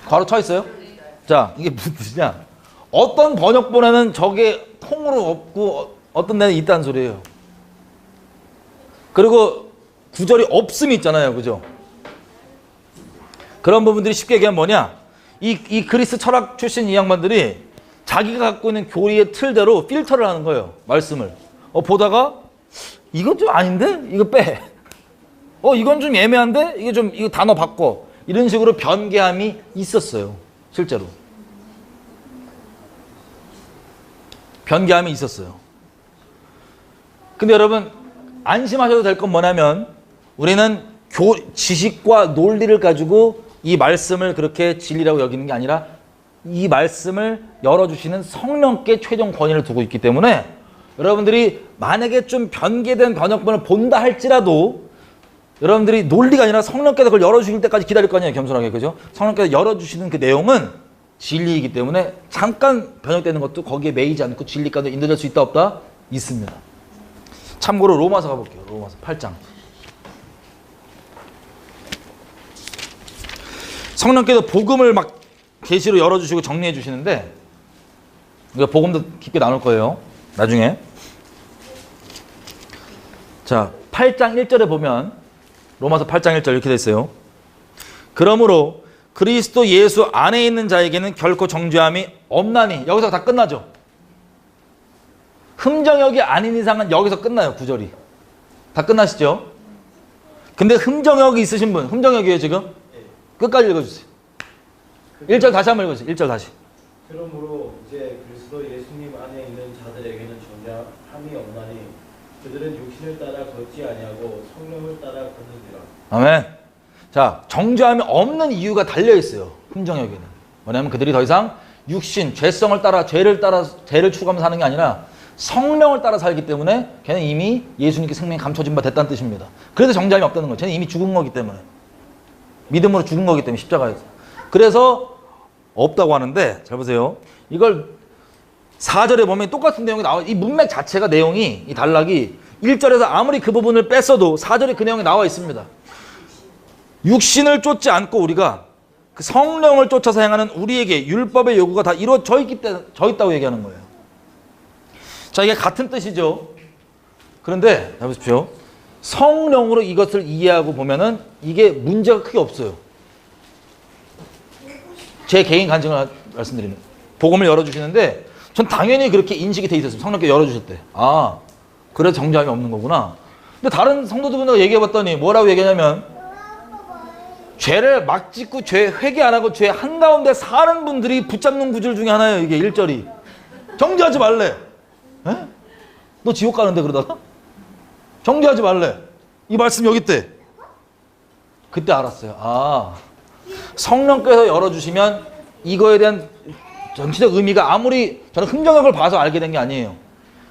괄호 쳐 있어요? 자, 이게 무슨 뜻이냐? 어떤 번역본에는 저게 통으로 없고 어떤 데는 있다는 소리예요. 그리고 9절이 없음이 있잖아요, 그죠? 그런 부분들이 쉽게 얘기하면 뭐냐? 이 그리스 철학 출신 이 양반들이 자기가 갖고 있는 교리의 틀대로 필터를 하는 거예요. 말씀을. 보다가 이건 좀 아닌데? 이거 빼. 이건 좀 애매한데? 이거 단어 바꿔. 이런 식으로 변개함이 있었어요. 실제로. 변개함이 있었어요. 근데 여러분 안심하셔도 될 건 뭐냐면 우리는 지식과 논리를 가지고 이 말씀을 그렇게 진리라고 여기는 게 아니라 이 말씀을 열어주시는 성령께 최종 권위를 두고 있기 때문에 여러분들이 만약에 좀 변개된 번역본을 본다 할지라도 여러분들이 논리가 아니라 성령께서 그걸 열어주실 때까지 기다릴 거 아니에요, 겸손하게. 그죠? 성령께서 열어주시는 그 내용은 진리이기 때문에 잠깐 변형되는 것도 거기에 매이지 않고 진리까지 인도될 수 있다 없다? 있습니다. 참고로 로마서 가볼게요. 로마서 8장. 성령께서 복음을 막 계시로 열어주시고 정리해 주시는데 복음도 깊게 나눌 거예요. 나중에. 자, 8장 1절에 보면 로마서 8장 1절 이렇게 돼 있어요. 그러므로 그리스도 예수 안에 있는 자에게는 결코 정죄함이 없나니. 여기서 다 끝나죠. 흠정역이 아닌 이상은 여기서 끝나요. 9절이. 다 끝나시죠? 근데 흠정역이 있으신 분, 흠정역이에요 지금? 끝까지 읽어주세요. 1절 다시 한번 읽어주세요. 1절 다시. 그러므로 이제 그리스도 예수님 안에 있는 자들에게는 정죄함이 없나니 그들은 육신을 따라 걷지 아니하고 성령을 따라 걷느니라. 아멘. 자, 정죄함이 없는 이유가 달려있어요. 흠정역에는. 뭐냐면 그들이 더 이상 육신, 죄성을 따라 죄를 추구하면서 사는 게 아니라 성령을 따라 살기 때문에 걔는 이미 예수님께 생명이 감춰진 바 됐다는 뜻입니다. 그래서 정죄함이 없다는 거예요. 쟤는 이미 죽은 거기 때문에. 믿음으로 죽은 거기 때문에 십자가에서. 그래서 없다고 하는데 잘 보세요. 이걸 4절에 보면 똑같은 내용이 나와요. 이 문맥 자체가 내용이 이 단락이 1절에서 아무리 그 부분을 뺐어도 4절에 그 내용이 나와 있습니다. 육신을 쫓지 않고 우리가 그 성령을 쫓아서 행하는 우리에게 율법의 요구가 다 이루어져 있다고 얘기하는 거예요. 자, 이게 같은 뜻이죠. 그런데 잘 보십시오. 성령으로 이것을 이해하고 보면은 이게 문제가 크게 없어요. 제 개인 간증을 말씀드리는 복음을 열어주시는데 전 당연히 그렇게 인식이 돼 있었어요. 성령께 열어주실 때. 아, 그래서 정죄함이 없는 거구나. 근데 다른 성도들분과 얘기해봤더니 뭐라고 얘기하냐면 죄를 막 짓고 죄 회개 안 하고 죄 한가운데 사는 분들이 붙잡는 구절 중에 하나예요. 이게 1절이. 정죄하지 말래. 에? 너 지옥 가는데 그러다가? 정죄하지 말래. 이 말씀 여기 있대. 그때 알았어요. 아, 성령께서 열어주시면 이거에 대한 전체적 의미가 아무리 저는 흥정역을 봐서 알게 된 게 아니에요.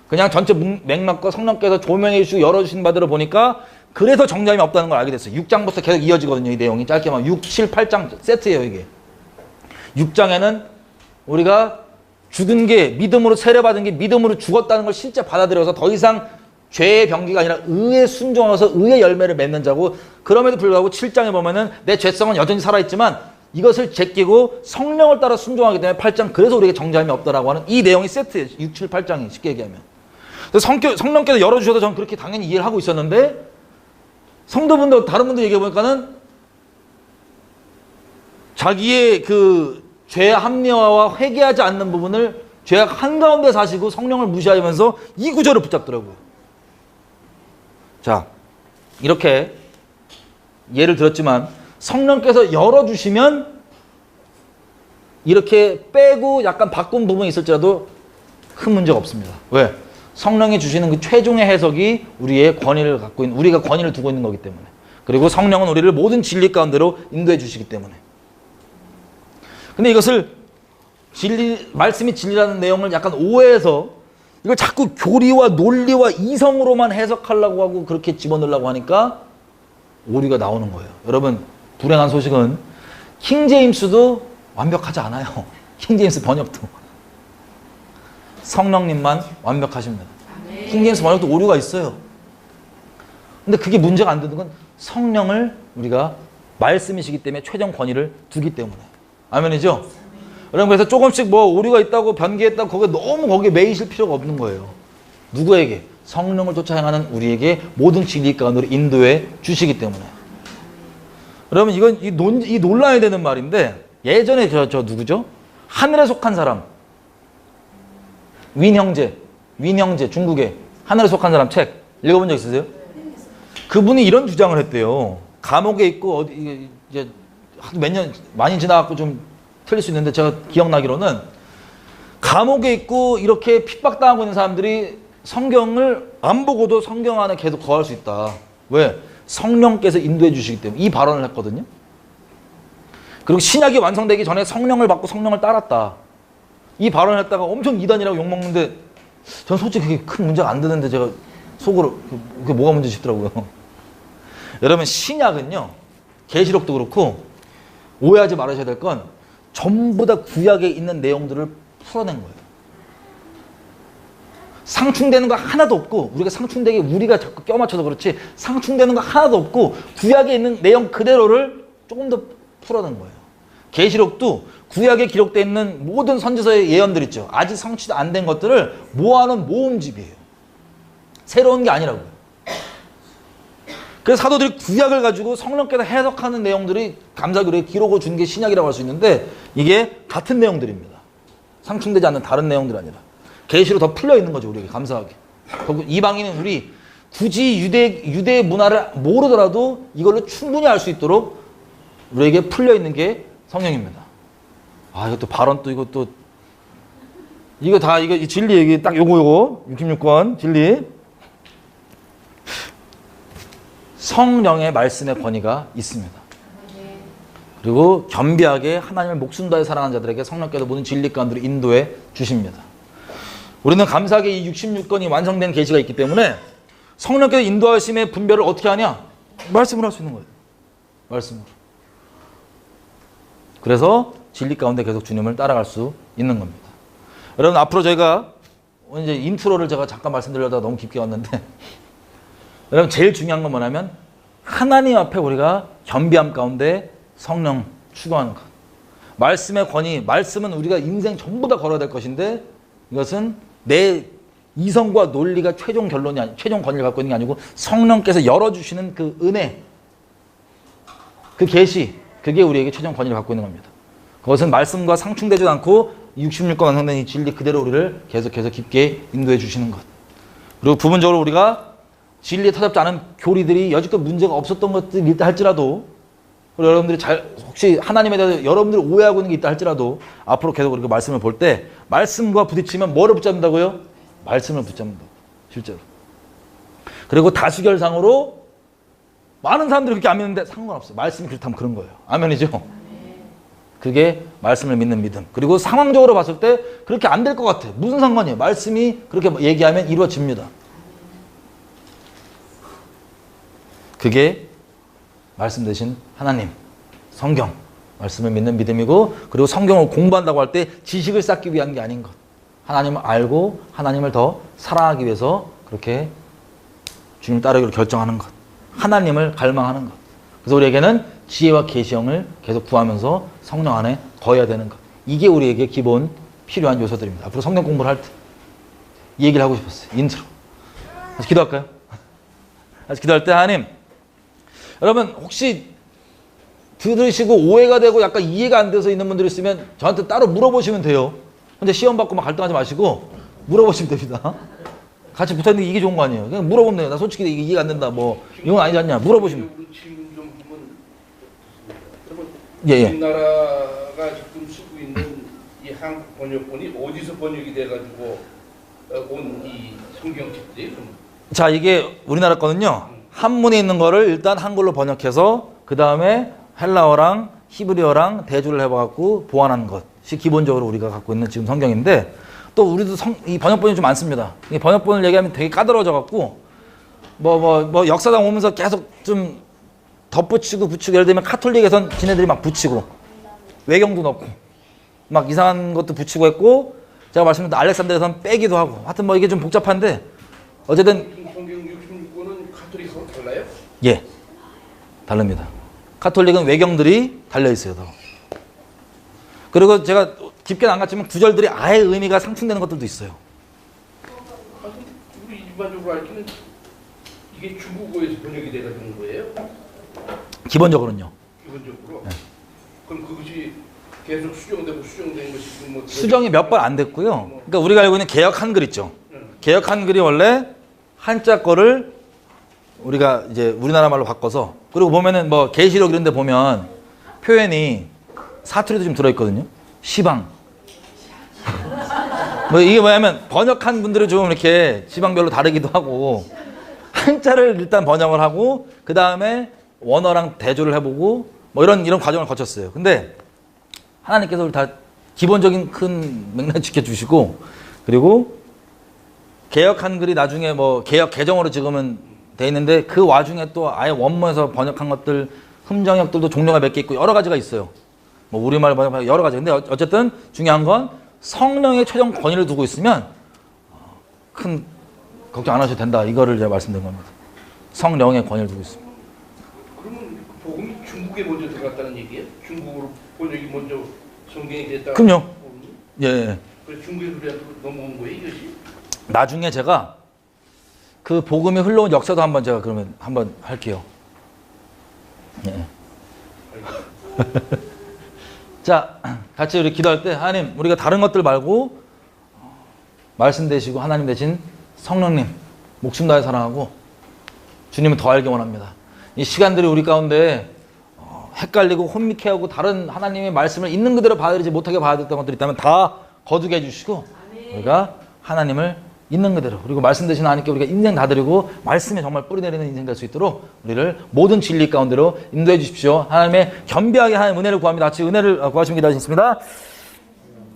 그냥 전체 맥락과 성령께서 조명해 주시고 열어주신 바대로 보니까 그래서 정죄함이 없다는 걸 알게 됐어요. 6장부터 계속 이어지거든요. 이 내용이 짧게 말하면 6, 7, 8장 세트예요. 이게 6장에는 우리가 죽은 게 믿음으로 세례받은 게 믿음으로 죽었다는 걸 실제 받아들여서 더 이상 죄의 병기가 아니라 의에 순종해서 의의 열매를 맺는 자고, 그럼에도 불구하고 7장에 보면은 내 죄성은 여전히 살아있지만 이것을 제끼고 성령을 따라 순종하기 때문에 8장 그래서 우리에게 정죄함이 없다라고 하는 이 내용이 세트예요. 6, 7, 8장이 쉽게 얘기하면. 성령께서 열어주셔서 저는 그렇게 당연히 이해를 하고 있었는데, 성도분들 다른 분들 얘기해 보니까는 자기의 그 죄 합리화와 회개하지 않는 부분을 죄악 한가운데 사시고 성령을 무시하면서 이 구절을 붙잡더라고요. 자, 이렇게 예를 들었지만 성령께서 열어주시면 이렇게 빼고 약간 바꾼 부분이 있을지라도 큰 문제가 없습니다. 왜? 성령이 주시는 그 최종의 해석이 우리의 권위를 갖고 있는, 우리가 권위를 두고 있는 거기 때문에. 그리고 성령은 우리를 모든 진리 가운데로 인도해 주시기 때문에. 근데 이것을 말씀이 진리라는 내용을 약간 오해해서 이걸 자꾸 교리와 논리와 이성으로만 해석하려고 하고 그렇게 집어넣으려고 하니까 오류가 나오는 거예요. 여러분, 불행한 소식은 킹제임스도 완벽하지 않아요. 킹제임스 번역도. 성령님만 완벽하십니다. 킹제임스 번역도 오류가 있어요. 근데 그게 문제가 안 되는 건 성령을 우리가 말씀이시기 때문에 최종 권위를 두기 때문에. 아멘이죠? 여러분, 그래서 조금씩 뭐 오류가 있다고 변기했다고 거기에 매이실 필요가 없는 거예요. 누구에게? 성령을 쫓아 행하는 우리에게 모든 진리 가운데로 인도해 주시기 때문에. 여러분, 이건 이 논란이 되는 말인데, 예전에 저 누구죠? 하늘에 속한 사람. 윈 형제, 중국에 하늘에 속한 사람 책 읽어본 적 있으세요? 그분이 이런 주장을 했대요. 감옥에 있고 어디 이제 몇 년 많이 지나갖고 좀 틀릴 수 있는데 제가 기억나기로는 감옥에 있고 이렇게 핍박당하고 있는 사람들이 성경을 안 보고도 성경 안에 계속 거할 수 있다. 왜? 성령께서 인도해 주시기 때문에. 이 발언을 했거든요. 그리고 신약이 완성되기 전에 성령을 받고 성령을 따랐다. 이 발언을 했다가 엄청 이단이라고 욕먹는데 전 솔직히 그게 큰 문제가 안 되는데 제가 속으로 그게 뭐가 문제 싶더라고요. 여러분, 신약은요, 계시록도 그렇고 오해하지 말으셔야 될 건 전부 다 구약에 있는 내용들을 풀어낸 거예요. 상충되는 거 하나도 없고, 우리가 상충되게 우리가 자꾸 껴맞춰서 그렇지 상충되는 거 하나도 없고 구약에 있는 내용 그대로를 조금 더 풀어낸 거예요. 계시록도 구약에 기록되어 있는 모든 선지서의 예언들 있죠. 아직 성취도 안 된 것들을 모아놓은 모음집이에요. 새로운 게 아니라고요. 그래서 사도들이 구약을 가지고 성령께서 해석하는 내용들이 감사하게 우리에게 기록을 준 게 신약이라고 할 수 있는데 이게 같은 내용들입니다. 상충되지 않는 다른 내용들이 아니라 계시로 더 풀려 있는 거죠. 우리에게 감사하게. 이방인은 우리 굳이 유대 문화를 모르더라도 이걸로 충분히 알 수 있도록 우리에게 풀려 있는 게 성령입니다. 아, 이것도 발언 또 이것도 이거 다 이거 진리 얘기 딱 요거 66권 진리. 성령의 말씀의 권위가 있습니다. 그리고 겸비하게 하나님을 목숨 다해 사랑하는 자들에게 성령께서 모든 진리 가운데로 인도해 주십니다. 우리는 감사하게 이 66권이 완성된 계시가 있기 때문에 성령께서 인도하심의 분별을 어떻게 하냐? 말씀으로 할 수 있는 거예요. 말씀으로. 그래서 진리 가운데 계속 주님을 따라갈 수 있는 겁니다. 여러분, 앞으로 저희가 이제 인트로를 제가 잠깐 말씀드리려다가 너무 깊게 왔는데 여러분, 제일 중요한 건 뭐냐면 하나님 앞에 우리가 겸비함 가운데 성령 추구하는 것. 말씀의 권위, 말씀은 우리가 인생 전부 다 걸어야 될 것인데 이것은 내 이성과 논리가 최종 결론이 아니, 최종 권위를 갖고 있는 게 아니고 성령께서 열어주시는 그 은혜, 그 계시, 그게 우리에게 최종 권위를 갖고 있는 겁니다. 그것은 말씀과 상충되지 않고 66권 완성된 이 진리 그대로 우리를 계속해서 깊게 인도해 주시는 것. 그리고 부분적으로 우리가 진리에 타잡지 않은 교리들이 여지껏 문제가 없었던 것들이 있다 할지라도 그리고 여러분들이 혹시 하나님에 대해서 여러분들이 오해하고 있는 게 있다 할지라도 앞으로 계속 그렇게 말씀을 볼 때 말씀과 부딪히면 뭐를 붙잡는다고요? 말씀을 붙잡는다. 실제로. 그리고 다수결상으로 많은 사람들이 그렇게 안 믿는데 상관없어요. 말씀이 그렇다면 그런 거예요. 아멘이죠? 그게 말씀을 믿는 믿음. 그리고 상황적으로 봤을 때 그렇게 안 될 것 같아. 무슨 상관이에요? 말씀이 그렇게 얘기하면 이루어집니다. 그게 말씀 대신 하나님, 성경, 말씀을 믿는 믿음이고, 그리고 성경을 공부한다고 할 때 지식을 쌓기 위한 게 아닌 것. 하나님을 알고 하나님을 더 사랑하기 위해서 그렇게 주님 따르기로 결정하는 것. 하나님을 갈망하는 것. 그래서 우리에게는 지혜와 계시형을 계속 구하면서 성령 안에 거해야 되는 것. 이게 우리에게 기본 필요한 요소들입니다. 앞으로 성경 공부를 할 때 이 얘기를 하고 싶었어요. 인트로. 다시 기도할까요? 다시 기도할 때 하나님, 여러분 혹시 들으시고 오해가 되고 약간 이해가 안 돼서 있는 분들이 있으면 저한테 따로 물어보시면 돼요. 근데 시험 받고 막 갈등하지 마시고 물어보시면 됩니다. 같이 붙어있는 게 이게 좋은 거 아니에요. 그냥 물어보면 돼요. 나 솔직히 이게 이해가 안 된다. 뭐 이건 아니지 않냐. 물어보시면. 질문 좀 한번 그러면 예. 우리나라가 지금 쓰고 있는 이 한국 번역본이 어디서 번역이 돼가지고 온 이 성경책들이 그럼 자, 이게 우리나라 거는요. 한문에 있는 거를 일단 한글로 번역해서 그 다음에 헬라어랑 히브리어랑 대조를 해봐갖고 보완한 것이 기본적으로 우리가 갖고 있는 지금 성경인데, 또 우리도 이 번역본이 좀 많습니다. 이 번역본을 얘기하면 되게 까다로워져갖고 뭐 역사상 오면서 계속 좀 덧붙이고 붙이고, 예를 들면 카톨릭에선 지네들이 막 붙이고 외경도 넣고 막 이상한 것도 붙이고 했고, 제가 말씀드린 알렉산드에선 빼기도 하고, 하여튼 뭐 이게 좀 복잡한데 어쨌든 성경 66권은 카톨릭하고 달라요? 예, 다릅니다. 카톨릭은 외경들이 달려있어요. 더. 그리고 제가 깊게는 안 갔지만 구절들이 아예 의미가 상충되는 것들도 있어요. 우리 일반적으로 알기는 이게 중국어에서 번역이 돼가지고 거예요? 기본적으로는요. 기본적으로? 네. 그럼 그것이 계속 수정되고 수정된 것이 지금 뭐 수정이 몇 번 안 됐고요. 그러니까 우리가 알고 있는 개역 한글 있죠. 개역 한글이 원래 한자 거를 우리가 이제 우리나라 말로 바꿔서, 그리고 보면은 뭐 계시록 이런 데 보면 표현이 사투리도 좀 들어있거든요. 시방. 뭐 이게 뭐냐면 번역한 분들은 좀 이렇게 지방별로 다르기도 하고, 한자를 일단 번역을 하고 그 다음에 원어랑 대조를 해보고 뭐 이런 과정을 거쳤어요. 근데 하나님께서 우리 다 기본적인 큰 맥락 지켜주시고, 그리고 개역 한글이 나중에 뭐 개역 개정어로 지금은 돼 있는데 그 와중에 또 아예 원문에서 번역한 것들 흠정역들도 종류가 몇 개 있고 여러 가지가 있어요. 뭐 우리말 번역 여러 가지. 근데 어쨌든 중요한 건 성령의 최종 권위를 두고 있으면 큰 걱정 안 하셔도 된다. 이거를 제가 말씀드린 겁니다. 성령의 권위를 두고 있습니다. 그러면 복음이 중국에 먼저 들어갔다는 얘기예요? 중국으로 번역이 먼저 성경이 됐다. 그럼요. 예. 그래서 중국에 우리한테 넘어온 거예요, 이것이? 나중에 제가 그 복음이 흘러온 역사도 한번 제가 그러면 한번 할게요. 예. 자, 같이 우리 기도할 때 하나님, 우리가 다른 것들 말고 말씀 되시고 하나님 대신 성령님 목숨 다해 사랑하고 주님을 더 알기 원합니다. 이 시간들이 우리 가운데 헷갈리고 혼미케하고 다른 하나님의 말씀을 있는 그대로 받아들이지 못하게 받아들였던 것들이 있다면 다 거두게 해주시고, 우리가 하나님을 있는 그대로, 그리고 말씀 되신 하나님께 우리가 인생 다 드리고 말씀에 정말 뿌리내리는 인생 될 수 있도록 우리를 모든 진리 가운데로 인도해 주십시오. 하나님의 겸비하게 하나님 은혜를 구합니다. 같이 은혜를 구하시면 기도하시겠습니다.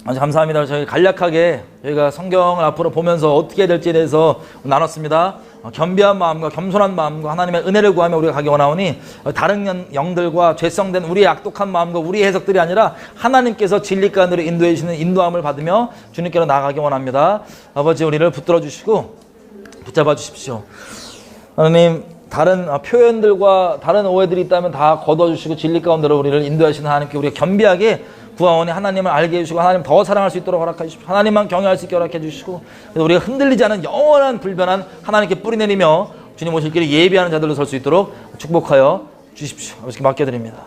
아주 감사합니다. 저희 간략하게 저희가 성경을 앞으로 보면서 어떻게 해야 될지에 대해서 나눴습니다. 겸비한 마음과 겸손한 마음과 하나님의 은혜를 구하며 우리가 가기 원하오니, 다른 영들과 죄성된 우리의 악독한 마음과 우리의 해석들이 아니라 하나님께서 진리 가운데로 인도해 주시는 인도함을 받으며 주님께로 나아가기 원합니다. 아버지, 우리를 붙들어 주시고 붙잡아 주십시오. 하나님, 다른 표현들과 다른 오해들이 있다면 다 거둬주시고 진리 가운데로 우리를 인도하시는 하나님께 우리가 겸비하게 구하오니 하나님을 알게 해주시고 하나님 더 사랑할 수 있도록 허락해 주십시오. 하나님만 경외할 수 있게 허락해 주시고, 우리가 흔들리지 않은 영원한 불변한 하나님께 뿌리내리며 주님 오실 길에 예비하는 자들로 설 수 있도록 축복하여 주십시오. 아버지께 맡겨드립니다.